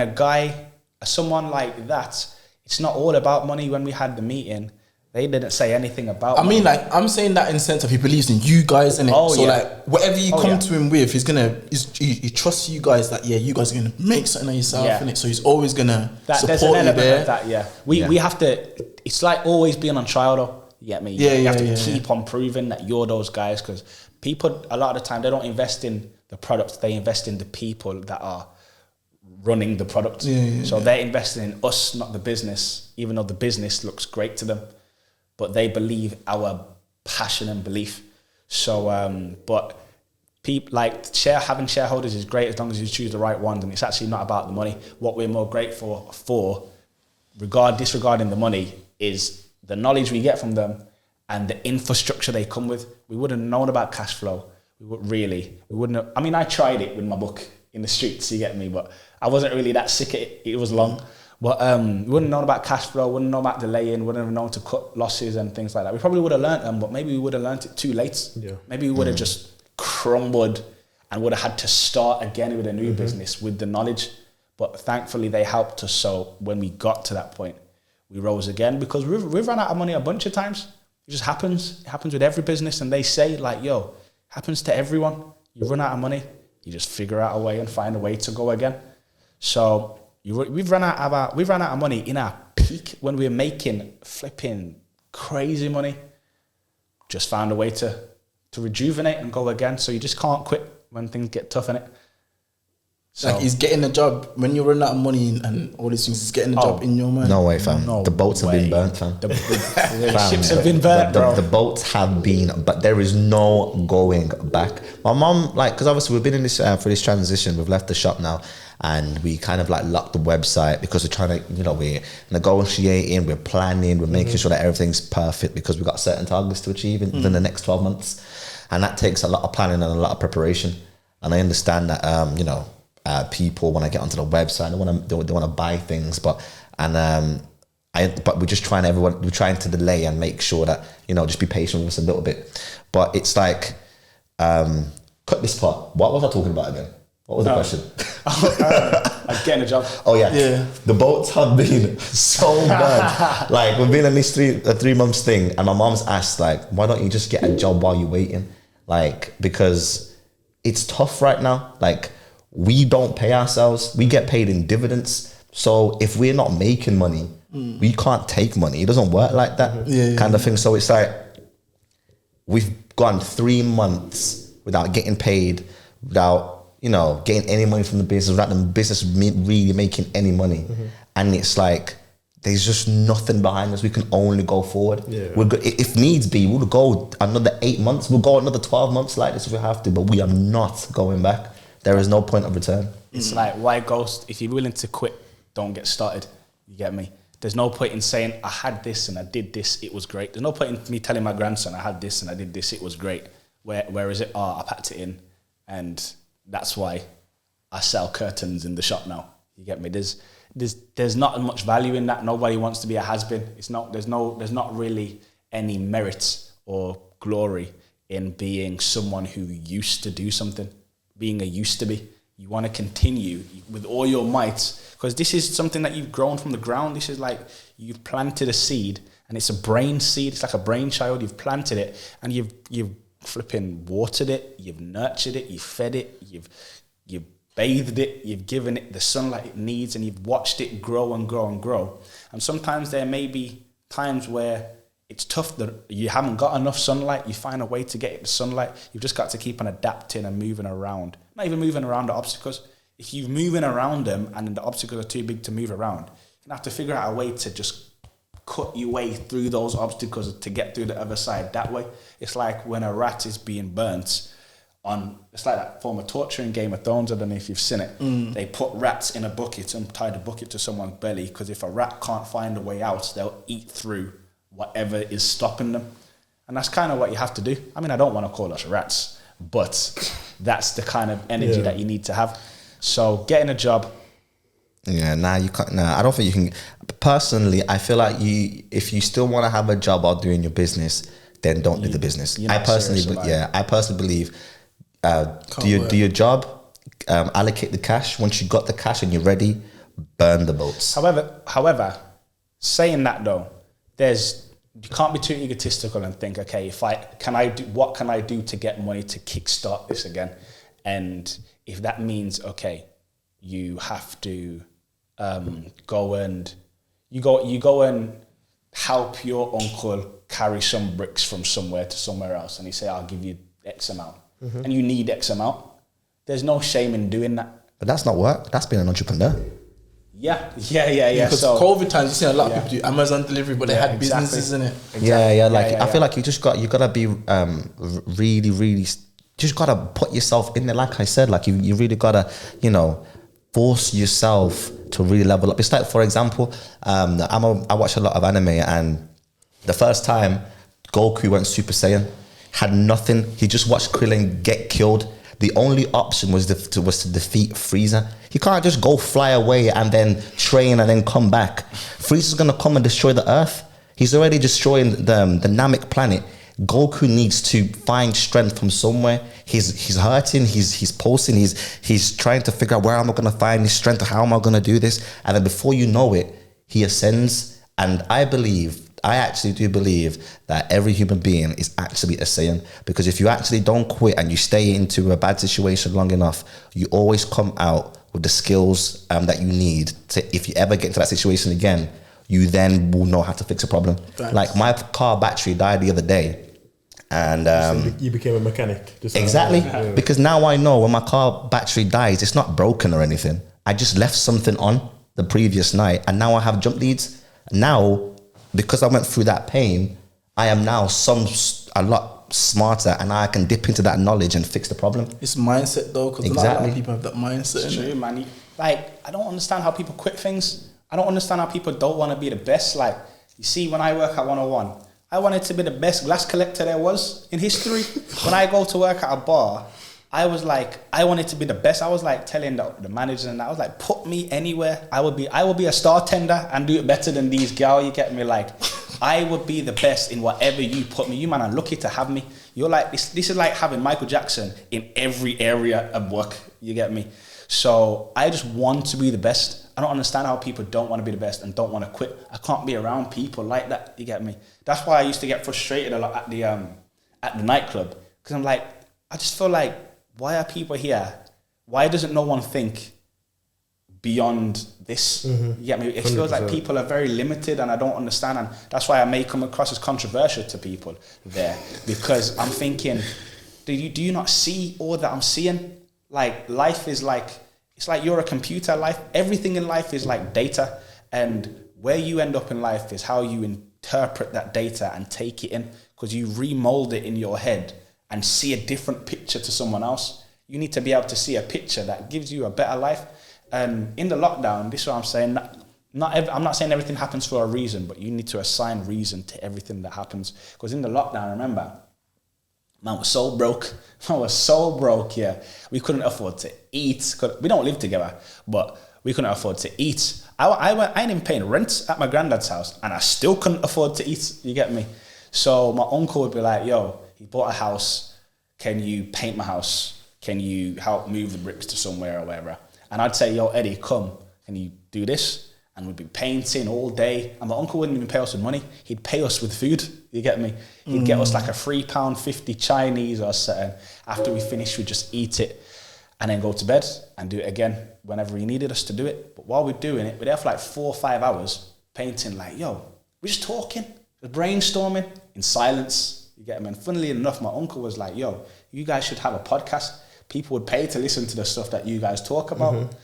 someone like that, it's not all about money. When we had the meeting, they didn't say anything about money. Like, I'm saying that in the sense of he believes in you guys, innit? Like, whatever you come to him with, he trusts you guys that, you guys are going to make something of yourself, innit? So he's always going to support you there. Of that, We have to, it's like always being on trial though, you get me? You have to keep on proving that you're those guys, because people, a lot of the time, they don't invest in the product, they invest in the people that are running the product. So they're investing in us, not the business, even though the business looks great to them, but they believe our passion and belief. So, but people like having shareholders is great as long as you choose the right ones, and it's actually not about the money. What we're more grateful for, disregarding the money, is the knowledge we get from them and the infrastructure they come with. We wouldn't have known about cash flow. We wouldn't have. I mean, I tried it with my book in the streets, you get me, but I wasn't really that sick at it. It was long. But we wouldn't have known about cash flow, wouldn't know about delaying, wouldn't have known to cut losses and things like that. We probably would have learnt them, but maybe we would have learnt it too late. Yeah. Maybe we would have just crumbled and would have had to start again with a new business with the knowledge. But thankfully, they helped us. So when we got to that point, we rose again, because we've run out of money a bunch of times. It just happens. It happens with every business. And they say, like, yo, happens to everyone. You run out of money, you just figure out a way and find a way to go again. So we've run out of money in our peak when we were making flipping crazy money. Just found a way to rejuvenate and go again. So you just can't quit when things get tough, innit? So, like, he's getting a job when you run out of money and all these things. He's getting a job in your mind. No way, fam. No the boats have been way. burnt, fam. The Fam, ships have been burnt, bro. The boats have been, but there is no going back. My mom, like, because obviously we've been in this for this transition. We've left the shop now, and we kind of like locked the website because we're trying to, we're negotiating, we're planning, we're making sure that everything's perfect, because we've got certain targets to achieve within the next 12 months, and that takes a lot of planning and a lot of preparation. And I understand that, people want to get onto the website, they want to buy things, but we're just trying to delay and make sure that, just be patient with us a little bit. But it's like, cut this part. What was I talking about again? What was the question? Like getting a job. Oh yeah. The boats have been so bad. Like, we've been in this 3 months thing, and my mom's asked, like, why don't you just get a job while you're waiting? Like, because it's tough right now. Like, we don't pay ourselves. We get paid in dividends. So if we're not making money, we can't take money. It doesn't work like that kind of thing. So it's like, we've gone 3 months without getting paid, without, getting any money from the business, without the business really making any money. And it's like, there's just nothing behind us. We can only go forward. We're good. If needs be, we'll go another 8 months. We'll go another 12 months like this if we have to, but we are not going back. There is no point of return. It's like, why ghost? If you're willing to quit, don't get started. You get me? There's no point in saying, I had this and I did this, it was great. There's no point in me telling my grandson, I had this and I did this, it was great. Where is it? Oh, I packed it in. And that's why I sell curtains in the shop now. You get me? There's not much value in that. Nobody wants to be a has-been. There's not really any merit or glory in being someone who used to do something. Being a used to be. You want to continue with all your might, because this is something that you've grown from the ground. This is like, you've planted a seed, and it's a brain seed. It's like a brainchild. You've planted it, and you've flipping watered it. You've nurtured it. You've fed it. You've bathed it. You've given it the sunlight it needs, and you've watched it grow and grow and grow. And sometimes there may be times where it's tough that you haven't got enough sunlight. You find a way to get it the sunlight. You've just got to keep on adapting and moving around. Not even moving around the obstacles. If you're moving around them and the obstacles are too big to move around, you're going to have to figure out a way to just cut your way through those obstacles to get through the other side that way. It's like when a rat is being burnt it's like that form of torture in Game of Thrones. I don't know if you've seen it. They put rats in a bucket and tie the bucket to someone's belly, because if a rat can't find a way out, they'll eat through whatever is stopping them. And that's kind of what you have to do. I mean, I don't want to call us rats, but that's the kind of energy that you need to have. So getting a job. You can't. I don't think you can. Personally, I feel like if you still want to have a job while doing your business, then don't do the business. I personally believe, do your job, allocate the cash. Once you got the cash and you're ready, burn the boats. However, saying that though, you can't be too egotistical and think, okay, what can I do to get money to kickstart this again? And if that means, okay, you have to go and help your uncle carry some bricks from somewhere to somewhere else, and he say, I'll give you X amount, and you need X amount. There's no shame in doing that. But that's not work. That's being an entrepreneur. Yeah. Because COVID times, you see a lot of people do Amazon delivery, but they had businesses in it. Exactly. I feel like you gotta be really, really, just gotta put yourself in there. Like I said, like you really gotta, force yourself to really level up. It's like, for example, I watch a lot of anime, and the first time Goku went Super Saiyan, had nothing. He just watched Krillin get killed. The only option was to defeat Frieza. He can't just go fly away and then train and then come back. Frieza's gonna come and destroy the Earth. He's already destroying the Namek planet. Goku needs to find strength from somewhere. He's hurting, he's pulsing, he's trying to figure out where am I gonna find this strength, how am I gonna do this? And then before you know it, he ascends. And I actually do believe that every human being is actually a Saiyan, because if you actually don't quit and you stay into a bad situation long enough, you always come out with the skills that you need to, if you ever get into that situation again, you then will know how to fix a problem. Thanks. Like my car battery died the other day, and you became a mechanic. Just exactly, because now I know when my car battery dies, it's not broken or anything. I just left something on the previous night, and now I have jump leads. Now, because I went through that pain, I am now a lot smarter, and I can dip into that knowledge and fix the problem. It's mindset though, because a lot of people have that mindset. It's true, man. Like, I don't understand how people quit things. I don't understand how people don't want to be the best. Like, you see, when I work at 101, I wanted to be the best glass collector there was in history. When I go to work at a bar, I was like, I wanted to be the best. I was like telling the managers, and I was like, put me anywhere. I would be a star tender and do it better than these girls. You get me? Like, I would be the best in whatever you put me. You man are lucky to have me. You're like, this is like having Michael Jackson in every area of work. You get me? So I just want to be the best. I don't understand how people don't want to be the best and don't want to quit. I can't be around people like that. You get me? That's why I used to get frustrated a lot at the nightclub, because I'm like, I just feel like, why are people here? Why doesn't no one think beyond this? You get me? It feels like people are very limited, and I don't understand, and that's why I may come across as controversial to people there, because I'm thinking, do you not see all that I'm seeing? Like, life is like, it's like you're a computer. Life, everything in life is like data, and where you end up in life is how you interpret that data and take it in, because you remold it in your head and see a different picture to someone else. You need to be able to see a picture that gives you a better life. And in the lockdown, this is what I'm saying, I'm not saying everything happens for a reason, but you need to assign reason to everything that happens. Because in the lockdown, remember, man was so broke, yeah. We couldn't afford to eat. We don't live together, but we couldn't afford to eat. I ain't even paying rent at my granddad's house, and I still couldn't afford to eat, you get me? So my uncle would be like, yo, he bought a house, can you paint my house? Can you help move the bricks to somewhere or wherever? And I'd say, yo, Eddie, come, can you do this? And we'd be painting all day. And my uncle wouldn't even pay us with money. He'd pay us with food, you get me? He'd get us like a £3.50 Chinese or something. After we finished, we'd just eat it and then go to bed and do it again whenever he needed us to do it. But while we're doing it, we're there for like 4 or 5 hours painting, like, yo, we're just talking, we're brainstorming in silence. You get me? And funnily enough, my uncle was like, yo, you guys should have a podcast. People would pay to listen to the stuff that you guys talk about.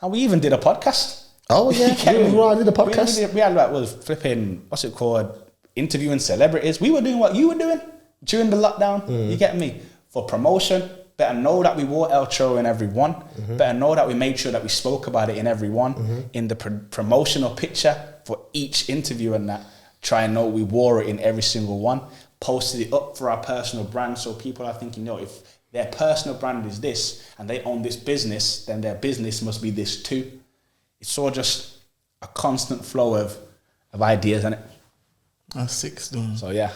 And we even did a podcast. Oh, yeah. I did a podcast. We had like, was flipping, what's it called? Interviewing celebrities. We were doing what you were doing during the lockdown. You get me? For promotion. Better know that we wore 3LTRIO in every one. Better know that we made sure that we spoke about it in every one. In the promotional picture for each interview and that. Try and know we wore it in every single one. Posted it up for our personal brand, so people are thinking, no, if their personal brand is this and they own this business, then their business must be this too. It's all just a constant flow of ideas, isn't it? That's sick, dude. So yeah.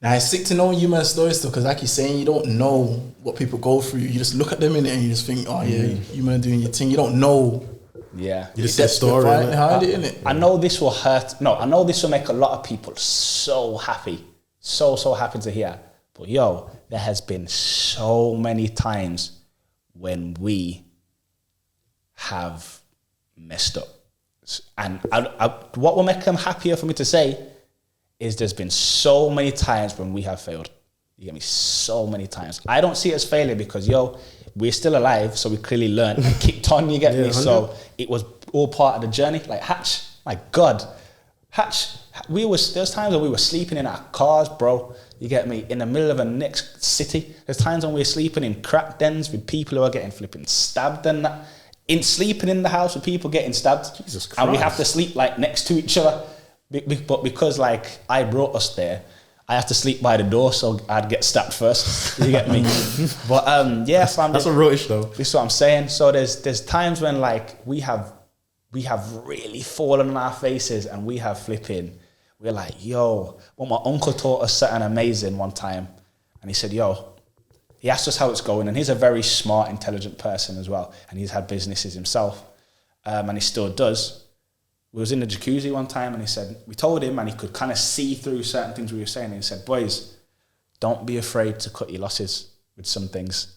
Now it's sick to know human stories though, because like you're saying, you don't know what people go through. You just look at them in it and you just think, oh yeah, you man doing your thing. You don't know. Yeah. You just see a story behind it, innit? I know this will hurt. No, I know this will make a lot of people so happy. So happy to hear. But yo, there has been so many times when we have messed up. And what will make them happier for me to say is there's been so many times when we have failed. You get me? So many times. I don't see it as failure because, yo, we're still alive, so we clearly learned and kicked on, you get me? 100. So it was all part of the journey. Like Hatch, my God. Hatch, there's times when we were sleeping in our cars, bro. You get me? In the middle of a next city. There's times when we're sleeping in crack dens with people who are getting flipping stabbed and that. Sleeping in the house with people getting stabbed. Jesus Christ. And we have to sleep like next to each other. But because like I brought us there, I have to sleep by the door, so I'd get stabbed first. You get me? But yeah, fam, that's a rubbish though. This is what I'm saying. So there's times when like we have really fallen on our faces and we have we're like, yo, well, my uncle taught us something amazing one time. And he said, yo, he asked us how it's going. And he's a very smart, intelligent person as well. And he's had businesses himself. And he still does. We was in the jacuzzi one time and he said, we told him, and he could kind of see through certain things we were saying. And he said, boys, don't be afraid to cut your losses with some things.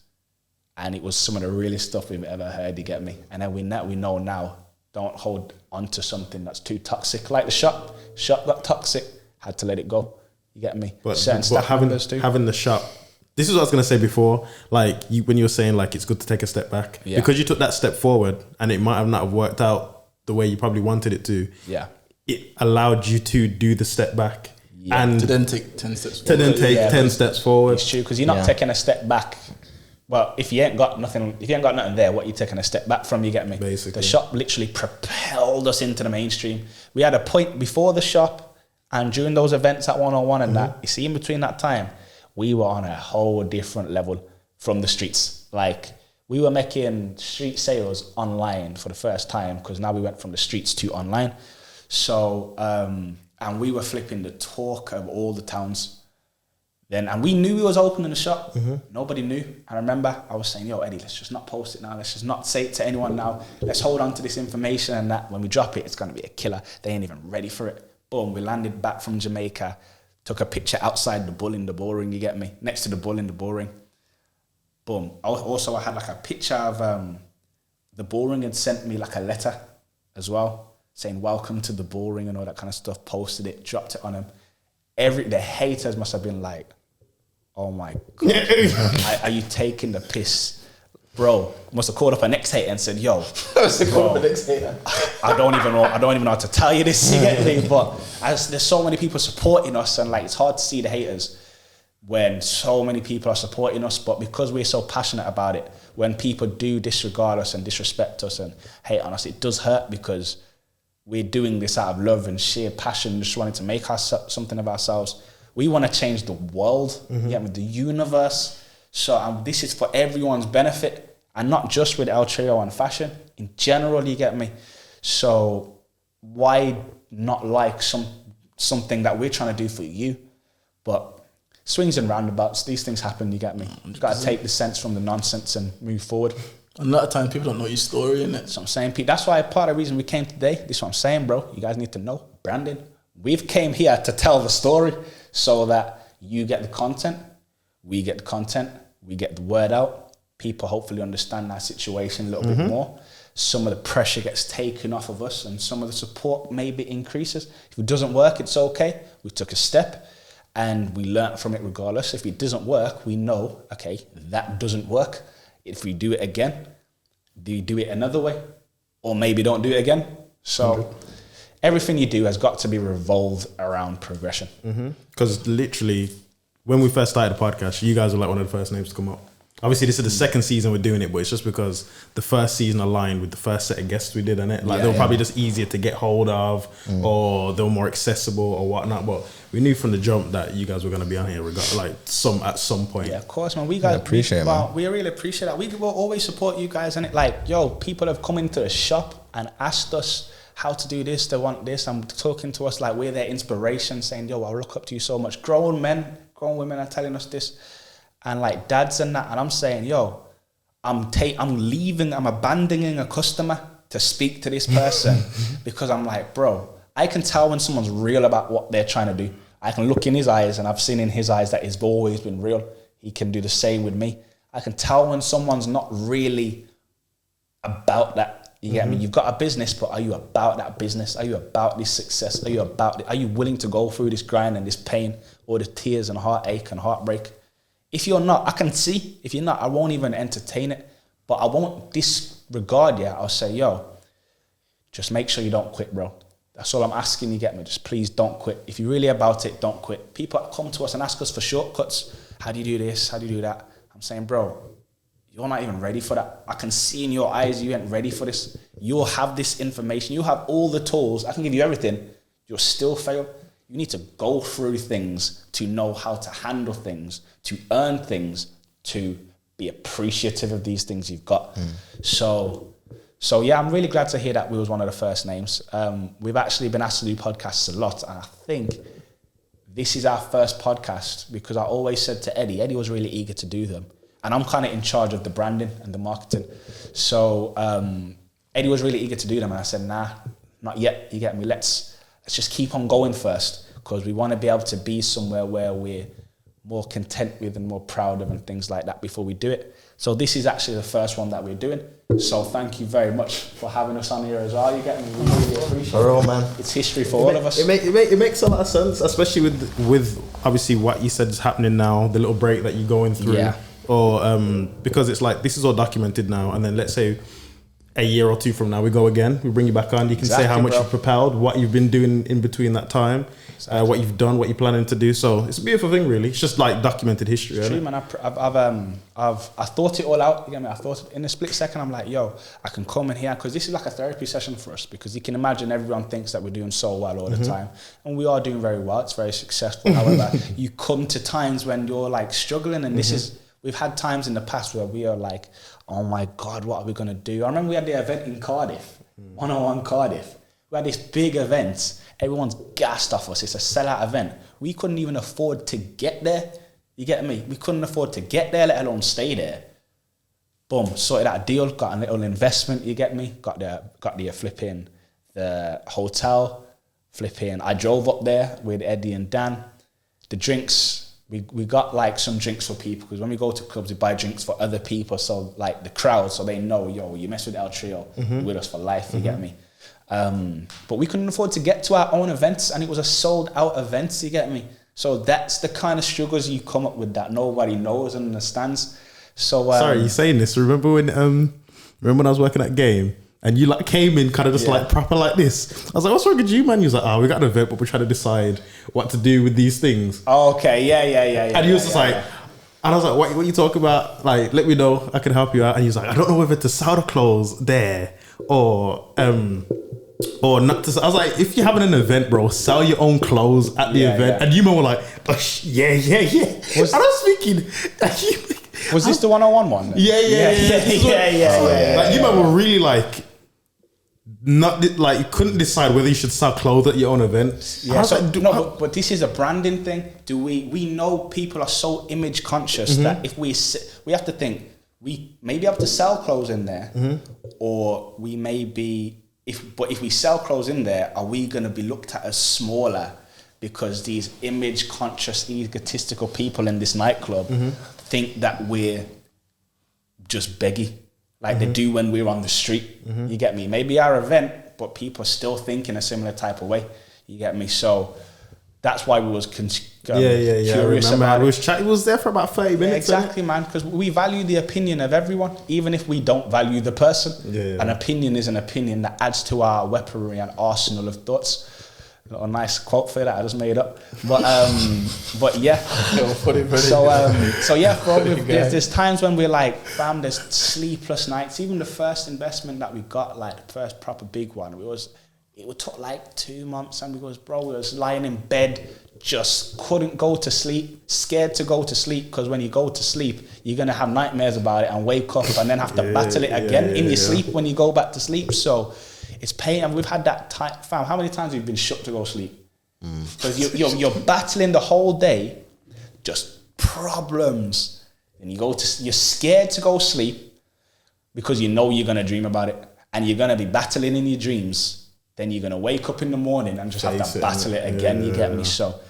And it was some of the realest stuff we've ever heard, you get me? And then we know now, don't hold on to something that's too toxic. Like the shop got toxic, had to let it go. You get me? But having the shop, this is what I was going to say before, like when you were saying like it's good to take a step back. Yeah. Because you took that step forward and it might have not have worked out the way you probably wanted it to. Yeah. It allowed you to do the step back. Yeah. And to then take 10 steps forward. 10 steps forward. It's true, because you're not taking a step back. Well, if you ain't got nothing there, what are you taking a step back from, you get me? Basically. The shop literally propelled us into the mainstream. We had a point before the shop and during those events at 101 and that, you see, in between that time, we were on a whole different level from the streets. Like, we were making street sales online for the first time, because now we went from the streets to online. So, and we were flipping the talk of all the towns. Then, and we knew we was opening the shop. Nobody knew. I remember I was saying, yo, Eddie, let's just not post it now. Let's just not say it to anyone now. Let's hold on to this information, and that when we drop it, it's going to be a killer. They ain't even ready for it. Boom, we landed back from Jamaica, took a picture outside the Bull in the Bullring, you get me? Next to the Bull in the Bullring. Boom. Also, I had like a picture of the Bullring had sent me like a letter as well, saying welcome to the Bullring and all that kind of stuff. Posted it, dropped it on him. The haters must have been like, oh my God, are you taking the piss? Bro, must have called up a next hater and said, yo, bro, I don't even know how to tell you this, you get me? But there's so many people supporting us, and like, it's hard to see the haters when so many people are supporting us, but because we're so passionate about it, when people do disregard us and disrespect us and hate on us, it does hurt, because we're doing this out of love and sheer passion, just wanting to make something of ourselves. We want to change the world, the universe. So this is for everyone's benefit, and not just with 3LTRIO and fashion. In general, you get me? So why not like something that we're trying to do for you? But swings and roundabouts, these things happen, you get me? You've got to take the sense from the nonsense and move forward. A lot of times people don't know your story, innit? That's what I'm saying, Pete. That's why part of the reason we came today, this is what I'm saying, bro. You guys need to know, branding. We've came here to tell the story so that you get the content, we get the content, we get the word out. People hopefully understand our situation a little bit more. Some of the pressure gets taken off of us, and some of the support maybe increases. If it doesn't work, it's okay. We took a step and we learned from it regardless. If it doesn't work, we know, okay, that doesn't work. If we do it again, do you do it another way? Or maybe don't do it again. So everything you do has got to be revolved around progression. Because literally, when we first started the podcast, you guys were like one of the first names to come up. Obviously, this is the second season we're doing it, but it's just because the first season aligned with the first set of guests we did on it. Like, they were probably just easier to get hold of, or they were more accessible or whatnot. But we knew from the jump that you guys were going to be on here, at some point. Yeah, of course, man. We really appreciate that. We will always support you guys, and it like, yo, people have come into the shop and asked us how to do this. They want this. I'm talking to us like we're their inspiration, saying, yo, I look up to you so much. Grown men, grown women are telling us this. And like dads and that, and I'm saying, yo, I'm abandoning a customer to speak to this person because I'm like, bro, I can tell when someone's real about what they're trying to do. I can look in his eyes, and I've seen in his eyes that he's always been real. He can do the same with me. I can tell when someone's not really about that. You get me? You've got a business, but are you about that business? Are you about this success? Are you willing to go through this grind and this pain, or the tears and heartache and heartbreak? If you're not, I can see. If you're not, I won't even entertain it. But I won't disregard you. I'll say, yo, just make sure you don't quit, bro. That's all I'm asking you, get me? Just please don't quit. If you're really about it, don't quit. People come to us and ask us for shortcuts. How do you do this? How do you do that? I'm saying, bro, you're not even ready for that. I can see in your eyes you ain't ready for this. You'll have this information. You have all the tools. I can give you everything. You'll still fail. You need to go through things to know how to handle things, to earn things, to be appreciative of these things you've got. So So yeah, I'm really glad to hear that we was one of the first names. We've actually been asked to do podcasts a lot, and I think this is our first podcast because I always said to Eddie was really eager to do them, and I'm kind of in charge of the branding and the marketing. So Eddie was really eager to do them, and I said, nah, not yet. You get me? Let's just keep on going first, because we want to be able to be somewhere where we're more content with and more proud of and things like that before we do it. So this is actually the first one that we're doing. So thank you very much for having us on here as well. You get me? We really appreciate it. Man. It's history for all of us. It makes a lot of sense, especially with obviously what you said is happening now, the little break that you're going through. Yeah. Or because it's like, this is all documented now, and then let's say a year or two from now we go again, we bring you back on, you can say how much you've propelled, what you've been doing in between that time, what you've done, what you're planning to do. So it's a beautiful thing, really. It's just like documented history. It's true, man. I thought it all out. You get me? I thought in a split second, I'm like, yo, I can come in here, because this is like a therapy session for us, because you can imagine everyone thinks that we're doing so well all the time, and we are doing very well. It's very successful. However, you come to times when you're like struggling, and this is, we've had times in the past where we are like, oh my God, what are we going to do? I remember we had the event in Cardiff, 101 Cardiff. We had this big event. Everyone's gassed off us. It's a sellout event. We couldn't even afford to get there. You get me? We couldn't afford to get there, let alone stay there. Boom, sorted out a deal, got a little investment, you get me? Got the flipping, the hotel, flipping. I drove up there with Eddie and Dan. The drinks, we got like some drinks for people, because when we go to clubs, we buy drinks for other people, so like the crowd, so they know, yo, you mess with L3LTRIO, with us for life, you get me? But we couldn't afford to get to our own events, and it was a sold out event, you get me? So that's the kind of struggles you come up with that nobody knows and understands. So sorry, you're saying this. Remember when I was working at Game, and you like came in kind of just like proper like this? I was like, what's wrong with you, man? You was like, oh, we got an event, but we're trying to decide what to do with these things. Oh, okay, yeah. And he was just like, and I was like, what you talk about? Like, let me know, I can help you out. And he was like, I don't know whether to sell the clothes there or not to. I was like, if you're having an event, bro, sell your own clothes at the event. Yeah. And you were like, oh, yeah. And I was thinking, was this the 101 one? Yeah. Like, you were really like, not like, you couldn't decide whether you should sell clothes at your own event. Yeah, but this is a branding thing. We know people are so image conscious that if we have to think, we may be able to sell clothes in there, or we may be, if we sell clothes in there, are we going to be looked at as smaller because these image conscious, egotistical people in this nightclub think that we're just beggy, like they do when we're on the street. You get me? Maybe our event, but people still think in a similar type of way. You get me? So that's why we was curious about it. It was there for about 30 minutes. Exactly, man, because we value the opinion of everyone, even if we don't value the person. An opinion is an opinion that adds to our weaponry and arsenal of thoughts. A nice quote for that I just made up, but yeah. So yeah, bro, there's times when we're like, fam, there's sleepless nights. Even the first investment that we got, like the first proper big one, it took like 2 months, and we was lying in bed, just couldn't go to sleep, scared to go to sleep, because when you go to sleep, you're gonna have nightmares about it and wake up and then have to battle it again in your sleep when you go back to sleep. So it's pain, and we've had that time. Fam, how many times have you been shook to go sleep? Because you're battling the whole day, just problems, and you're scared to go sleep because you know you're gonna dream about it, and you're gonna be battling in your dreams. Then you're gonna wake up in the morning and just have to battle it again. You get me? So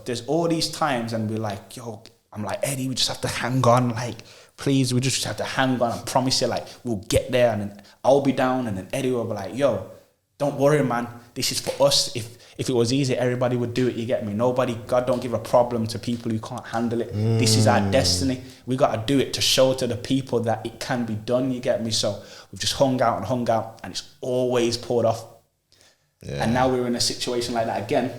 there's all these times, and we're like, yo, I'm like, Eddie, we just have to hang on, like, please, we just have to hang on. I promise you, like, we'll get there, and then I'll be down, and then Eddie will be like, yo, don't worry, man. This is for us. If it was easy, everybody would do it. You get me? God don't give a problem to people who can't handle it. This is our destiny. We got to do it to show to the people that it can be done. You get me? So we've just hung out, and it's always poured off. Yeah. And now we're in a situation like that again.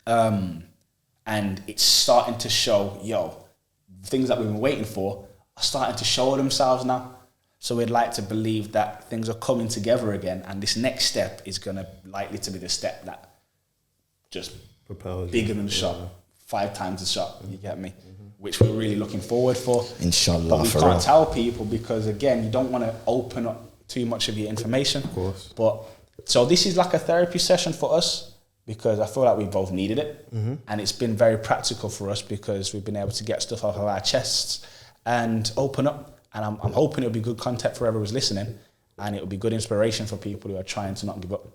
And it's starting to show, things that we've been waiting for are starting to show themselves now. So we'd like to believe that things are coming together again, and this next step is likely to be the step that just propels bigger than the shot, 5 times the shot. You get me? Which we're really looking forward for. Inshallah. But we can't tell people because, again, you don't want to open up too much of your information. Of course. But so this is like a therapy session for us because I feel like we both needed it, and it's been very practical for us because we've been able to get stuff off of our chests and open up. And I'm hoping it'll be good content for whoever's listening, and it'll be good inspiration for people who are trying to not give up.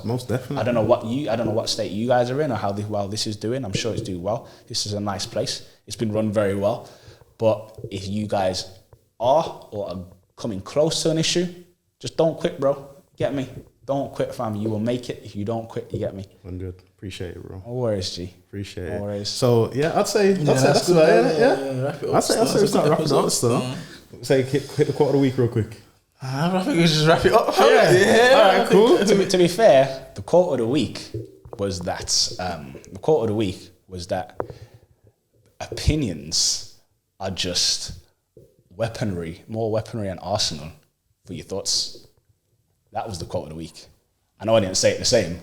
Most definitely. I don't know what state you guys are in or how well this is doing. I'm sure it's doing well. This is a nice place. It's been run very well. But if you guys are or are coming close to an issue, just don't quit, bro. Get me? Don't quit, fam. You will make it. If you don't quit, you get me. 100. Appreciate it, bro. No worries, G. Appreciate No worries. it. So yeah, I'd say that's good. about it. Yeah, wrap it up. I'd say we start wrapping up still. Say hit the quote of the week real quick. I think we just wrap it up. Yeah. All right, cool. To be fair, the quote of the week was that opinions are just more weaponry and arsenal for your thoughts. That was the quote of the week. I know I didn't say it the same.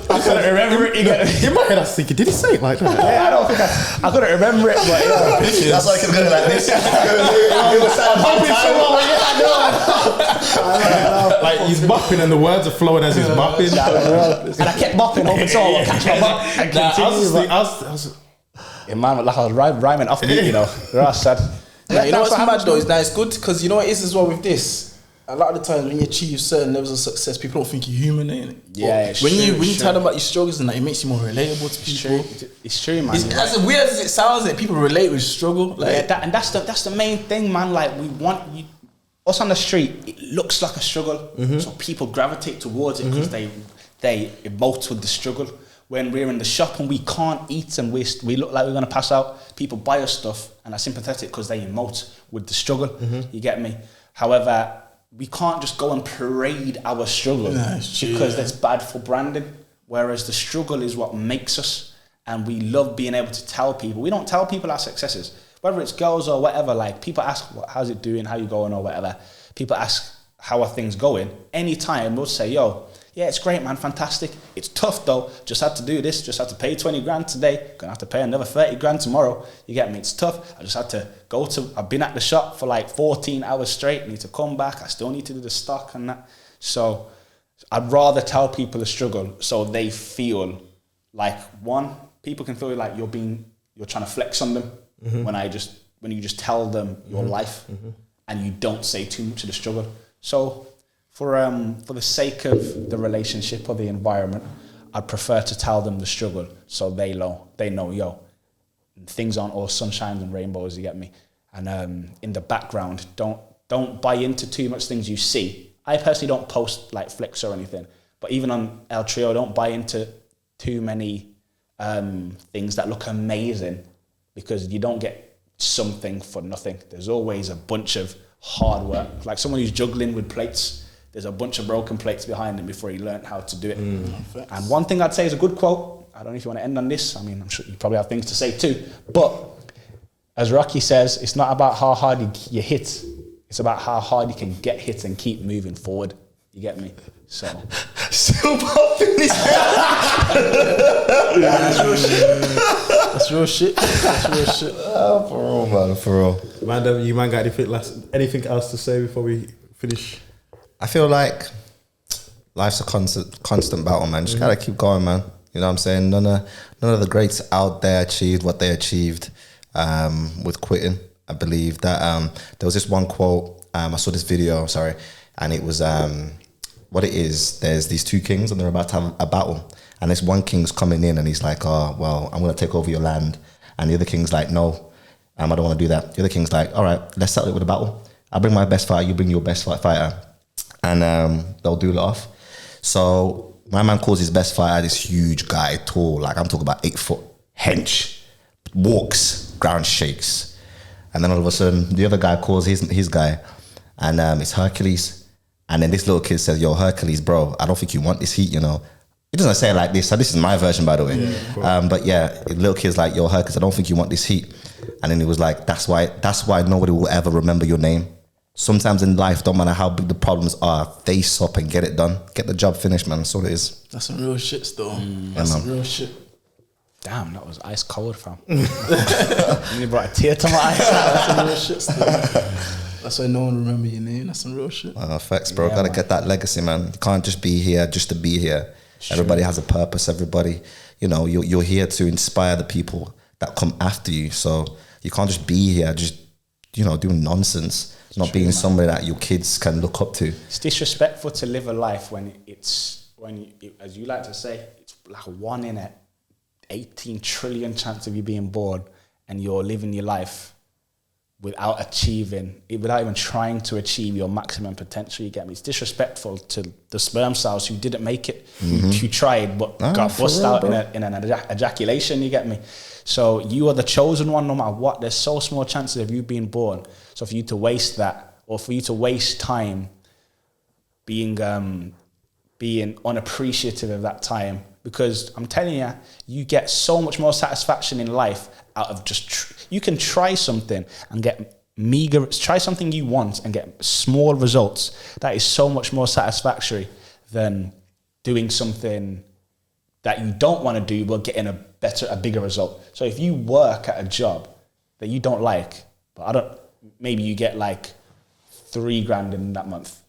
I couldn't remember it. In my head, I was thinking, did he say it like that? Yeah, I don't think I couldn't remember it, but yeah. That's why I kept going like this. Like he's bopping and the words are flowing as he's bopping. And I kept bopping over so I catch my bop and continue. I was Yeah, man, like I was rhyming off beat, you know. That's sad. Like, you know what's mad though is that it's good because you know what it is as well with this. A lot of the times when you achieve certain levels of success, people don't think you're human, innit? Yeah, it's when true, you tell them about your struggles and that, it makes you more relatable to people. It's true, man. As weird as it sounds, that people relate with struggle. Like, Yeah, that's the main thing, man. Like we want you, us on the street. It looks like a struggle, so people gravitate towards it because they emote with the struggle. When we're in the shop and we can't eat and we look like we're gonna pass out, people buy us stuff and are sympathetic because they emote with the struggle. You get me? However, we can't just go and parade our struggle because that's bad for branding. Whereas the struggle is what makes us, and we love being able to tell people. We don't tell people our successes, whether it's girls or whatever. Like people ask, "How's it doing? How you going?" or whatever. People ask, "How are things going?" Anytime we'll say, "Yo, yeah, it's great, man, fantastic. It's tough though. Just had to do this. Just had to pay 20 grand today. Gonna have to pay another 30 grand tomorrow." You get me? It's tough. I just had to I've been at the shop for like 14 hours straight. I need to come back. I still need to do the stock and that. So I'd rather tell people the struggle so they feel like, one, people can feel like you're trying to flex on them when you just tell them your life and you don't say too much of the struggle. So for the sake of the relationship or the environment, I'd prefer to tell them the struggle so they know, yo, things aren't all sunshine and rainbows, you get me? And in the background, don't buy into too much things you see. I personally don't post like flicks or anything, but even on 3LTRIO, don't buy into too many things that look amazing because you don't get something for nothing. There's always a bunch of hard work. Like someone who's juggling with plates, there's a bunch of broken plates behind him before he learned how to do it. And one thing I'd say is a good quote. I don't know if you want to end on this. I mean, I'm sure you probably have things to say too. But as Rocky says, it's not about how hard you hit. It's about how hard you can get hit and keep moving forward. You get me? So. Still popping this. That's real shit. Oh, for real, man, for real. Man, you got anything else to say before we finish? I feel like life's a constant battle, man. Just gotta keep going, man. You know what I'm saying? None of the greats out there achieved what they achieved with quitting. I believe that there was this one quote. I saw this video, and it was what it is. There's these two kings, and they're about to have a battle. And this one king's coming in, and he's like, "Oh, well, I'm gonna take over your land." And the other king's like, "No, I don't want to do that." The other king's like, "All right, let's settle it with a battle. I'll bring my best fighter. You bring your best fighter." And they'll do it off. So my man calls his best fighter this huge guy, tall, like I'm talking about 8 foot, hench, walks, ground shakes. And then all of a sudden, the other guy calls his guy, and it's Hercules. And then this little kid says, "Yo, Hercules, bro, I don't think you want this heat, you know." He doesn't say it like this. So this is my version, by the way. Yeah, but yeah, the little kid's like, "Yo, Hercules, I don't think you want this heat." And then he was like, that's why nobody will ever remember your name. Sometimes in life, don't matter how big the problems are, face up and get it done. Get the job finished, man. That's all it is. That's some real shit still. That's some real shit. Damn, that was ice cold, fam. You brought a tear to my eye. That's some real shit still. That's why no one remember your name. That's some real shit. Facts, bro. Yeah, Gotta man. get that legacy, man. You can't just be here just to be here. Everybody has a purpose. Everybody, you know, you're here to inspire the people that come after you. So you can't just be here, just, you know, doing nonsense, not being somebody that your kids can look up to. It's disrespectful to live a life when as you like to say, it's like a 1 in a 18 trillion chance of you being born, and you're living your life without even trying to achieve your maximum potential. You get me? It's disrespectful to the sperm cells who didn't make it, who tried but got bust real, out bro. in an ejaculation. You get me? So you are the chosen one, no matter what. There's so small chances of you being born. So for you to waste that, or for you to waste time being unappreciative of that time, because I'm telling you, you get so much more satisfaction in life out of just you can try something and get try something you want and get small results. That is so much more satisfactory than doing something that you don't want to do but getting a bigger result. So if you work at a job that you don't like, but maybe you get like $3,000 in that month,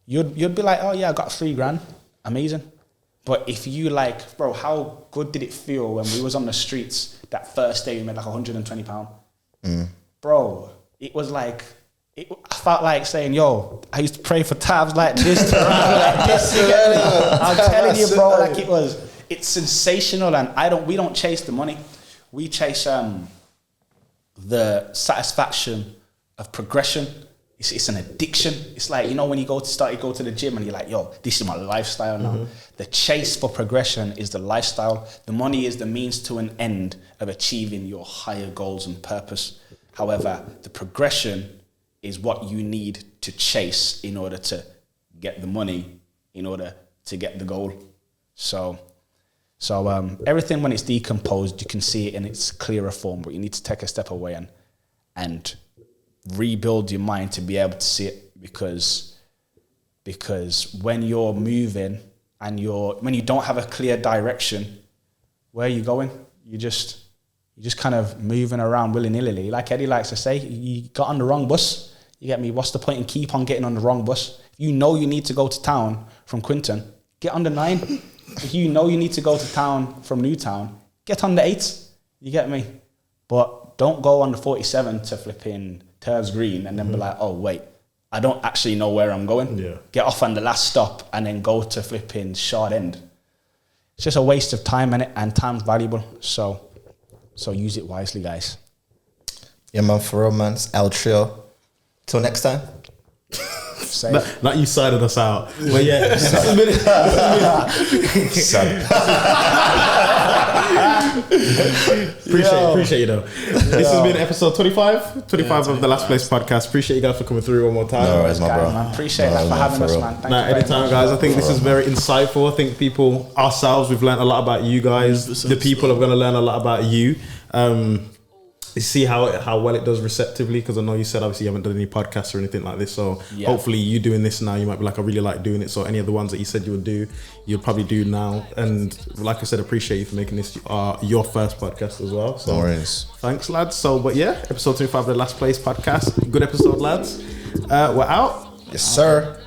you'd be like, oh yeah, I got $3,000, amazing. But if you like, bro, how good did it feel when we was on the streets that first day we made like £120? Bro, it was like, I felt like saying, yo, I used to pray for tabs like this to like this. You get me? I'm telling you, bro, like it's sensational, and we don't chase the money. We chase the satisfaction of progression. It's an addiction. It's like, you know, when you go to the gym and you're like, yo, this is my lifestyle now. The chase for progression is the lifestyle. The money is the means to an end of achieving your higher goals and purpose. However, the progression is what you need to chase in order to get the money, in order to get the goal. So everything, when it's decomposed, you can see it in its clearer form, but you need to take a step away and rebuild your mind to be able to see it, because when you're moving and when you don't have a clear direction, where are you going? You're just kind of moving around willy-nilly. Like Eddie likes to say, you got on the wrong bus. You get me? What's the point in keep on getting on the wrong bus? If you know you need to go to town from Quinton, get on the 9. If you know you need to go to town from Newtown, get on the 8. You get me? But don't go on the 47 to flipping Turves Green and then be like, oh wait, I don't actually know where I'm going. Yeah. Get off on the last stop and then go to flipping Shard End. It's just a waste of time, and time's valuable. So use it wisely, guys. Yeah, man, for real, man. It's 3LTRIO. Till next time. Not you sided us out. But yeah, this has been appreciate you though. This has been episode 25 of the Last Place podcast. Appreciate you guys for coming through one more time. No worries, my bro. Man, appreciate that for having us, man. Thank you very Anytime, much. guys. I think this is very insightful. I think we've learned a lot about you guys. The people are going to learn a lot about you. You see how well it does receptively, because I know you said obviously you haven't done any podcasts or anything like this, so hopefully you doing this now, you might be like, I really like doing it, so any of the ones that you said you would do, you'll probably do now. And like I said, appreciate you for making this your first podcast as well. So No worries. thanks, lads. So but yeah, episode 25 of the Last Place podcast. Good episode, lads. We're out. Yes, sir.